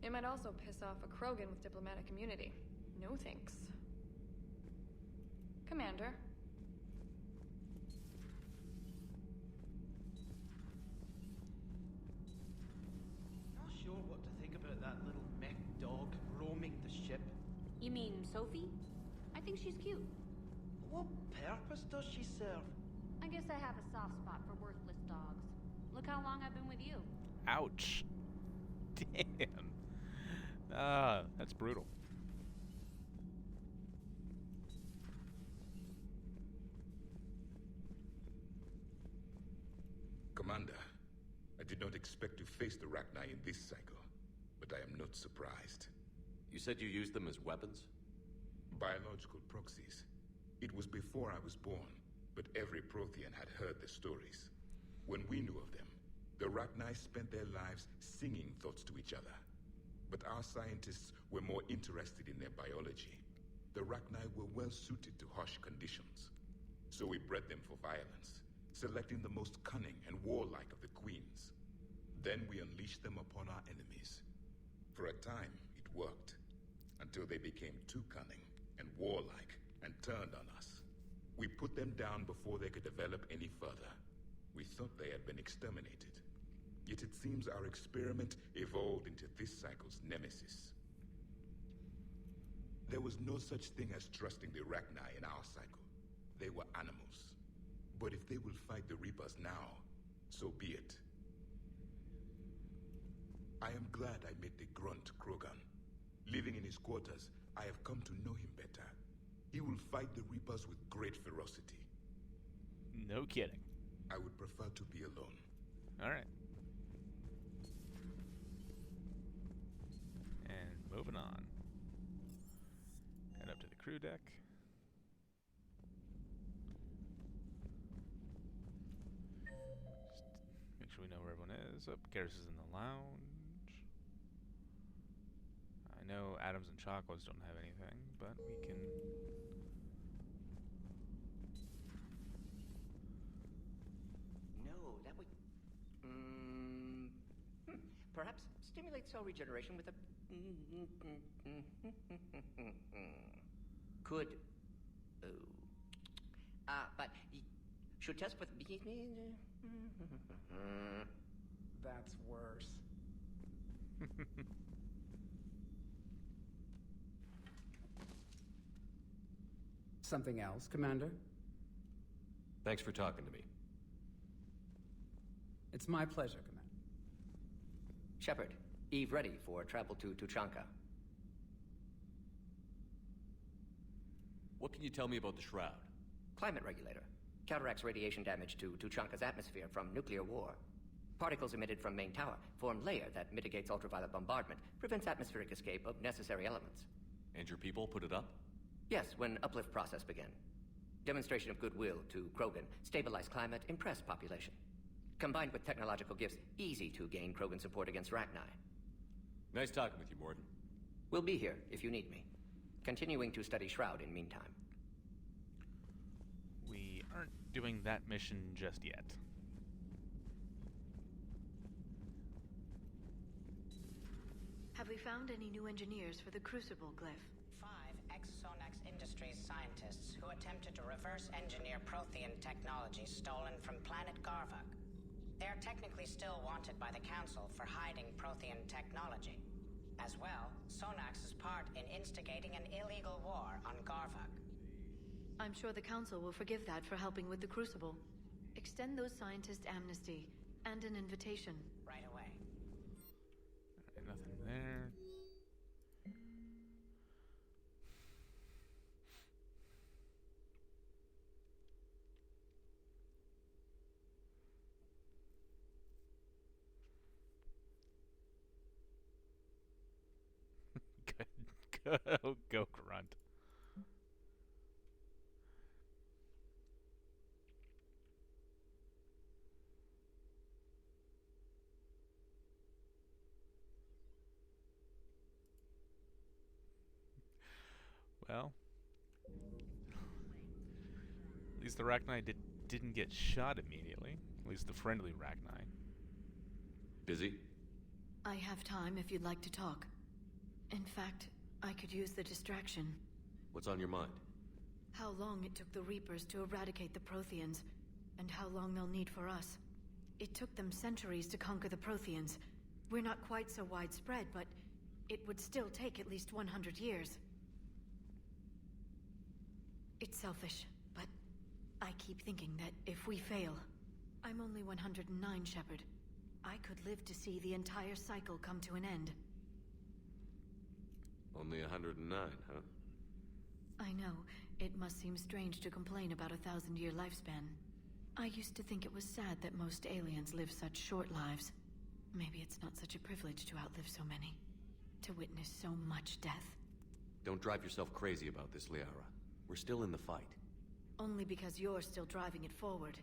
It might also piss off a Krogan with diplomatic immunity. No thanks. Commander. Not sure what to think about that little mech dog roaming the ship. You mean Sophie? I think she's cute. What purpose does she serve? I guess I have a soft spot for worthless dogs. Look how long I've been with you. Ouch. Damn. Ah, that's brutal. Commander, I did not expect to face the Rachni in this cycle, but I am not surprised. You said you used them as weapons? Biological proxies. It was before I was born, but every Prothean had heard the stories. When we knew of them, the Rachni spent their lives singing thoughts to each other. But our scientists were more interested in their biology. The Rachni were well suited to harsh conditions. So we bred them for violence, selecting the most cunning and warlike of the queens. Then we unleashed them upon our enemies. For a time, it worked, until they became too cunning and warlike and turned on us. We put them down before they could develop any further. We thought they had been exterminated. Yet it seems our experiment evolved into this cycle's nemesis. There was no such thing as trusting the Rachni in our cycle. They were animals. But if they will fight the Reapers now, so be it. I am glad I met the grunt Krogan. Living in his quarters, I have come to know him better. He will fight the Reapers with great ferocity. No kidding. I would prefer to be alone. All right. And moving on. Head up to the crew deck. Just make sure we know where everyone is. Up, Garrus is in the lounge. I know Adams and Chocolates don't have anything, but we can Perhaps stimulate cell regeneration with a... Could... but... Should test with... That's worse. Something else, Commander? Thanks for talking to me. It's my pleasure, Commander. Shepard, Eve ready for travel to Tuchanka. What can you tell me about the Shroud? Climate regulator. Counteracts radiation damage to Tuchanka's atmosphere from nuclear war. Particles emitted from main tower form layer that mitigates ultraviolet bombardment, prevents atmospheric escape of necessary elements. And your people put it up? Yes, when uplift process began. Demonstration of goodwill to Krogan, stabilize climate, impress population. Combined with technological gifts, easy to gain Krogan support against Rachni. Nice talking with you, Morden. We'll be here if you need me. Continuing to study Shroud in meantime. We aren't doing that mission just yet. Have we found any new engineers for the Crucible glyph? 5 ex-Sonax Industries scientists who attempted to reverse engineer Prothean technology stolen from planet Garvuk. They are technically still wanted by the Council for hiding Prothean technology. As well, Sonax's part in instigating an illegal war on Garvuk. I'm sure the Council will forgive that for helping with the Crucible. Extend those scientists amnesty and an invitation. Right away. Alright, nothing there. Go grunt. Well, at least the Rachni didn't get shot immediately. At least the friendly Rachni. Busy? I have time if you'd like to talk. In fact, I could use the distraction. What's on your mind? How long it took the Reapers to eradicate the Protheans, and how long they'll need for us. It took them centuries to conquer the Protheans. We're not quite so widespread, but it would still take at least 100 years. It's selfish, but I keep thinking that if we fail... I'm only 109, Shepard. I could live to see the entire cycle come to an end. Only 109, huh? I know. It must seem strange to complain about a 1,000-year lifespan. I used to think it was sad that most aliens live such short lives. Maybe it's not such a privilege to outlive so many. To witness so much death. Don't drive yourself crazy about this, Liara. We're still in the fight. Only because you're still driving it forward.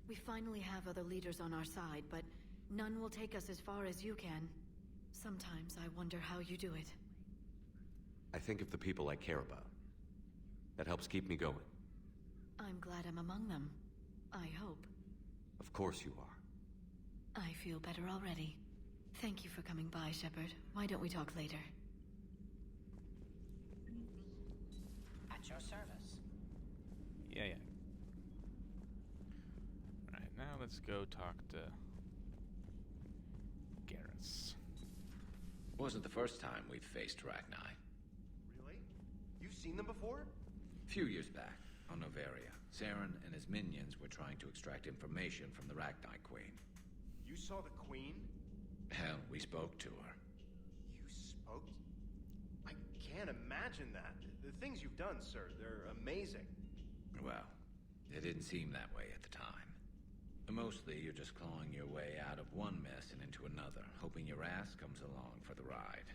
We finally have other leaders on our side, but none will take us as far as you can. Sometimes I wonder how you do it. I think of the people I care about. That helps keep me going. I'm glad I'm among them. I hope. Of course you are. I feel better already. Thank you for coming by, Shepard. Why don't we talk later? At your service. Yeah. Alright, now let's go talk to Garrus. Wasn't the first time we've faced Rachni. Really? You've seen them before? A few years back, on Noveria, Saren and his minions were trying to extract information from the Rachni Queen. You saw the Queen? Hell, we spoke to her. You spoke? I can't imagine that. The things you've done, sir, they're amazing. Well, it didn't seem that way at the time. Mostly, you're just clawing your way out of one mess and into another, hoping your ass comes along for the ride.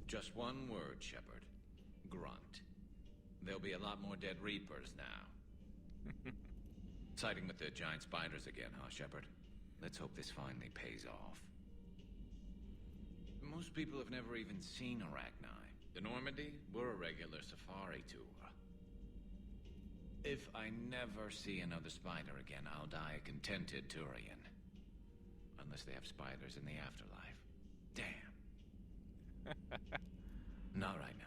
Just one word, Shepard. Grunt. There'll be a lot more dead Reapers now. Siding with the giant spiders again, huh, Shepard? Let's hope this finally pays off. Most people have never even seen Arachni. The Normandy, we're a regular safari tour. If I never see another spider again, I'll die a contented Turian. unless they have spiders in the afterlife. Damn. Not right now.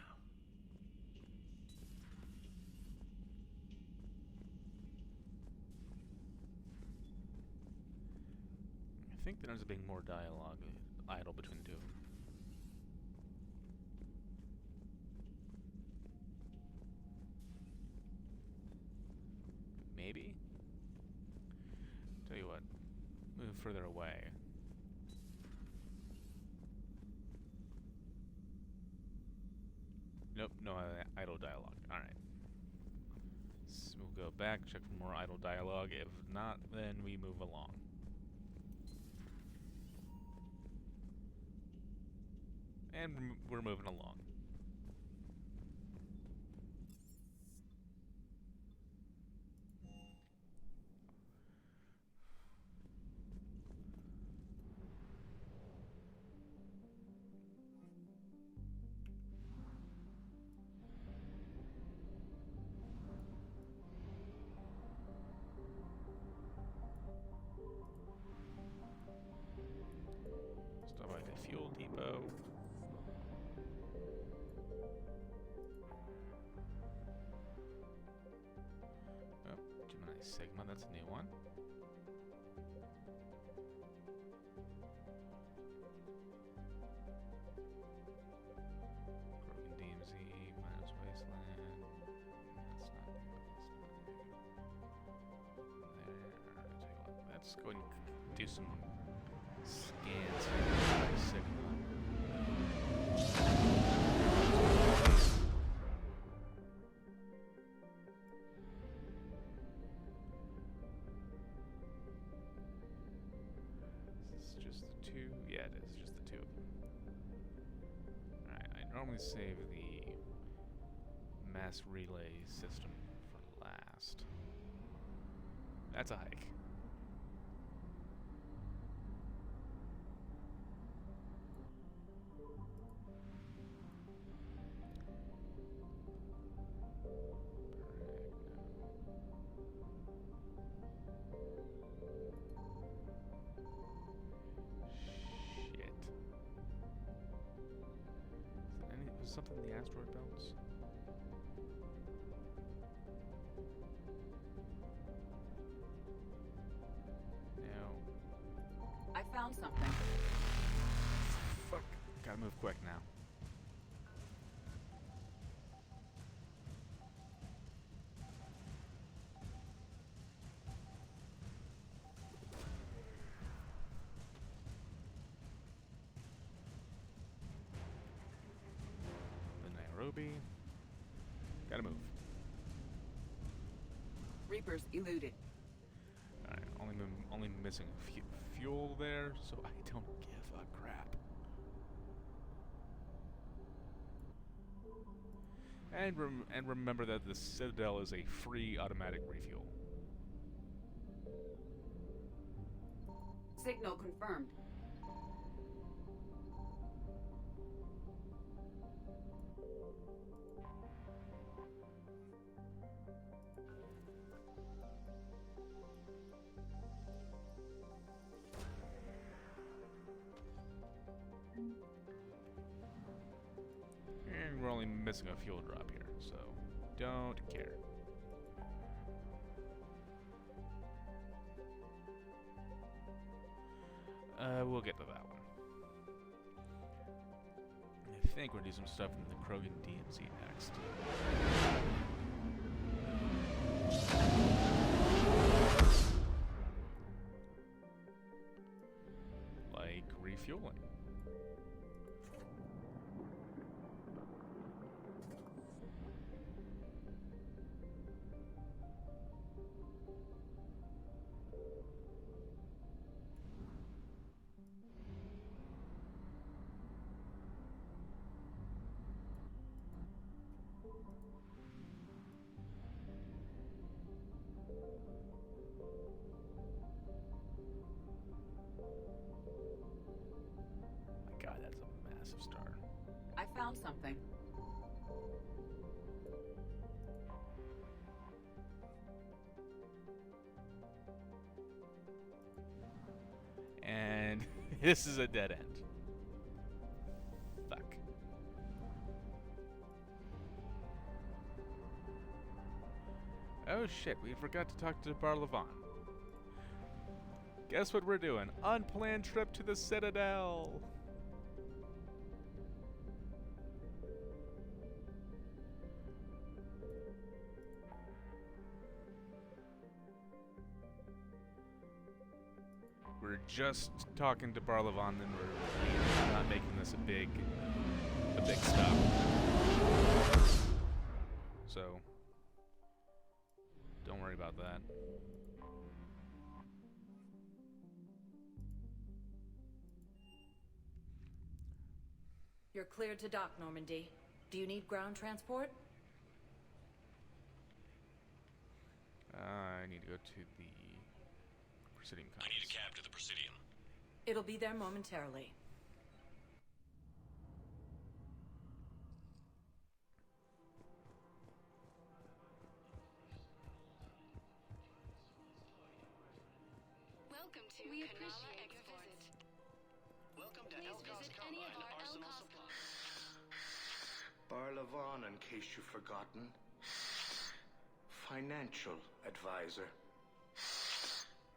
I think there ends up being more dialogue idle between the two of them. Maybe? Tell you what, move further away. Nope, no idle dialogue. Alright. So we'll go back, check for more idle dialogue. If not, then we move along. And we're moving along. Stop by the fuel depot. Sigma, that's a new one. Krogan DMZ, Miners Wasteland. That's not new. There. Tell you what, let's go and do some scans here by Sigma. Yeah, it is just the two of them. Alright, I normally save the mass relay system for last. That's a hike. Something in the asteroid belts? No. I found something. Fuck. Gotta move quick now. Gotta move. Reapers eluded. Alright, only missing fuel there, so I don't give a crap. And remember that the Citadel is a free automatic refuel. Signal confirmed. And we're only missing a fuel drop here, so don't care. We'll get to that one. I think we're gonna do some stuff in the Krogan DMZ next. Like refueling. God, that's a massive star. I found something. And This is a dead end. Fuck. Oh shit, we forgot to talk to Barlavon. Guess what we're doing? Unplanned trip to the Citadel! We're just talking to Barlavon, then we're not making this a big stop. So, don't worry about that. You're cleared to dock, Normandy. Do you need ground transport? I need to go to the Presidium Complex. I need a cab to the Presidium. It'll be there momentarily. Welcome to Kanala Exports. Welcome to Elcos Combine Arsenal Supply. Barlavon, in case you've forgotten. Financial advisor.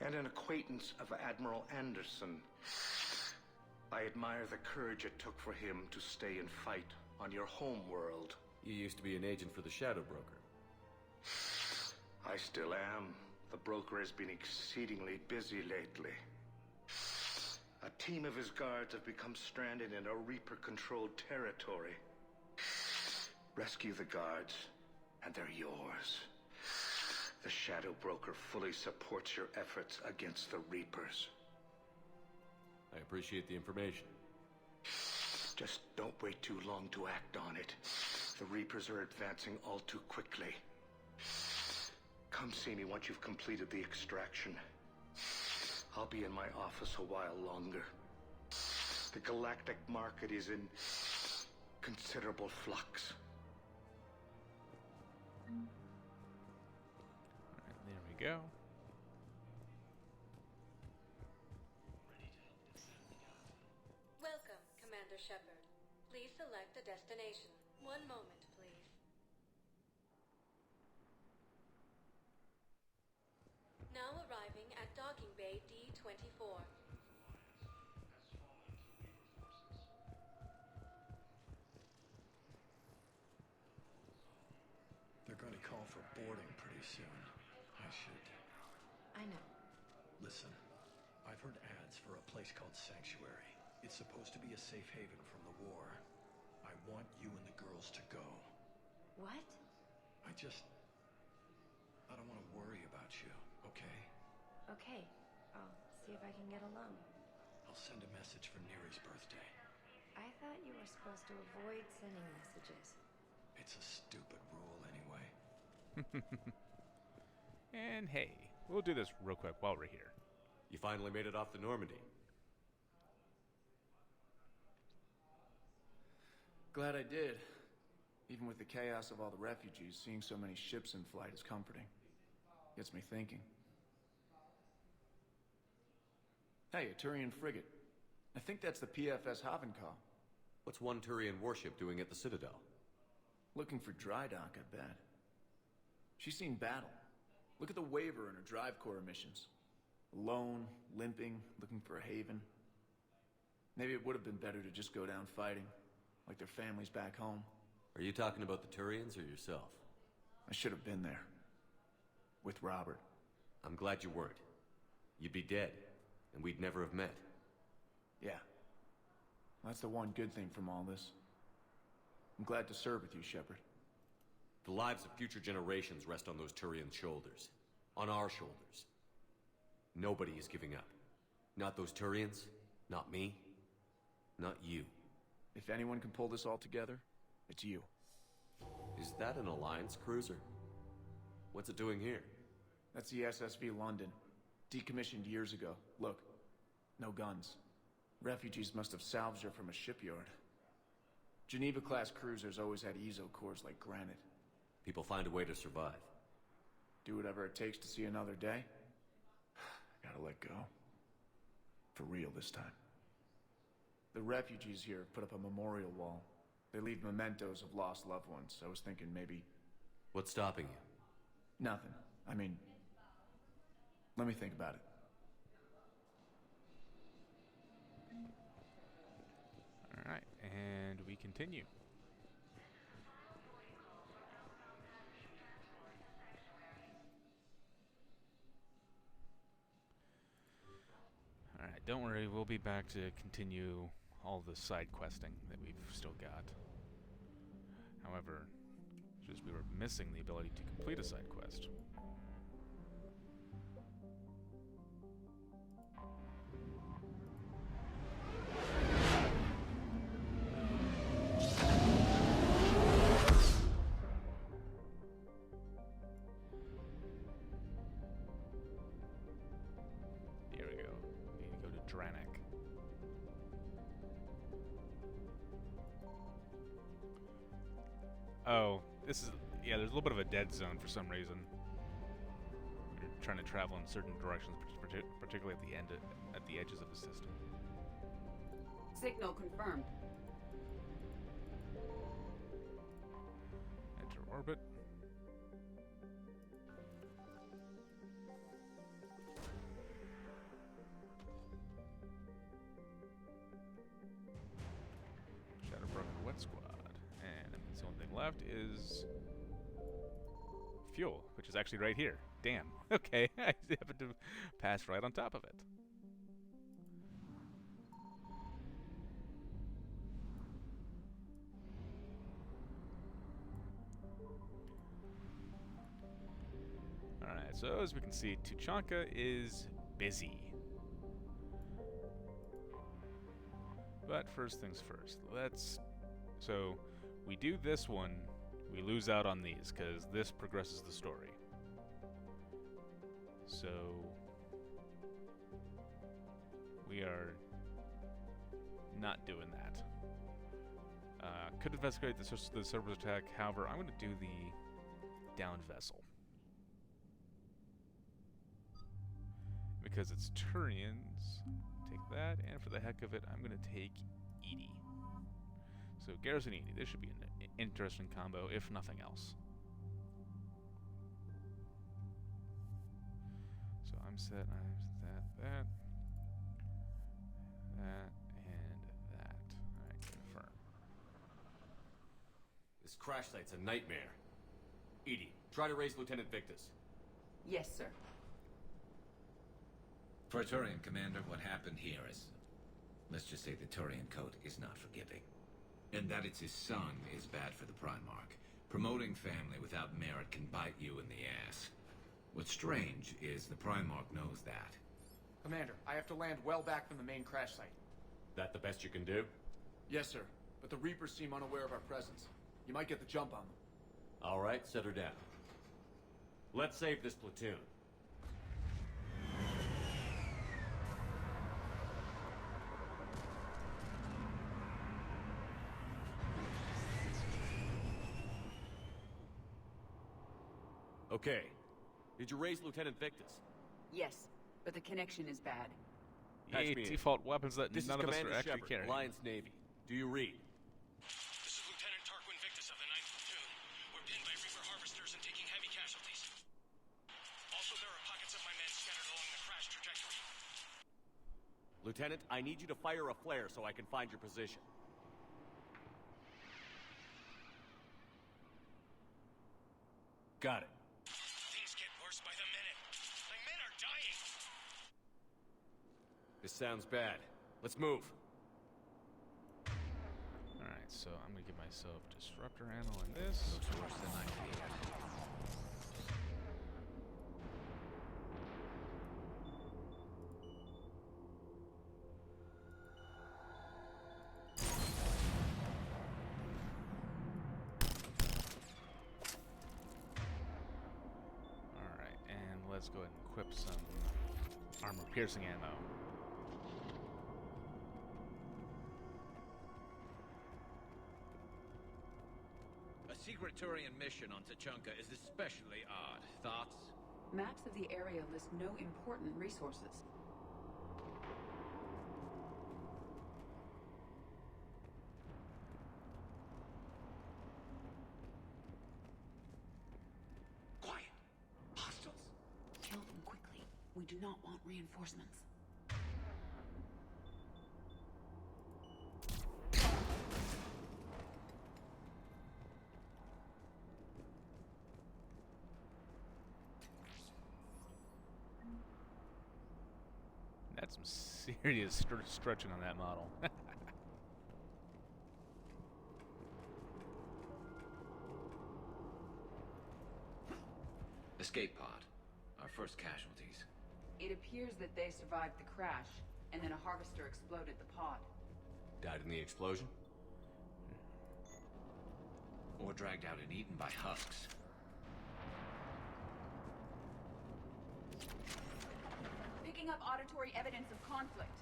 And an acquaintance of Admiral Anderson. I admire the courage it took for him to stay and fight on your home world. You used to be an agent for the Shadow Broker. I still am. The broker has been exceedingly busy lately. A team of his guards have become stranded in a Reaper-controlled territory. Rescue the guards, and they're yours. The Shadow Broker fully supports your efforts against the Reapers. I appreciate the information. Just don't wait too long to act on it. The Reapers are advancing all too quickly. Come see me once you've completed the extraction. I'll be in my office a while longer. The galactic market is in considerable flux. Alright, there we go. Welcome, Commander Shepard. Please select a destination. One moment, please. Now arriving at Docking Bay D-24. They're going to call for boarding pretty soon. I should... I know. Listen, I've heard ads for a place called Sanctuary. It's supposed to be a safe haven from the war. I want you and the girls to go. What? I don't want to worry about you, okay? Okay. I'll see if I can get along. I'll send a message for Neri's birthday. I thought you were supposed to avoid sending messages. It's a stupid rule anyway. And hey, we'll do this real quick while we're here. You finally made it off the Normandy. Glad I did. Even with the chaos of all the refugees, seeing so many ships in flight is comforting. Gets me thinking. Hey, a Turian frigate. I think that's the PFS Havenkal. What's one Turian warship doing at the Citadel? Looking for dry dock, I bet. She's seen battle. Look at the waiver in her drive core emissions. Alone, limping, looking for a haven. Maybe it would have been better to just go down fighting, like their families back home. Are you talking about the Turians or yourself? I should have been there. With Robert. I'm glad you weren't. You'd be dead, and we'd never have met. Yeah. That's the one good thing from all this. I'm glad to serve with you, Shepard. The lives of future generations rest on those Turian shoulders. On our shoulders. Nobody is giving up. Not those Turians, not me, not you. If anyone can pull this all together, it's you. Is that an Alliance cruiser? What's it doing here? That's the SSV London. Decommissioned years ago. Look, no guns. Refugees must have salvaged her from a shipyard. Geneva-class cruisers always had ezo cores like granite. People find a way to survive. Do whatever it takes to see another day. Gotta let go. For real this time. The refugees here put up a memorial wall. They leave mementos of lost loved ones. I was thinking maybe... What's stopping you? Nothing. I mean... Let me think about it. Alright, and we continue. Alright, don't worry, we'll be back to continue all the side questing that we've still got. However, just we were missing the ability to complete a side quest. Here we go. We need to go to Dranik. Oh, this is... yeah, there's a little bit of a dead zone for some reason. You're trying to travel in certain directions, particularly at the end, at the edges of the system. Signal confirmed. Enter orbit. Shadowbroken Wet Squad. And the only thing left is fuel, which is actually right here. Damn. Okay, I happened to pass right on top of it. Alright, so as we can see, Tuchanka is busy. But first things first, so we do this one, we lose out on these, because this progresses the story. So we are not doing that. Could investigate the Cerberus attack, however, I'm going to do the downed vessel. Because it's Turians, take that, and for the heck of it, I'm going to take Edie. So Garrison Edie, this should be an interesting combo, if nothing else. So I'm set, that, and that. Alright, confirm. This crash site's a nightmare. Edie, try to raise Lieutenant Victus. Yes, sir. For a Turian commander, what happened here is... let's just say the Turian code is not forgiving. And that it's his son is bad for the Primarch. Promoting family without merit can bite you in the ass. What's strange is the Primarch knows that. Commander, I have to land well back from the main crash site. That the best you can do? Yes, sir. But the Reapers seem unaware of our presence. You might get the jump on them. All right, set her down. Let's save this platoon. Okay. Did you raise Lieutenant Victus? Yes, but the connection is bad. Yay, default weapons that this none of us are actually Shepard, carrying. Alliance Navy. Do you read? This is Lieutenant Tarquin Victus of the 9th Platoon. We're pinned by Reaper harvesters and taking heavy casualties. Also, there are pockets of my men scattered along the crash trajectory. Lieutenant, I need you to fire a flare so I can find your position. Got it. Things get worse by the minute. My men are dying. This sounds bad. Let's move. Alright, so I'm going to give myself Disruptor ammo in this. Looks worse than I feared. Alright, and let's go ahead and equip some armor-piercing ammo. A secret Turian mission on Tuchanka is especially odd. Thoughts? Maps of the area list no important resources. do not want reinforcements. That's some serious stretching on that model. Escape pod. Our first casualties. It appears that they survived the crash, and then a harvester exploded the pod. Died in the explosion? Or dragged out and eaten by husks. Picking up auditory evidence of conflict.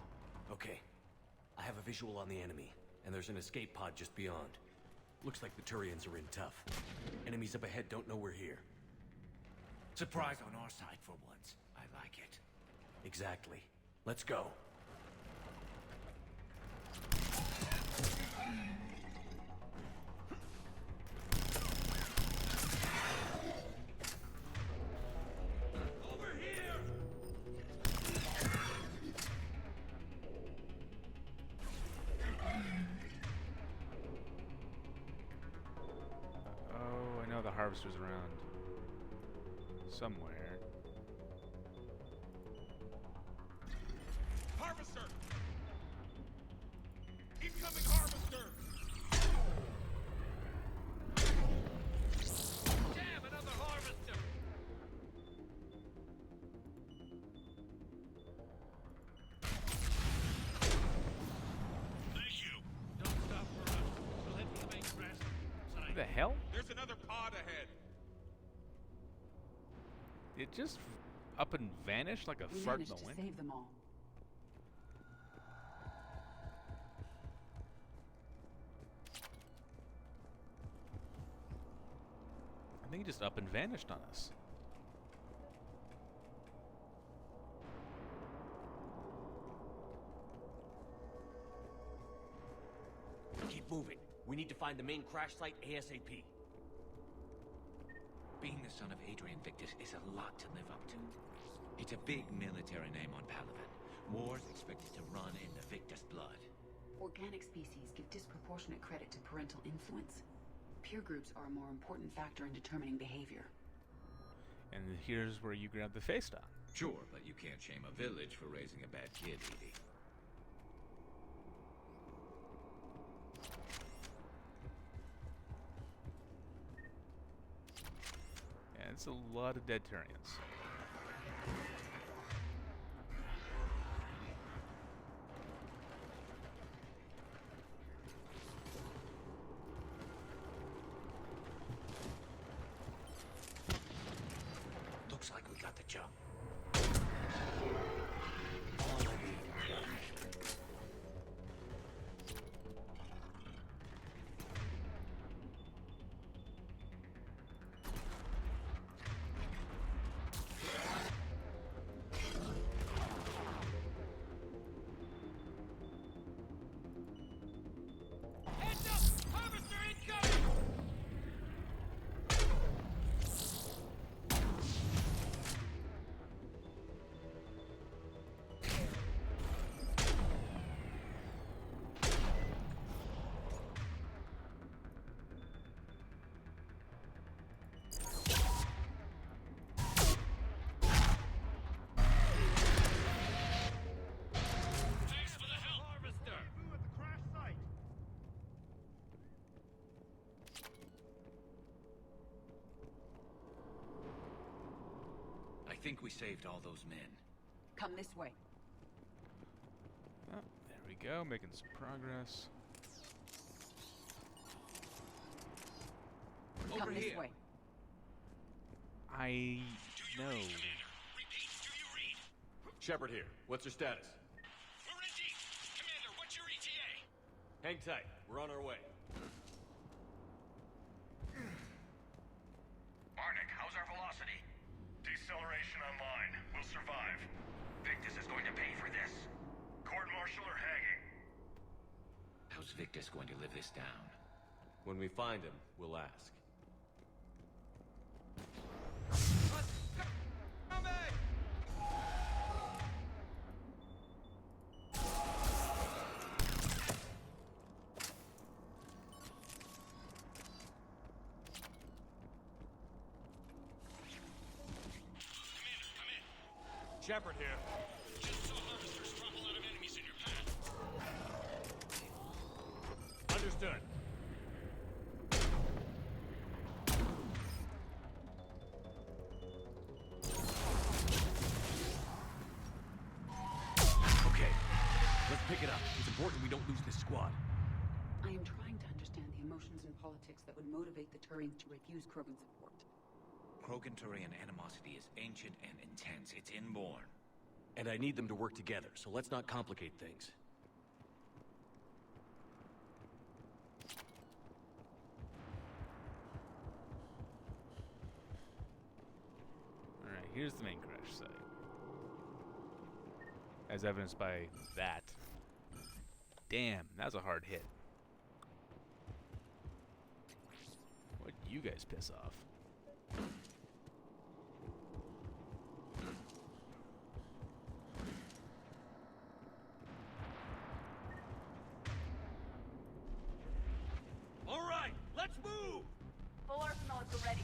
Okay. I have a visual on the enemy, and there's an escape pod just beyond. Looks like the Turians are in tough. Enemies up ahead don't know we're here. Surprise on our side for once. I like it. Exactly. Let's go. Over here! Oh, I know the harvester's around. Somewhere. Harvester! Incoming harvester! Damn, another harvester! Thank you. Don't stop for us. We'll head for the main crash site. What the hell? There's another pod ahead. It just up and vanished like a We fart in managed the to wind? save them all. I think it just up and vanished on us. Keep moving. We need to find the main crash site ASAP. Being the son of Adrian Victus is a lot to live up to. It's a big military name on Palaven. War's expected to run in the Victus blood. Organic species give disproportionate credit to parental influence. Peer groups are a more important factor in determining behavior. And here's where you grab the face down. Sure, but you can't shame a village for raising a bad kid, Edie. Yeah, it's a lot of dead Turians. Looks like we got the jump. Heads up! Harvester incoming! Thanks for the help, Harvester! At the crash site. I think we saved all those men. Come this way. Oh, there we go, making some progress. Come Over this here. way. I know. Shepard here. What's your status? We're in deep. Commander, what's your ETA? Hang tight. We're on our way. Arnik, how's our velocity? Deceleration online. We'll survive. Victus is going to pay for this. Court-martial or hanging? How's Victus going to live this down? When we find him, we'll ask. Shepard here. Just saw harvesters drop a lot of enemies in your path. Understood. Okay, let's pick it up. It's important we don't lose this squad. I am trying to understand the emotions and politics that would motivate the Turians to refuse Krogan support. Krogan-Turian animosity is ancient and intense. It's inborn. And I need them to work together, so let's not complicate things. Alright, here's the main crash site. As evidenced by that. Damn, that was a hard hit. What'd you guys piss off? All right, let's move! Full arsenal is ready.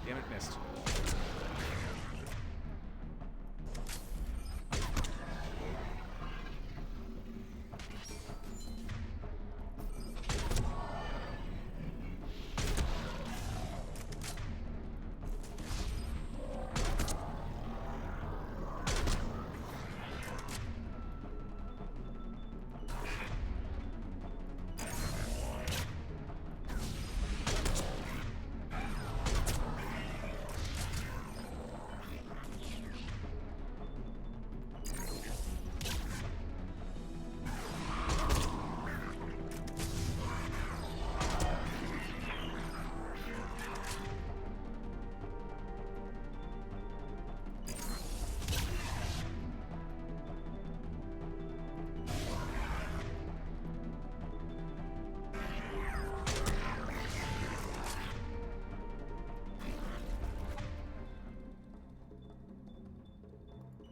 Damn it, missed.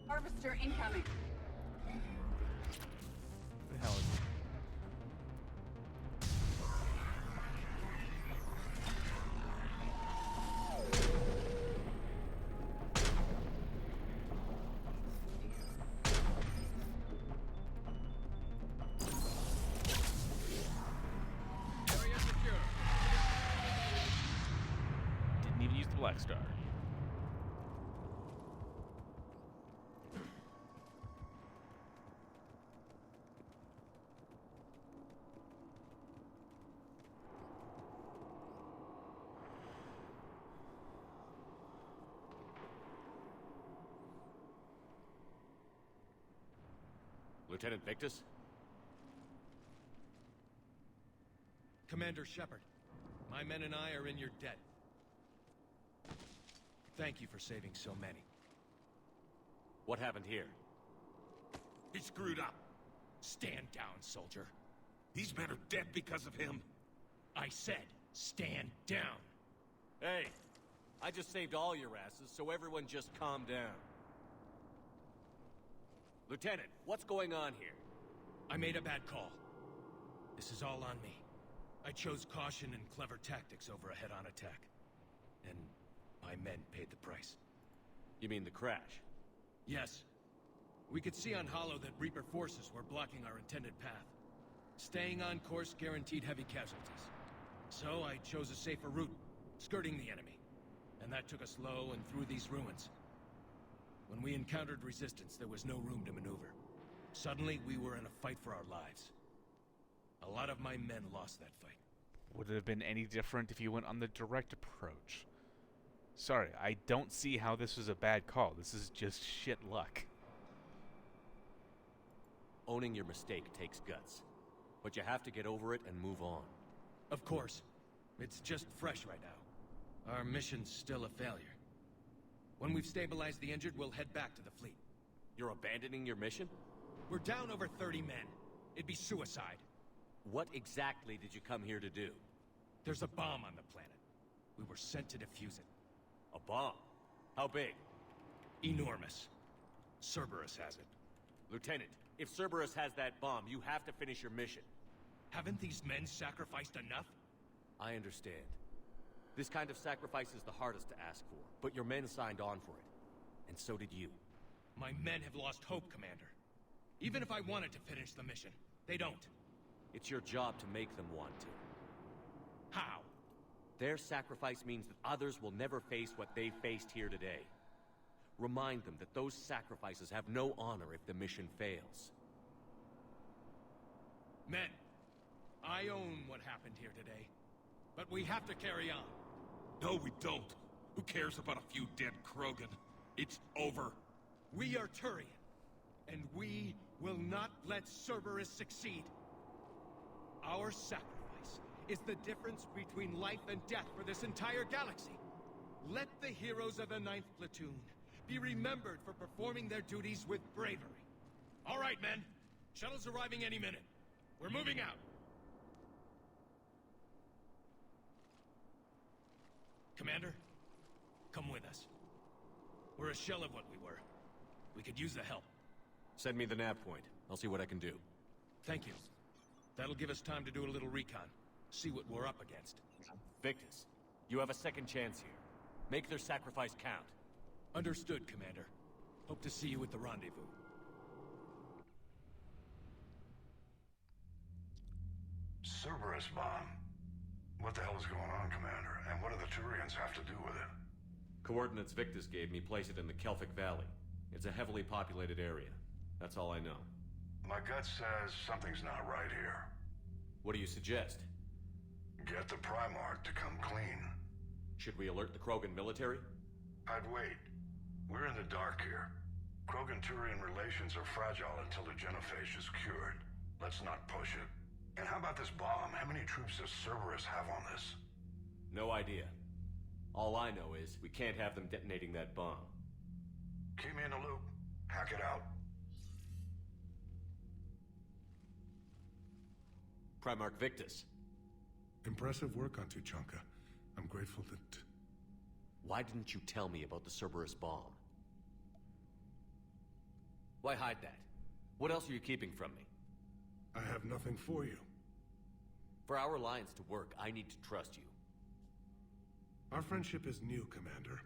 Harvester incoming. What the hell is it? Area secure. Didn't even use the Black Star. Lieutenant Victus? Commander Shepard, my men and I are in your debt. Thank you for saving so many. What happened here? He screwed up. Stand down, soldier. These men are dead because of him. I said, stand down. Hey, I just saved all your asses, so everyone just calm down. Lieutenant, what's going on here? I made a bad call. This is all on me. I chose caution and clever tactics over a head-on attack. And my men paid the price. You mean the crash? Yes. We could see on Hollow that Reaper forces were blocking our intended path. Staying on course guaranteed heavy casualties. So I chose a safer route, skirting the enemy. And that took us low and through these ruins. When we encountered resistance, there was no room to maneuver. Suddenly, we were in a fight for our lives. A lot of my men lost that fight. Would it have been any different if you went on the direct approach? Sorry, I don't see how this was a bad call. This is just shit luck. Owning your mistake takes guts. But you have to get over it and move on. Of course. It's just fresh right now. Our mission's still a failure. When we've stabilized the injured, we'll head back to the fleet. You're abandoning your mission? We're down over 30 men. It'd be suicide. What exactly did you come here to do? There's a bomb on the planet. We were sent to defuse it. A bomb? How big? Enormous. Cerberus has it. Lieutenant, if Cerberus has that bomb, you have to finish your mission. Haven't these men sacrificed enough? I understand. This kind of sacrifice is the hardest to ask for, but your men signed on for it. And so did you. My men have lost hope, Commander. Even if I wanted to finish the mission, they don't. It's your job to make them want to. How? Their sacrifice means that others will never face what they faced here today. Remind them that those sacrifices have no honor if the mission fails. Men, I own what happened here today. But we have to carry on. No, we don't. Who cares about a few dead Krogan? It's over. We are Turian, and we will not let Cerberus succeed. Our sacrifice is the difference between life and death for this entire galaxy. Let the heroes of the 9th Platoon be remembered for performing their duties with bravery. All right, men. Shuttle's arriving any minute. We're moving out. Commander, come with us. We're a shell of what we were. We could use the help. Send me the nav point. I'll see what I can do. Thank you. That'll give us time to do a little recon. See what we're up against. Victus, you have a second chance here. Make their sacrifice count. Understood, Commander. Hope to see you at the rendezvous. Cerberus bomb. What the hell is going on, Commander? And what do the Turians have to do with it? Coordinates Victus gave me place it in the Kelphic Valley. It's a heavily populated area. That's all I know. My gut says something's not right here. What do you suggest? Get the Primarch to come clean. Should we alert the Krogan military? I'd wait. We're in the dark here. Krogan-Turian relations are fragile until the genophage is cured. Let's not push it. And how about this bomb? How many troops does Cerberus have on this? No idea. All I know is we can't have them detonating that bomb. Keep me in the loop. Hack it out. Primarch Victus. Impressive work on Tuchanka. I'm grateful that... Why didn't you tell me about the Cerberus bomb? Why hide that? What else are you keeping from me? I have nothing for you. For our alliance to work, I need to trust you. Our friendship is new, Commander.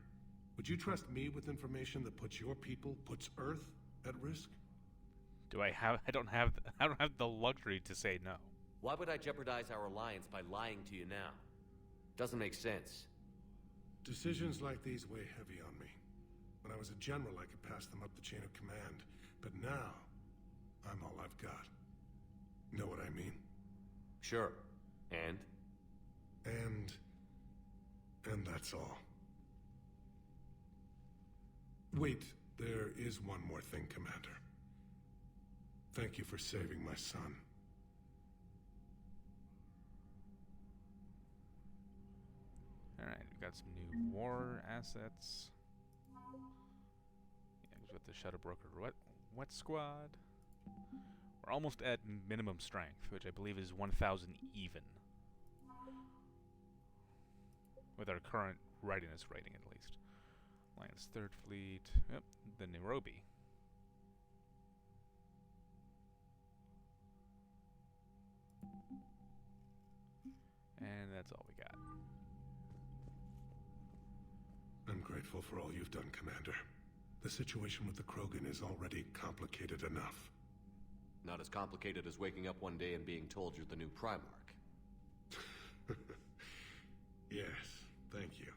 Would you trust me with information that puts your people, puts Earth, at risk? I don't have the luxury to say no. Why would I jeopardize our alliance by lying to you now? Doesn't make sense. Decisions like these weigh heavy on me. When I was a general, I could pass them up the chain of command. But now, I'm all I've got. Know what I mean? Sure. And? And that's all. Wait, there is one more thing, Commander. Thank you for saving my son. Alright, we've got some new war assets. Yeah, we've got the Shadow Broker Wet Squad. We're almost at minimum strength, which I believe is 1,000 even. With our current readiness rating, at least. Alliance 3rd Fleet. Yep, the Nairobi. And that's all we got. I'm grateful for all you've done, Commander. The situation with the Krogan is already complicated enough. Not as complicated as waking up one day and being told you're the new Primarch. Yes, thank you.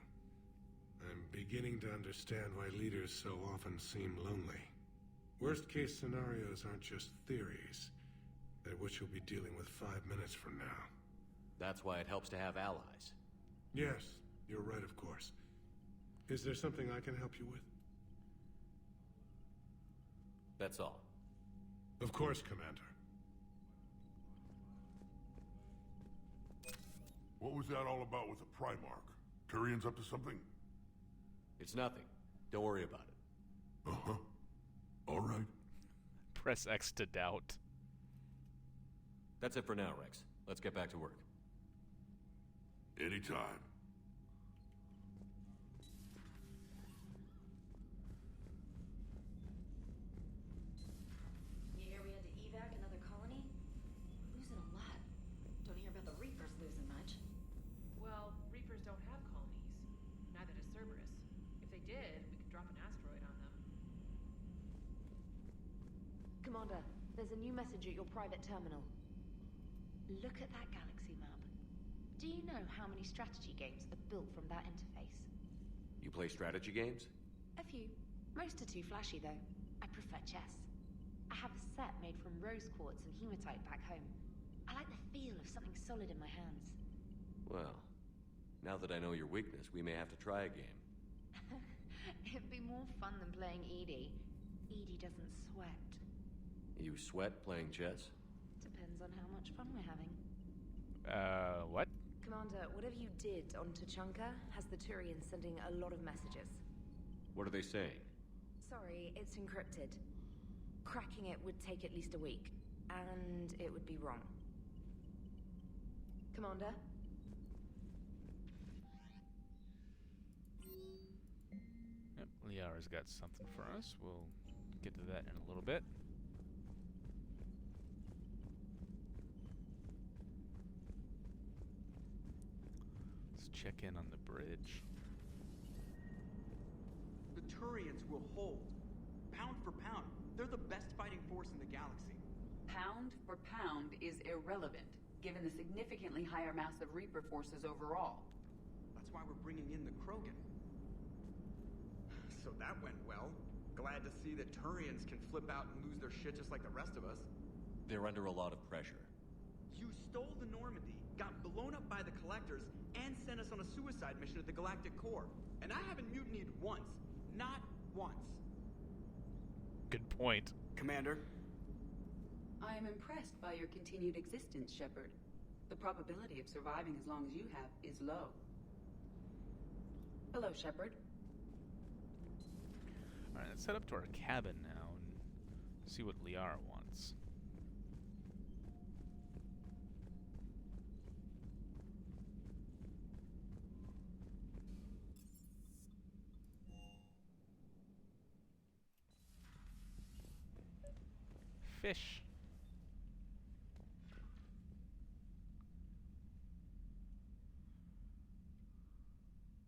I'm beginning to understand why leaders so often seem lonely. Worst-case scenarios aren't just theories. They're what you'll be dealing with 5 minutes from now. That's why it helps to have allies. Yes, you're right, of course. Is there something I can help you with? That's all. Of course, Commander. What was that all about with the Primarch? Turian's up to something? It's nothing. Don't worry about it. Uh-huh. All right. Press X to doubt. That's it for now, Rex. Let's get back to work. Anytime. You hear we had to evac another colony? We're losing a lot. Commander, there's a new message at your private terminal. Look at that galaxy map. Do you know how many strategy games are built from that interface? You play strategy games? A few. Most are too flashy, though. I prefer chess. I have a set made from rose quartz and hematite back home. I like the feel of something solid in my hands. Well, now that I know your weakness, we may have to try a game. It'd be more fun than playing Edie. Edie doesn't sweat. You sweat playing chess? Depends on how much fun we're having. What? Commander, whatever you did on Tuchanka has the Turians sending a lot of messages. What are they saying? Sorry, it's encrypted. Cracking it would take at least a week, and it would be wrong. Commander? Yep, Liara's got something for us. We'll get to that in a little bit. Let's check in on the bridge. The Turians will hold. Pound for pound, they're the best fighting force in the galaxy. Pound for pound is irrelevant, given the significantly higher mass of Reaper forces overall. That's why we're bringing in the Krogan. So that went well. Glad to see that Turians can flip out and lose their shit just like the rest of us. They're under a lot of pressure. You stole the Normandy, got blown up by the Collectors, and sent us on a suicide mission at the Galactic Core. And I haven't mutinied once. Not once. Good point. Commander? I am impressed by your continued existence, Shepard. The probability of surviving as long as you have is low. Hello, Shepard. Alright, let's head up to our cabin now and see what Liara wants. Fish.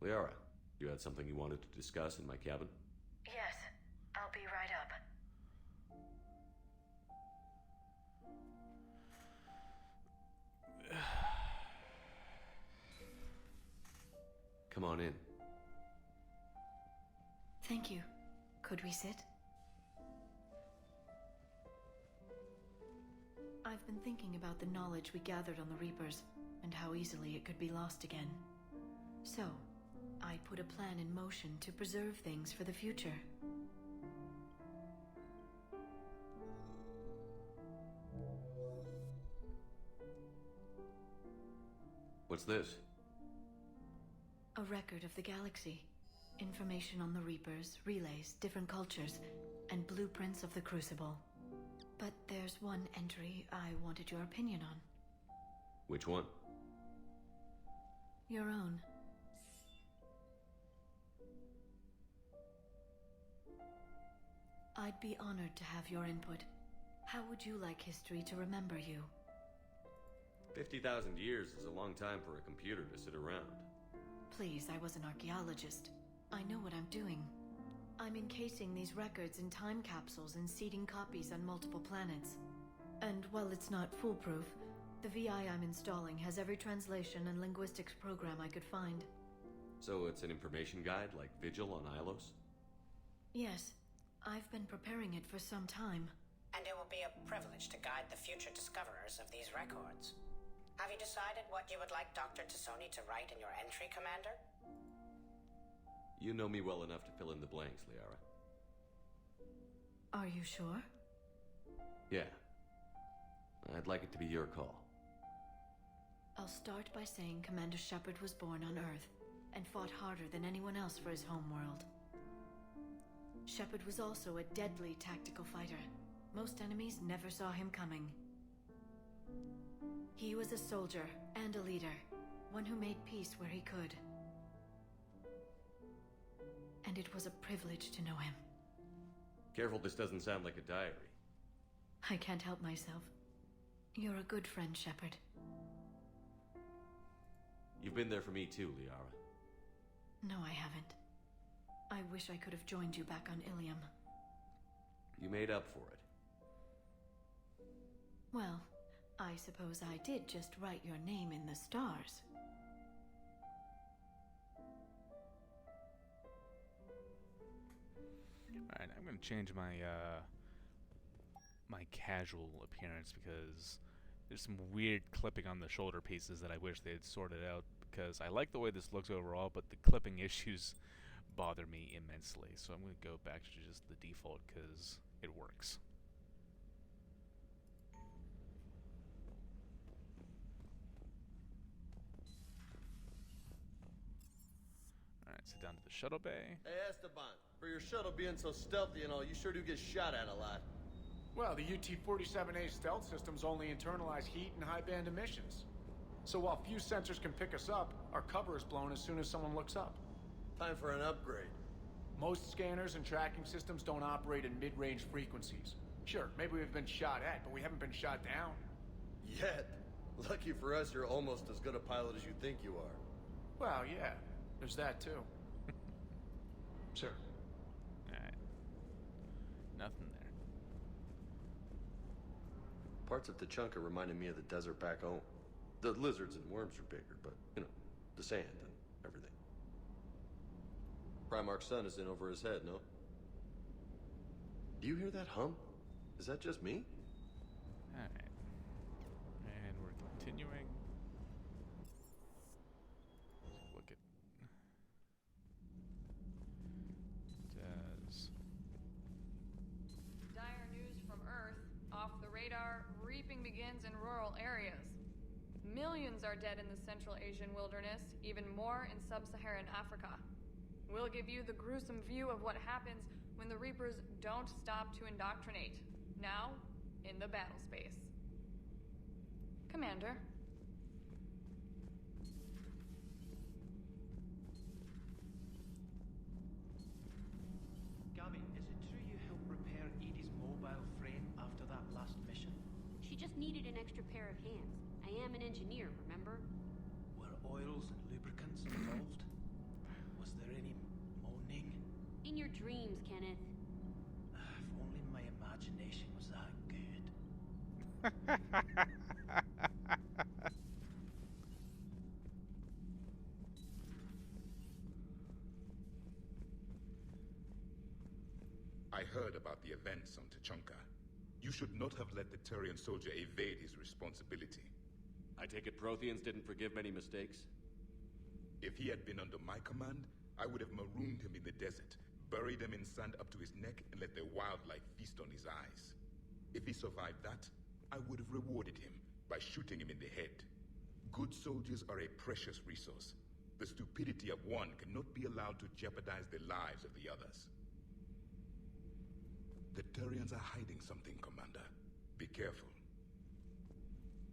Liara, you had something you wanted to discuss in my cabin? Yes, I'll be right up. Come on in. Thank you. Could we sit? I've been thinking about the knowledge we gathered on the Reapers, and how easily it could be lost again. So, I put a plan in motion to preserve things for the future. What's this? A record of the galaxy. Information on the Reapers, relays, different cultures, and blueprints of the Crucible. But there's one entry I wanted your opinion on. Which one? Your own. I'd be honored to have your input. How would you like history to remember you? 50,000 years is a long time for a computer to sit around. Please, I was an archaeologist. I know what I'm doing. I'm encasing these records in time capsules and seeding copies on multiple planets. And while it's not foolproof, the VI I'm installing has every translation and linguistics program I could find. So it's an information guide like Vigil on Ilos? Yes, I've been preparing it for some time. And it will be a privilege to guide the future discoverers of these records. Have you decided what you would like Dr. Tassoni to write in your entry, Commander? You know me well enough to fill in the blanks, Liara. Are you sure? Yeah. I'd like it to be your call. I'll start by saying Commander Shepard was born on Earth, and fought harder than anyone else for his homeworld. Shepard was also a deadly tactical fighter. Most enemies never saw him coming. He was a soldier and a leader, one who made peace where he could. And it was a privilege to know him. Careful this doesn't sound like a diary. I can't help myself. You're a good friend, Shepard. You've been there for me too, Liara. No, I haven't. I wish I could have joined you back on Ilium. You made up for it. Well, I suppose I did just write your name in the stars. Alright, I'm gonna change my my casual appearance because there's some weird clipping on the shoulder pieces that I wish they had sorted out, because I like the way this looks overall, but the clipping issues bother me immensely. So I'm going to go back to just the default because it works. Alright, sit down to the shuttle bay. Hey, Esteban, for your shuttle being so stealthy and all, you sure do get shot at a lot. Well, the UT-47A stealth systems only internalize heat and high-band emissions. So while few sensors can pick us up, our cover is blown as soon as someone looks up. Time for an upgrade. Most scanners and tracking systems don't operate in mid-range frequencies. Sure, maybe we've been shot at, but we haven't been shot down. Yet. Lucky for us, you're almost as good a pilot as you think you are. Well, yeah. There's that, too. Sure. Alright. Nothing there. Parts of Tachanka reminded me of the desert back home. The lizards and worms are bigger, but, you know, the sand and everything. Primarch's son is in over his head, no? Do you hear that hum? Is that just me? Alright. And we're continuing. Look at... Does... Dire news from Earth. Off the radar, reaping begins in rural areas. Millions are dead in the Central Asian wilderness, even more in sub-Saharan Africa. We'll give you the gruesome view of what happens when the Reapers don't stop to indoctrinate. Now, in the battle space. Commander. Gabby, is it true you helped repair Edie's mobile frame after that last mission? She just needed an extra pair of hands. I am an engineer, remember? Were oils and lubricants involved? Was there any moaning? In your dreams, Kenneth. If only my imagination was that good. I heard about the events on Tachanka. You should not have let the Turian soldier evade his responsibility. I take it Protheans didn't forgive many mistakes? If he had been under my command, I would have marooned him in the desert, buried him in sand up to his neck, and let the wildlife feast on his eyes. If he survived that, I would have rewarded him by shooting him in the head. Good soldiers are a precious resource. The stupidity of one cannot be allowed to jeopardize the lives of the others. The Turians are hiding something, Commander. Be careful.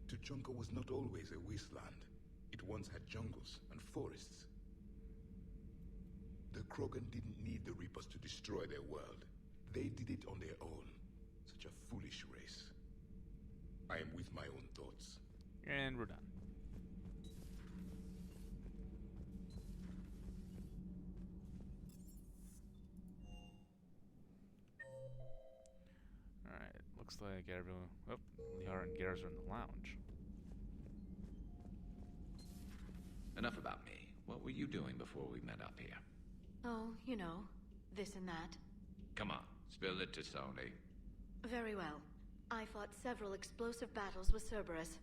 Tuchanka was not always a wasteland. It once had jungles and forests. The Krogan didn't need the Reapers to destroy their world. They did it on their own. Such a foolish race. I am with my own thoughts. And we're done. Alright, looks like everyone... Oh, Liara and Garrus are in the lounge. Enough about me. What were you doing before we met up here? Oh, you know, this and that. Come on, spill it to Sony. Very well. I fought several explosive battles with Cerberus.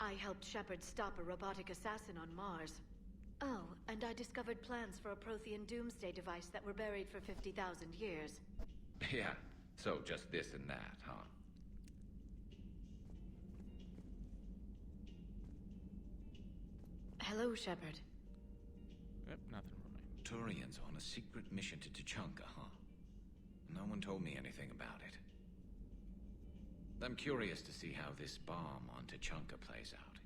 I helped Shepard stop a robotic assassin on Mars. Oh, and I discovered plans for a Prothean doomsday device that were buried for 50,000 years. Yeah, so just this and that, huh? Hello, Shepard. Yep, nothing for me. Turians on a secret mission to Tachanka, huh? No one told me anything about it. I'm curious to see how this bomb on Tachanka plays out.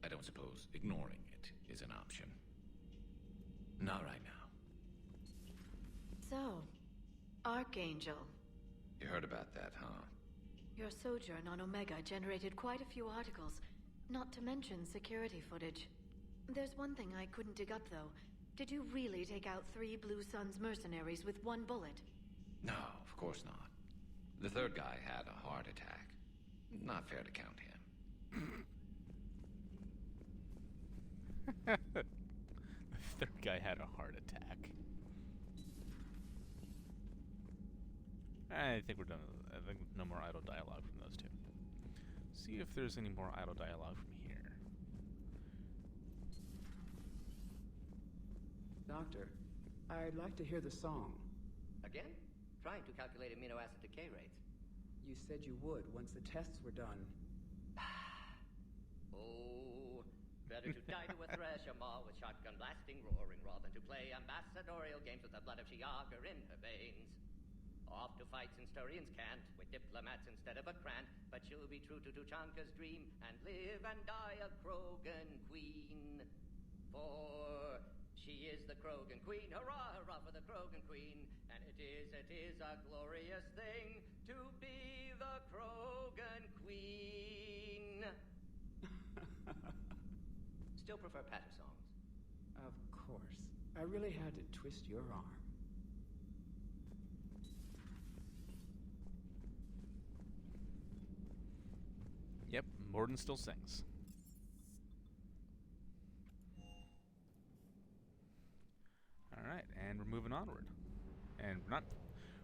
I don't suppose ignoring it is an option. Not right now. So, Archangel. You heard about that, huh? Your sojourn on Omega generated quite a few articles, not to mention security footage. There's one thing I couldn't dig up, though. Did you really take out 3 Blue Suns mercenaries with 1 bullet? No, of course not. The third guy had a heart attack. Not fair to count him. The third guy had a heart attack. I think we're done. I think no more idle dialogue from those two. See if there's any more idle dialogue from here. Doctor, I'd like to hear the song. Again? Trying to calculate amino acid decay rates. You said you would once the tests were done. Oh, better to die to a thresher maw with shotgun blasting roaring raw than to play ambassadorial games with the blood of Shiagar in her veins. Off to fights Instaurians can't, with diplomats instead of a Krant, but she'll be true to Tuchanka's dream and live and die a Krogan queen. For she is the Krogan queen, hurrah, hurrah for the Krogan queen, and it is a glorious thing to be the Krogan queen. Still prefer patter songs. Of course. I really had to twist your arm. Yep, Morden still sings. Alright, and we're moving onward. And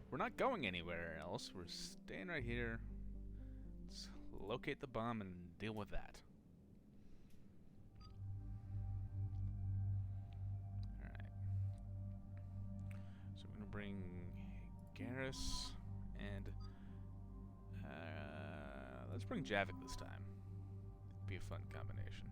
we're not going anywhere else. We're staying right here. Let's locate the bomb and deal with that. Alright. So we're gonna bring Garrus and let's bring Javik this time. Be a fun combination.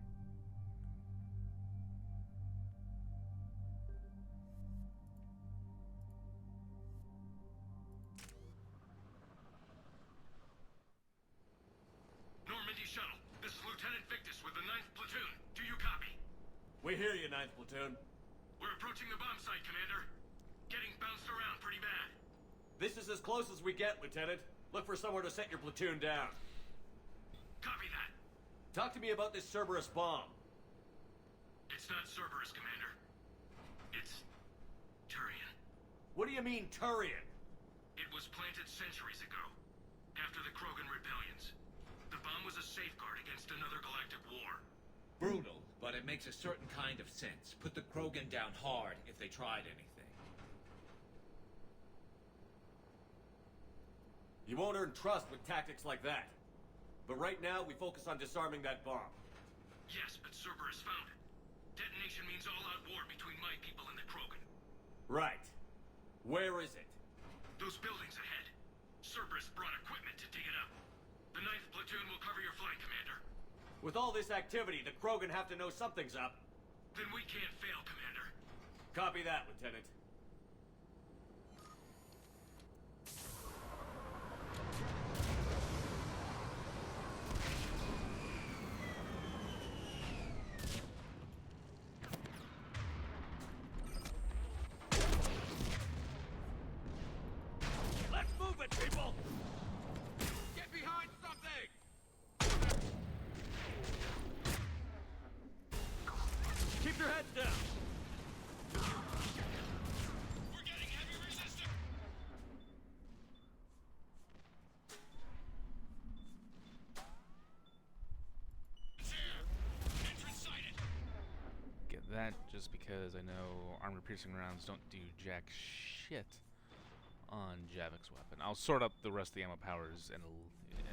Normandy shuttle. This is Lieutenant Victus with the 9th Platoon. Do you copy? We hear you, 9th Platoon. We're approaching the bomb site, Commander. Getting bounced around pretty bad. This is as close as we get, Lieutenant. Look for somewhere to set your platoon down. Copy that. Talk to me about this Cerberus bomb. It's not Cerberus, Commander. It's Turian. What do you mean, Turian? It was planted centuries ago, after the Krogan rebellions. The bomb was a safeguard against another galactic war. Brutal, but it makes a certain kind of sense. Put the Krogan down hard if they tried anything. You won't earn trust with tactics like that. But right now, we focus on disarming that bomb. Yes, but Cerberus found it. Detonation means all-out war between my people and the Krogan. Right. Where is it? Those buildings ahead. Cerberus brought equipment to dig it up. The 9th Platoon will cover your flank, Commander. With all this activity, the Krogan have to know something's up. Then we can't fail, Commander. Copy that, Lieutenant. Let's move it, people! Get behind something! Keep your heads down! We're getting heavy resistance! It's here! Entrance sighted! Get that just because I know armor-piercing rounds don't do jack shit on Javik's weapon. I'll sort out the rest of the ammo powers in a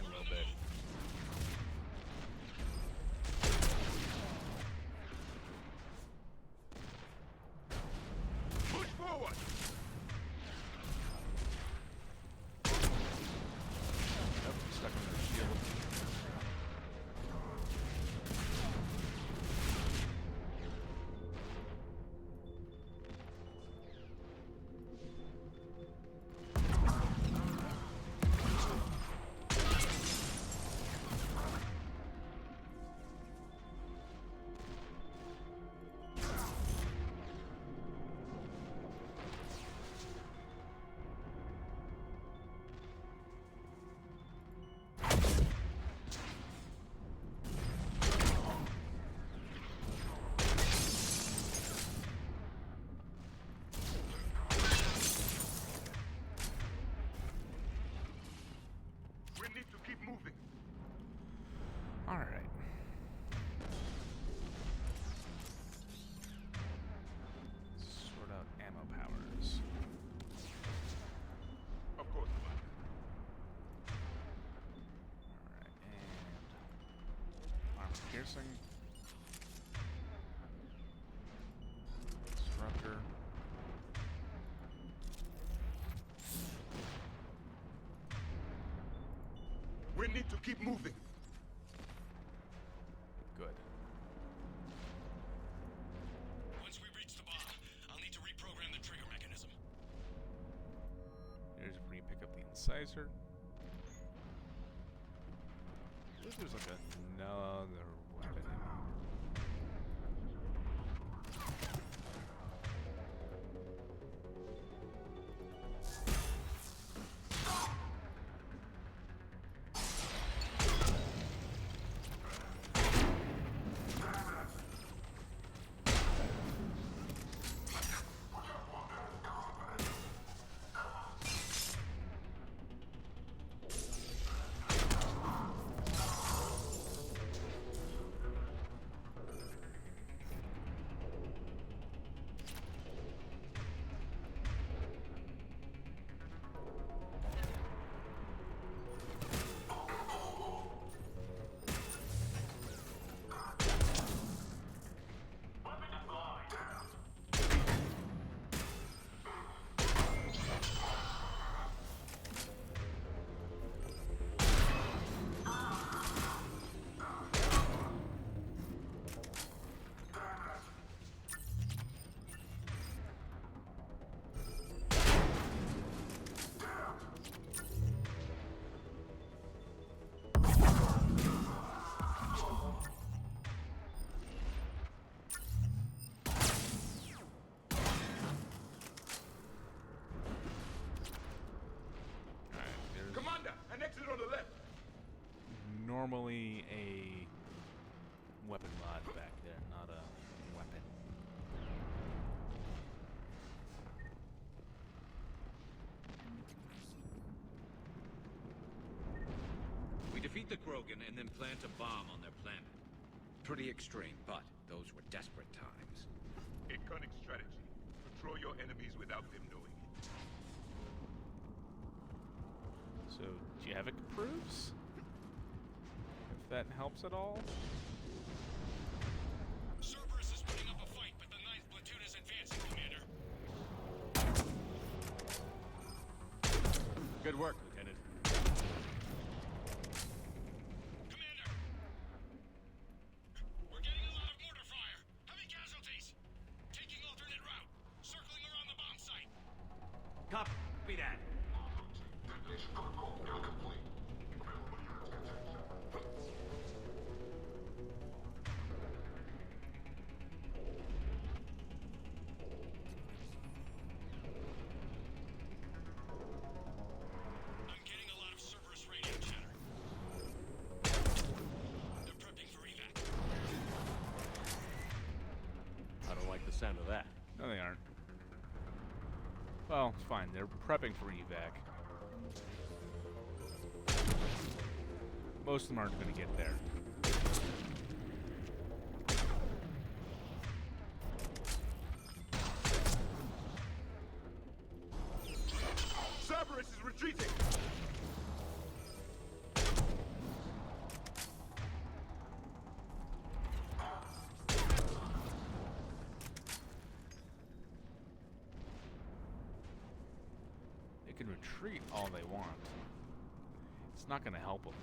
little bit. Push forward! Nope, stuck in the shield. We need to keep moving. Good. Once we reach the bomb, I'll need to reprogram the trigger mechanism. Here's where you pick up the incisor. I believe there's like another weapon in here. Commander, an exit on the left. Normally a weapon mod back there, not a weapon. We defeat the Krogan and then plant a bomb on their planet. Pretty extreme, but those were desperate times. A cunning strategy. Control your enemies without them knowing it. So, Javik approves? If that helps at all? Cerberus is putting up a fight, but the 9th platoon is advancing, Commander. Good work, Lieutenant. Commander! We're getting a lot of mortar fire. Heavy casualties. Taking alternate route. Circling around the bomb site. Copy that. I'm getting a lot of Cerberus radio chatter. They're prepping for evac. I don't like the sound of that. No, they aren't. Well, it's fine. They're prepping for evac. Most of them aren't going to get there. Cerberus is retreating. They can retreat all they want. It's not going to help them.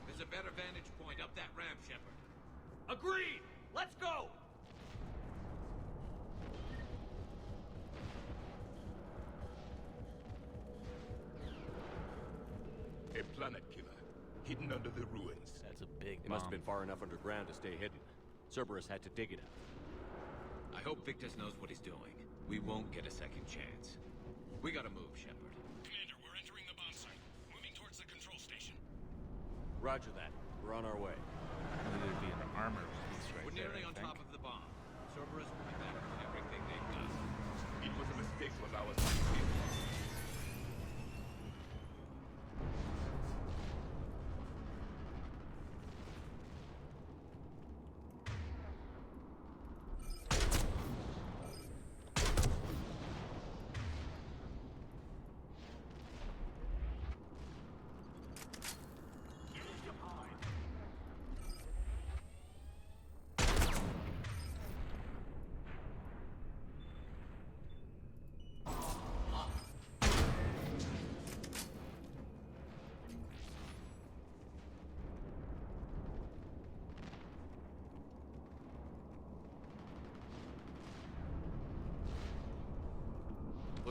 There's a better vantage point up that ramp, Shepard. Agreed! Let's go! A planet killer, hidden under the ruins. That's a big It must have been far enough underground to stay hidden. Cerberus had to dig it out. I hope Victus knows what he's doing. We won't get a second chance. We gotta move, Shepard. Commander, we're entering the bomb site. Moving towards the control station. Roger that. We're on our way. There'd be an armor piece right We're there, nearly I on think. top of the bomb. Cerberus will be back with everything they've done. It was a mistake was ours to begin.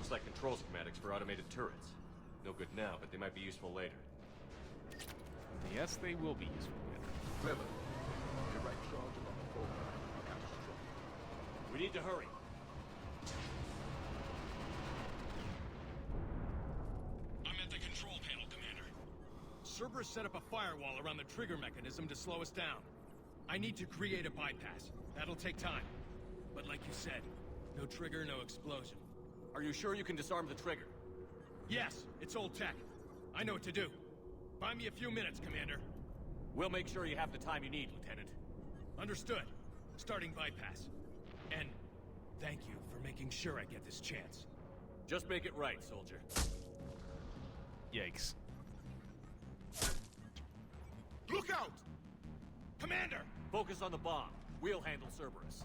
Looks like control schematics for automated turrets. No good now, but they might be useful later. Yes, they will be useful later. Clever. The right charge along the forward are catastrophic. We need to hurry. I'm at the control panel, Commander. Cerberus set up a firewall around the trigger mechanism to slow us down. I need to create a bypass. That'll take time. But like you said, no trigger, no explosion. Are you sure you can disarm the trigger? Yes, it's old tech. I know what to do. Buy me a few minutes, Commander. We'll make sure you have the time you need, Lieutenant. Understood. Starting bypass. And thank you for making sure I get this chance. Just make it right, soldier. Yikes. Look out! Commander! Focus on the bomb. We'll handle Cerberus.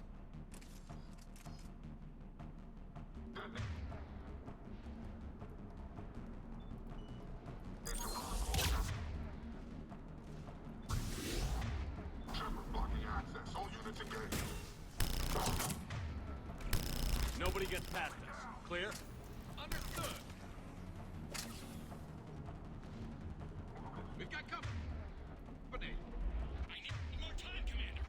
Blocking access. All units engaged. Nobody gets past us. Clear? Understood. We've got company. I need more time, Commander.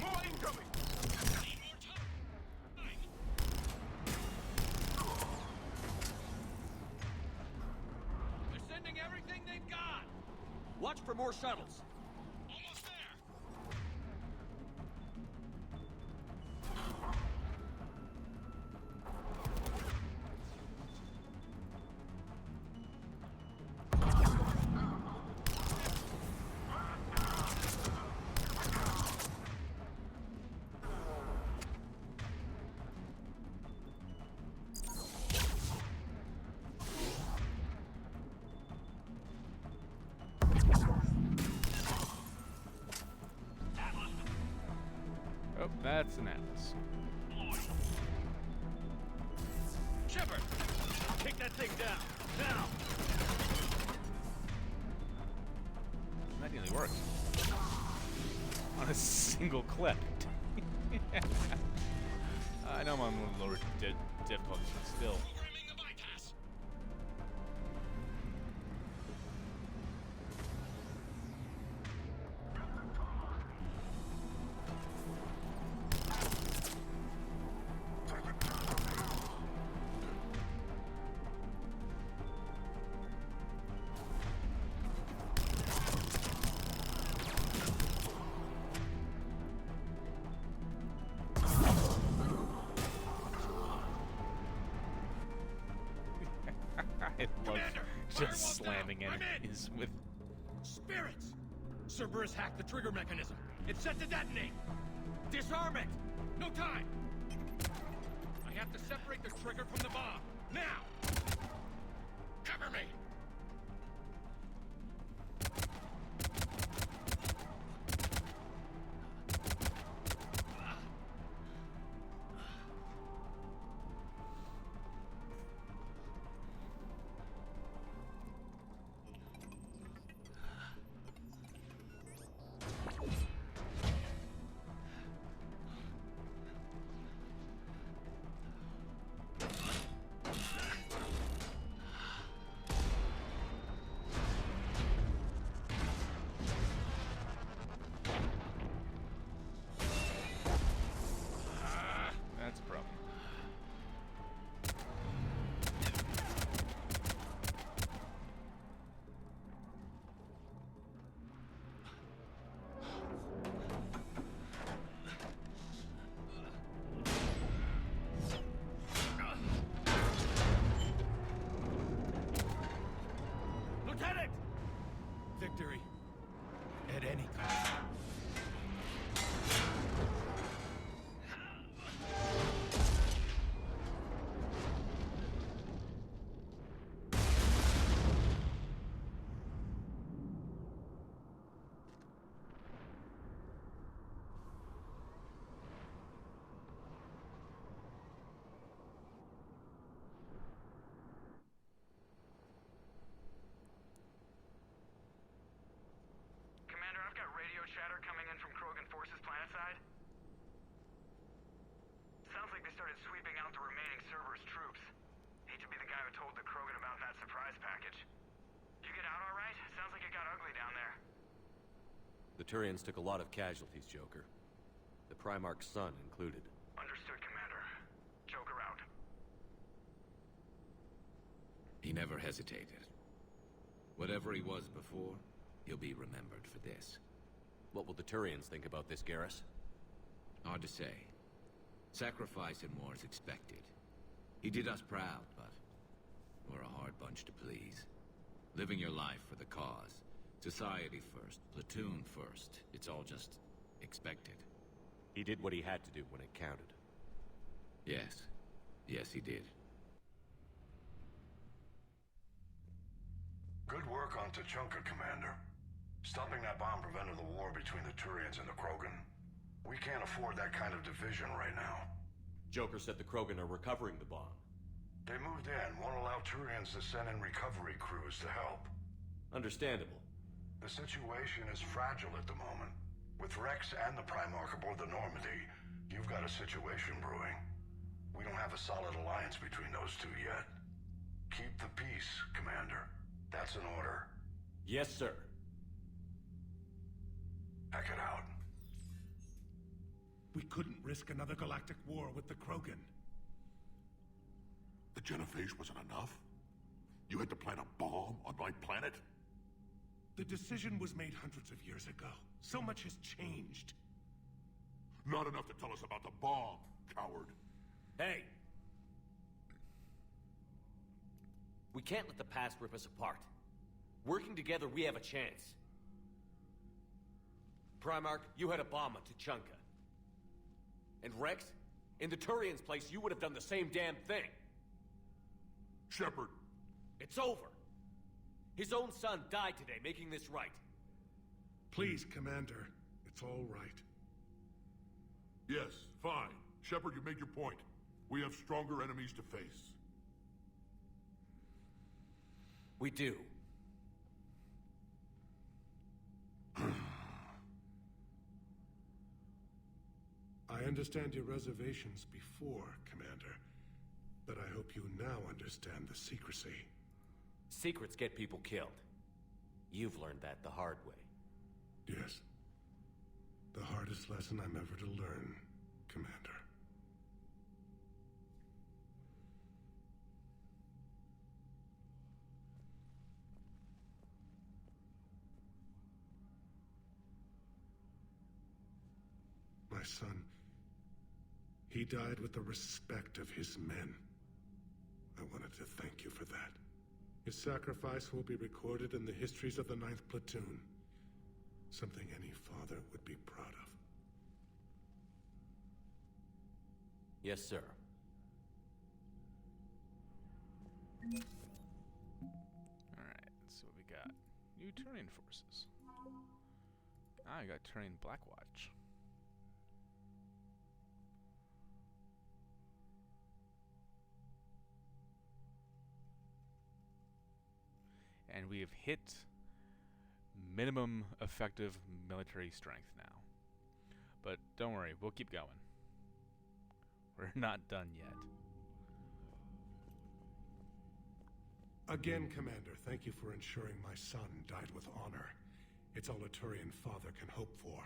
More incoming! Need more time. They're sending everything they've got! Watch for more shuttles. Almost there. Oh, that's an Atlas. Shepard! Take that thing down! Now! That nearly worked. On a single clip. I know I'm on lower difficulty, but still. Programming the bypass. I love Commander, just firewall's slamming down. I'm in. enemies with. Spirits! Cerberus hacked the trigger mechanism. It's set to detonate. Disarm it! No time! I have to separate the trigger from the bomb. Now! Cover me! Sounds like they started sweeping out the remaining Cerberus troops. Hate to be the guy who told the Krogan about that surprise package. You get out all right? Sounds like it got ugly down there. The Turians took a lot of casualties, Joker. The Primarch's son included. Understood, Commander. Joker out. He never hesitated. Whatever he was before, he'll be remembered for this. What will the Turians think about this, Garrus? Hard to say. Sacrifice in war is expected. He did us proud, but we're a hard bunch to please. Living your life for the cause. Society first, platoon first. It's all just expected. He did what he had to do when it counted. Yes. Yes, he did. Good work on Tachanka, Commander. Stopping that bomb prevented the war between the Turians and the Krogan. We can't afford that kind of division right now. Joker said the Krogan are recovering the bomb. They moved in, won't allow Turians to send in recovery crews to help. Understandable. The situation is fragile at the moment. With Rex and the Primarch aboard the Normandy, you've got a situation brewing. We don't have a solid alliance between those two yet. Keep the peace, Commander. That's an order. Yes, sir. Hack it out. We couldn't risk another galactic war with the Krogan. The genophage wasn't enough? You had to plant a bomb on my planet? The decision was made hundreds of years ago. So much has changed. Not enough to tell us about the bomb, coward. Hey! We can't let the past rip us apart. Working together, we have a chance. Primarch, you had a bomb on Tachanka. And Rex, in the Turian's place, you would have done the same damn thing. Shepard. It's over. His own son died today, making this right. Please, Commander. It's all right. Yes, fine. Shepard, you made your point. We have stronger enemies to face. We do. I understand your reservations before, Commander. But I hope you now understand the secrecy. Secrets get people killed. You've learned that the hard way. Yes. The hardest lesson I'm ever to learn, Commander. My son, he died with the respect of his men. I wanted to thank you for that. His sacrifice will be recorded in the histories of the 9th Platoon. Something any father would be proud of. Yes, sir. Alright, let's see what we got. New Turian forces. I got Turian Blackwatch. And we have hit minimum effective military strength now. But don't worry, we'll keep going. We're not done yet. Again, Commander, thank you for ensuring my son died with honor. It's all a Turian father can hope for.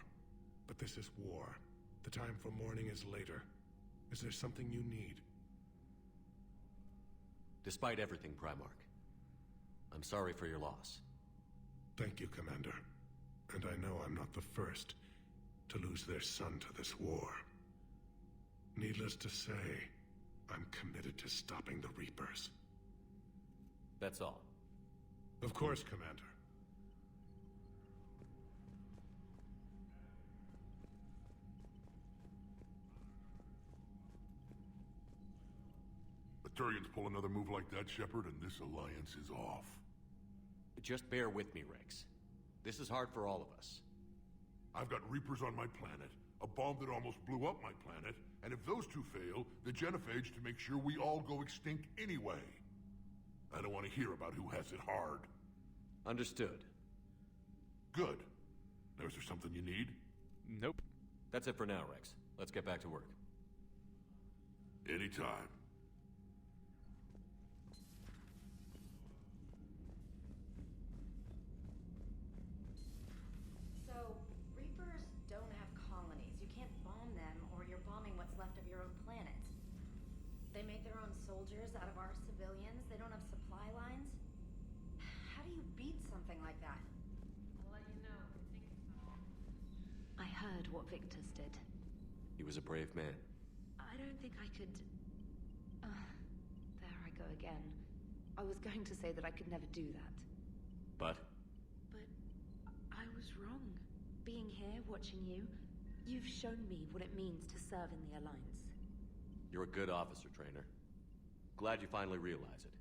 But this is war. The time for mourning is later. Is there something you need? Despite everything, Primarch, I'm sorry for your loss. Thank you, Commander. And I know I'm not the first to lose their son to this war. Needless to say, I'm committed to stopping the Reapers. That's all. Of course, Commander. The Turians pull another move like that, Shepard, and this alliance is off. Just bear with me, Rex. This is hard for all of us. I've got Reapers on my planet, a bomb that almost blew up my planet, and if those two fail, the genophage to make sure we all go extinct anyway. I don't want to hear about who has it hard. Understood. Good. Now, is there something you need? Nope. That's it for now, Rex. Let's get back to work. Anytime. So, Reapers don't have colonies. You can't bomb them, or you're bombing what's left of your own planet. They make their own soldiers out of our civilians. They don't have supply lines. How do you beat something like that? I'll let you know if you think of something. I heard what Victor's did. He was a brave man. I don't think I could... there I go again. I was going to say that I could never do that. But? But I was wrong. Being here, watching you, you've shown me what it means to serve in the Alliance. You're a good officer, Trainer. Glad you finally realize it.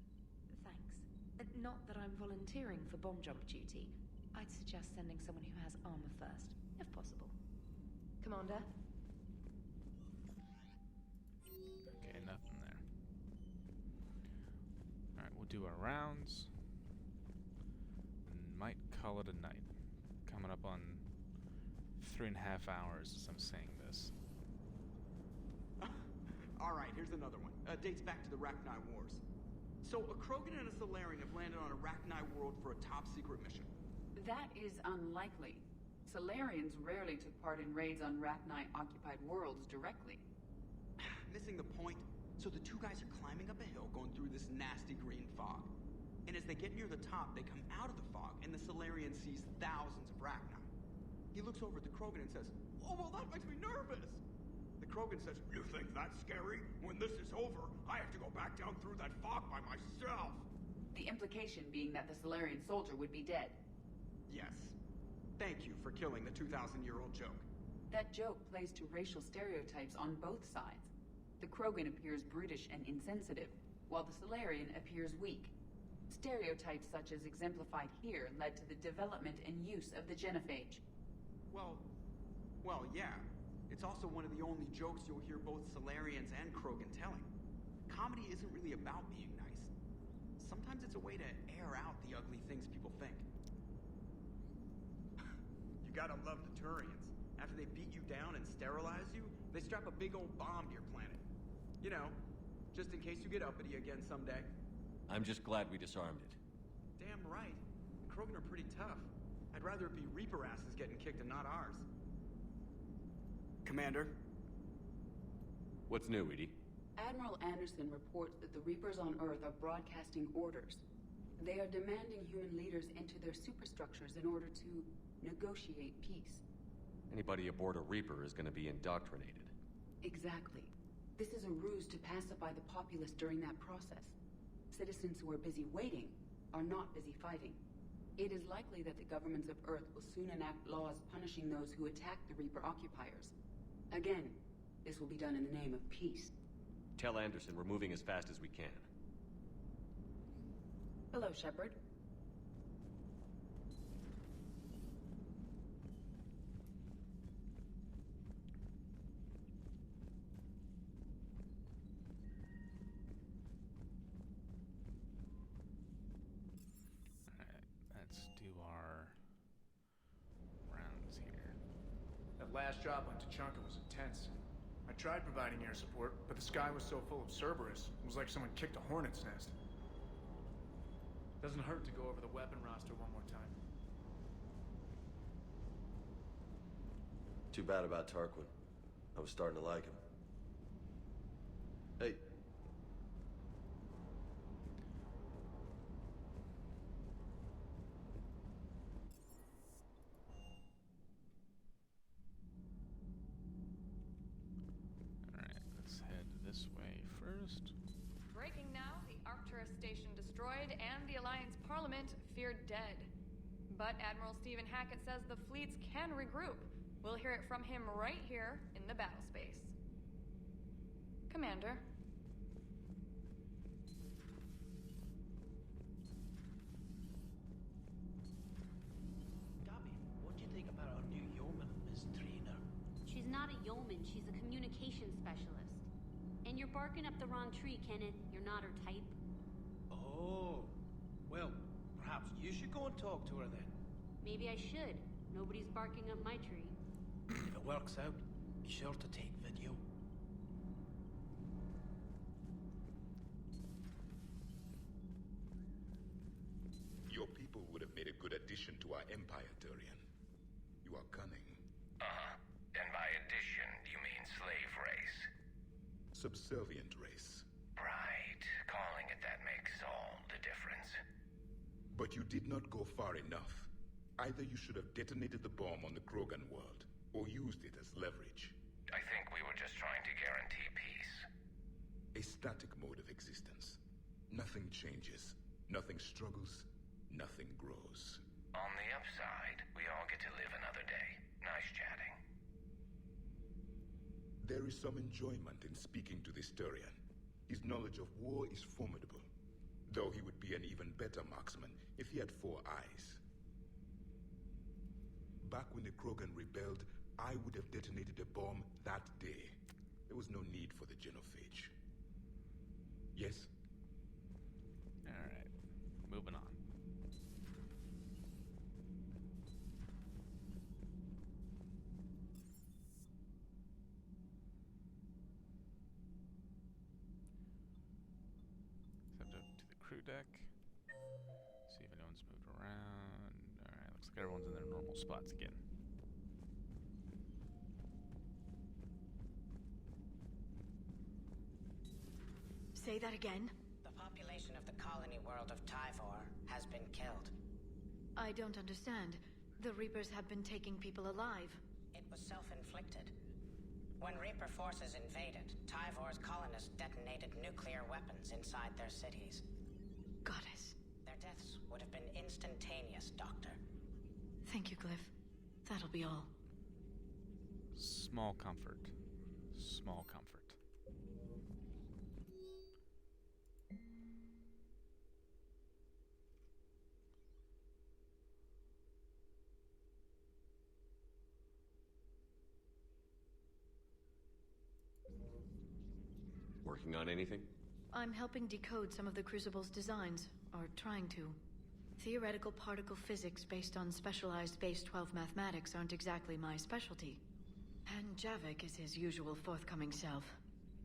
Thanks. Not that I'm volunteering for bomb jump duty. I'd suggest sending someone who has armor first, if possible. Commander? Okay, nothing there. Alright, we'll do our rounds. And might call it a night. Coming up on 3.5 hours as I'm saying this. Alright, here's another one. Dates back to the Rachni Wars. So, a Krogan and a Solarian have landed on a Rachni world for a top-secret mission. That is unlikely. Solarians rarely took part in raids on Rachni-occupied worlds directly. Missing the point. So the two guys are climbing up a hill going through this nasty green fog. And as they get near the top, they come out of the fog, and the Solarian sees thousands of Rachni. He looks over at the Krogan and says, "Oh, well, that makes me nervous." The Krogan says, "You think that's scary? When this is over, I have to go back down through that fog by myself." The implication being that the Solarian soldier would be dead. Yes. Thank you for killing the 2,000-year-old joke. That joke plays to racial stereotypes on both sides. The Krogan appears brutish and insensitive, while the Solarian appears weak. Stereotypes such as exemplified here led to the development and use of the genophage. Well, yeah. It's also one of the only jokes you'll hear both Solarians and Krogan telling. Comedy isn't really about being nice. Sometimes it's a way to air out the ugly things people think. You gotta love the Turians. After they beat you down and sterilize you, they strap a big old bomb to your planet. You know, just in case you get uppity again someday. I'm just glad we disarmed it. Damn right. The Krogan are pretty tough. I'd rather it be Reaper asses getting kicked and not ours. Commander? What's new, Edie? Admiral Anderson reports that the Reapers on Earth are broadcasting orders. They are demanding human leaders into their superstructures in order to negotiate peace. Anybody aboard a Reaper is going to be indoctrinated. Exactly. This is a ruse to pacify the populace during that process. Citizens who are busy waiting are not busy fighting. It is likely that the governments of Earth will soon enact laws punishing those who attack the Reaper occupiers. Again, this will be done in the name of peace. Tell Anderson we're moving as fast as we can. Hello, Shepard. Let's do our rounds here. That last drop on Tachanka was intense. I tried providing air support, but the sky was so full of Cerberus, it was like someone kicked a hornet's nest. Doesn't hurt to go over the weapon roster one more time. Too bad about Tarquin. I was starting to like him. Hey. Alright, let's head this way first. Breaking now, the Arcturus station destroyed and the Alliance Parliament feared dead. But Admiral Stephen Hackett says the fleets can regroup. We'll hear it from him right here in the battle space. Commander. Gabby, what do you think about our new yeoman, Miss Trina? She's not a yeoman, she's a communication specialist. And you're barking up the wrong tree, Kenneth. You're not her type. Oh, well, perhaps you should go and talk to her then. Maybe I should. Nobody's barking up my tree. If it works out, be sure to take video. addition to our empire, Turian. You are cunning. Uh-huh. And by addition, you mean slave race? Subservient race. Right. Calling it that makes all the difference. But you did not go far enough. Either you should have detonated the bomb on the Krogan world, or used it as leverage. I think we were just trying to guarantee peace. A static mode of existence. Nothing changes, nothing struggles, nothing grows. On the upside, we all get to live another day. Nice chatting. There is some enjoyment in speaking to this Turian. His knowledge of war is formidable, though he would be an even better marksman if he had 4 eyes. Back when the Krogan rebelled, I would have detonated a bomb that day. There was no need for the genophage. Yes? Alright, moving on. Step up to the crew deck. See if anyone's moved around. Alright, looks like everyone's in their normal spots again. Say that again? The population of the colony world of Tyvor has been killed. I don't understand. The Reapers have been taking people alive. It was self-inflicted. When Reaper forces invaded, Tyvor's colonists detonated nuclear weapons inside their cities. Goddess. Their deaths would have been instantaneous, Doctor. Thank you, Glyph. That'll be all. Small comfort. Small comfort. Working on anything? I'm helping decode some of the Crucible's designs, or trying to. Theoretical particle physics based on specialized base 12 mathematics aren't exactly my specialty. And Javik is his usual forthcoming self.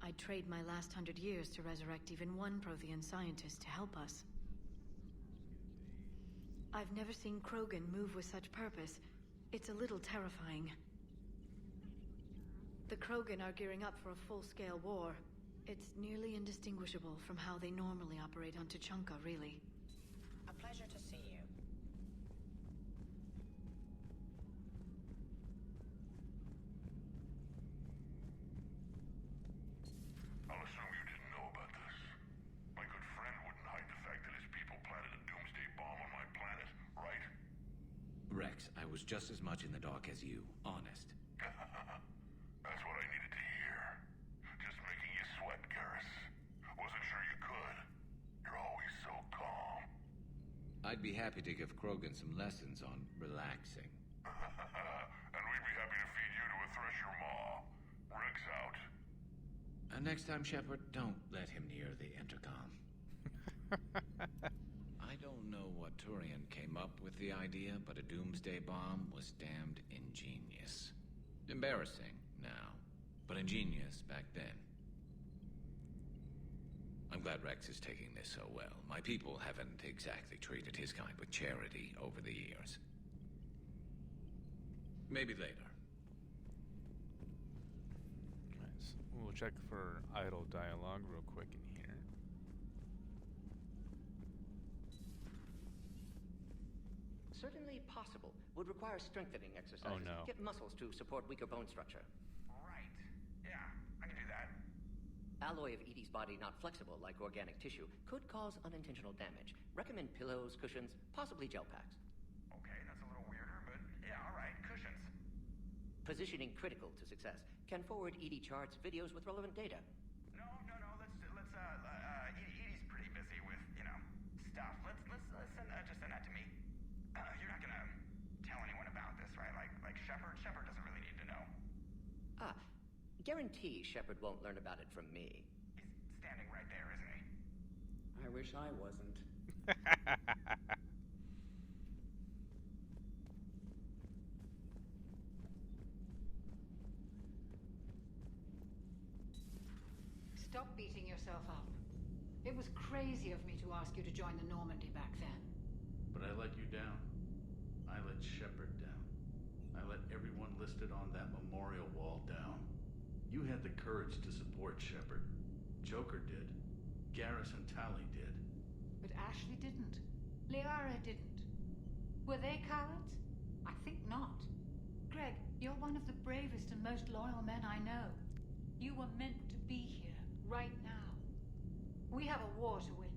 I'd trade my last 100 years to resurrect even one Prothean scientist to help us. I've never seen Krogan move with such purpose. It's a little terrifying. The Krogan are gearing up for a full-scale war. It's nearly indistinguishable from how they normally operate on Tuchanka, really. A pleasure to see you. I'll assume you didn't know about this. My good friend wouldn't hide the fact that his people planted a doomsday bomb on my planet, right? Rex, I was just as much in the dark as you, honest. That's what I needed to hear. Just making you sweat, Garrus. Wasn't sure you could. You're always so calm. I'd be happy to give Krogan some lessons on relaxing. And we'd be happy to feed you to a Thresher maw. Rex out. Next time, Shepard, don't let him near the intercom. I don't know what Turian came up with the idea, but a doomsday bomb was damned ingenious. Embarrassing now, but ingenious back then. I'm glad Rex is taking this so well. My people haven't exactly treated his kind with charity over the years. Maybe later. Nice. We'll check for idle dialogue real quick in here. Certainly possible. Would require strengthening exercises. Oh, no. Get muscles to support weaker bone structure. Right. Yeah, I can do that. Alloy of Edie's body not flexible like organic tissue could cause unintentional damage. Recommend pillows, cushions, possibly gel packs. Okay, that's a little weirder, but yeah, all right. Cushions. Positioning critical to success. Can forward Edie charts, videos with relevant data. No. Edie's pretty busy with, stuff. Let's send that to me. You're not gonna tell anyone about this, right? Like Shepard? Shepard doesn't really need to know. Guarantee Shepard won't learn about it from me. He's standing right there, isn't he? I wish I wasn't. Stop beating yourself up. It was crazy of me to ask you to join the Normandy back then. But I let you down. I let Shepard down. I let everyone listed on that memorial wall down. You had the courage to support Shepard. Joker did. Garrus and Tali did. But Ashley didn't. Liara didn't. Were they cowards? I think not. Greg, you're one of the bravest and most loyal men I know. You were meant to be here, right now. We have a war to win.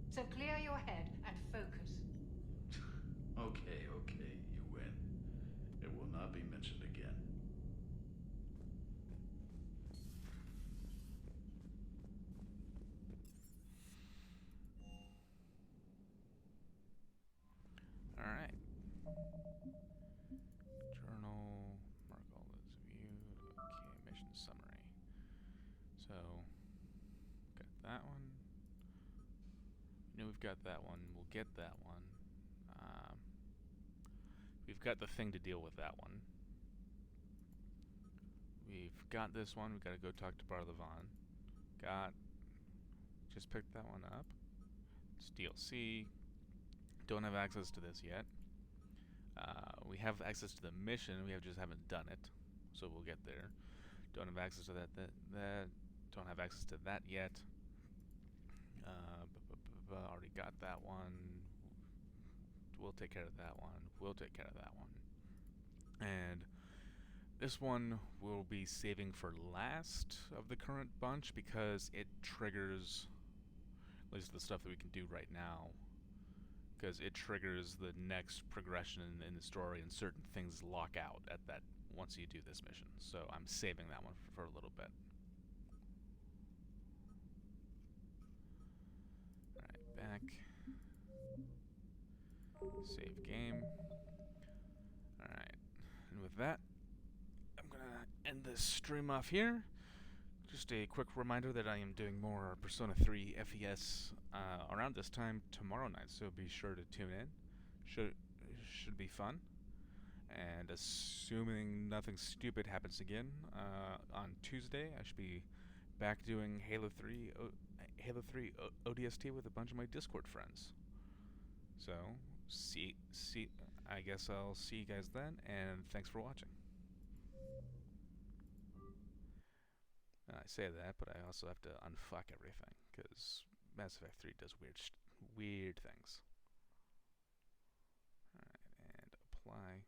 So clear your head and focus. Okay, you win. It will not be mentioned again. Alright. Journal, mark all those viewed. Okay, mission summary. So, got that one. We've got that one. We'll get that one. We've got the thing to deal with that one. We've got this one. We've got to go talk to Barlevon. Just picked that one up. It's DLC. Don't have access to this yet. We have access to the mission. We just haven't done it. So we'll get there. Don't have access to that. Don't have access to that yet. Already got that one. We'll take care of that one. We'll take care of that one. And this one we'll be saving for last of the current bunch because it triggers, at least the stuff that we can do right now, because it triggers the next progression in the story, and certain things lock out at that once you do this mission. So I'm saving that one for a little bit. Alright, back. Save game. Alright, and with that, I'm gonna end this stream off here. Just a quick reminder that I am doing more Persona 3 FES around this time tomorrow night, so be sure to tune in. Should be fun. And assuming nothing stupid happens again, on Tuesday I should be back doing Halo 3 ODST with a bunch of my Discord friends. So, I guess I'll see you guys then, and thanks for watching. And I say that, but I also have to unfuck everything, because Mass Effect 3 does weird things. Alright, and apply.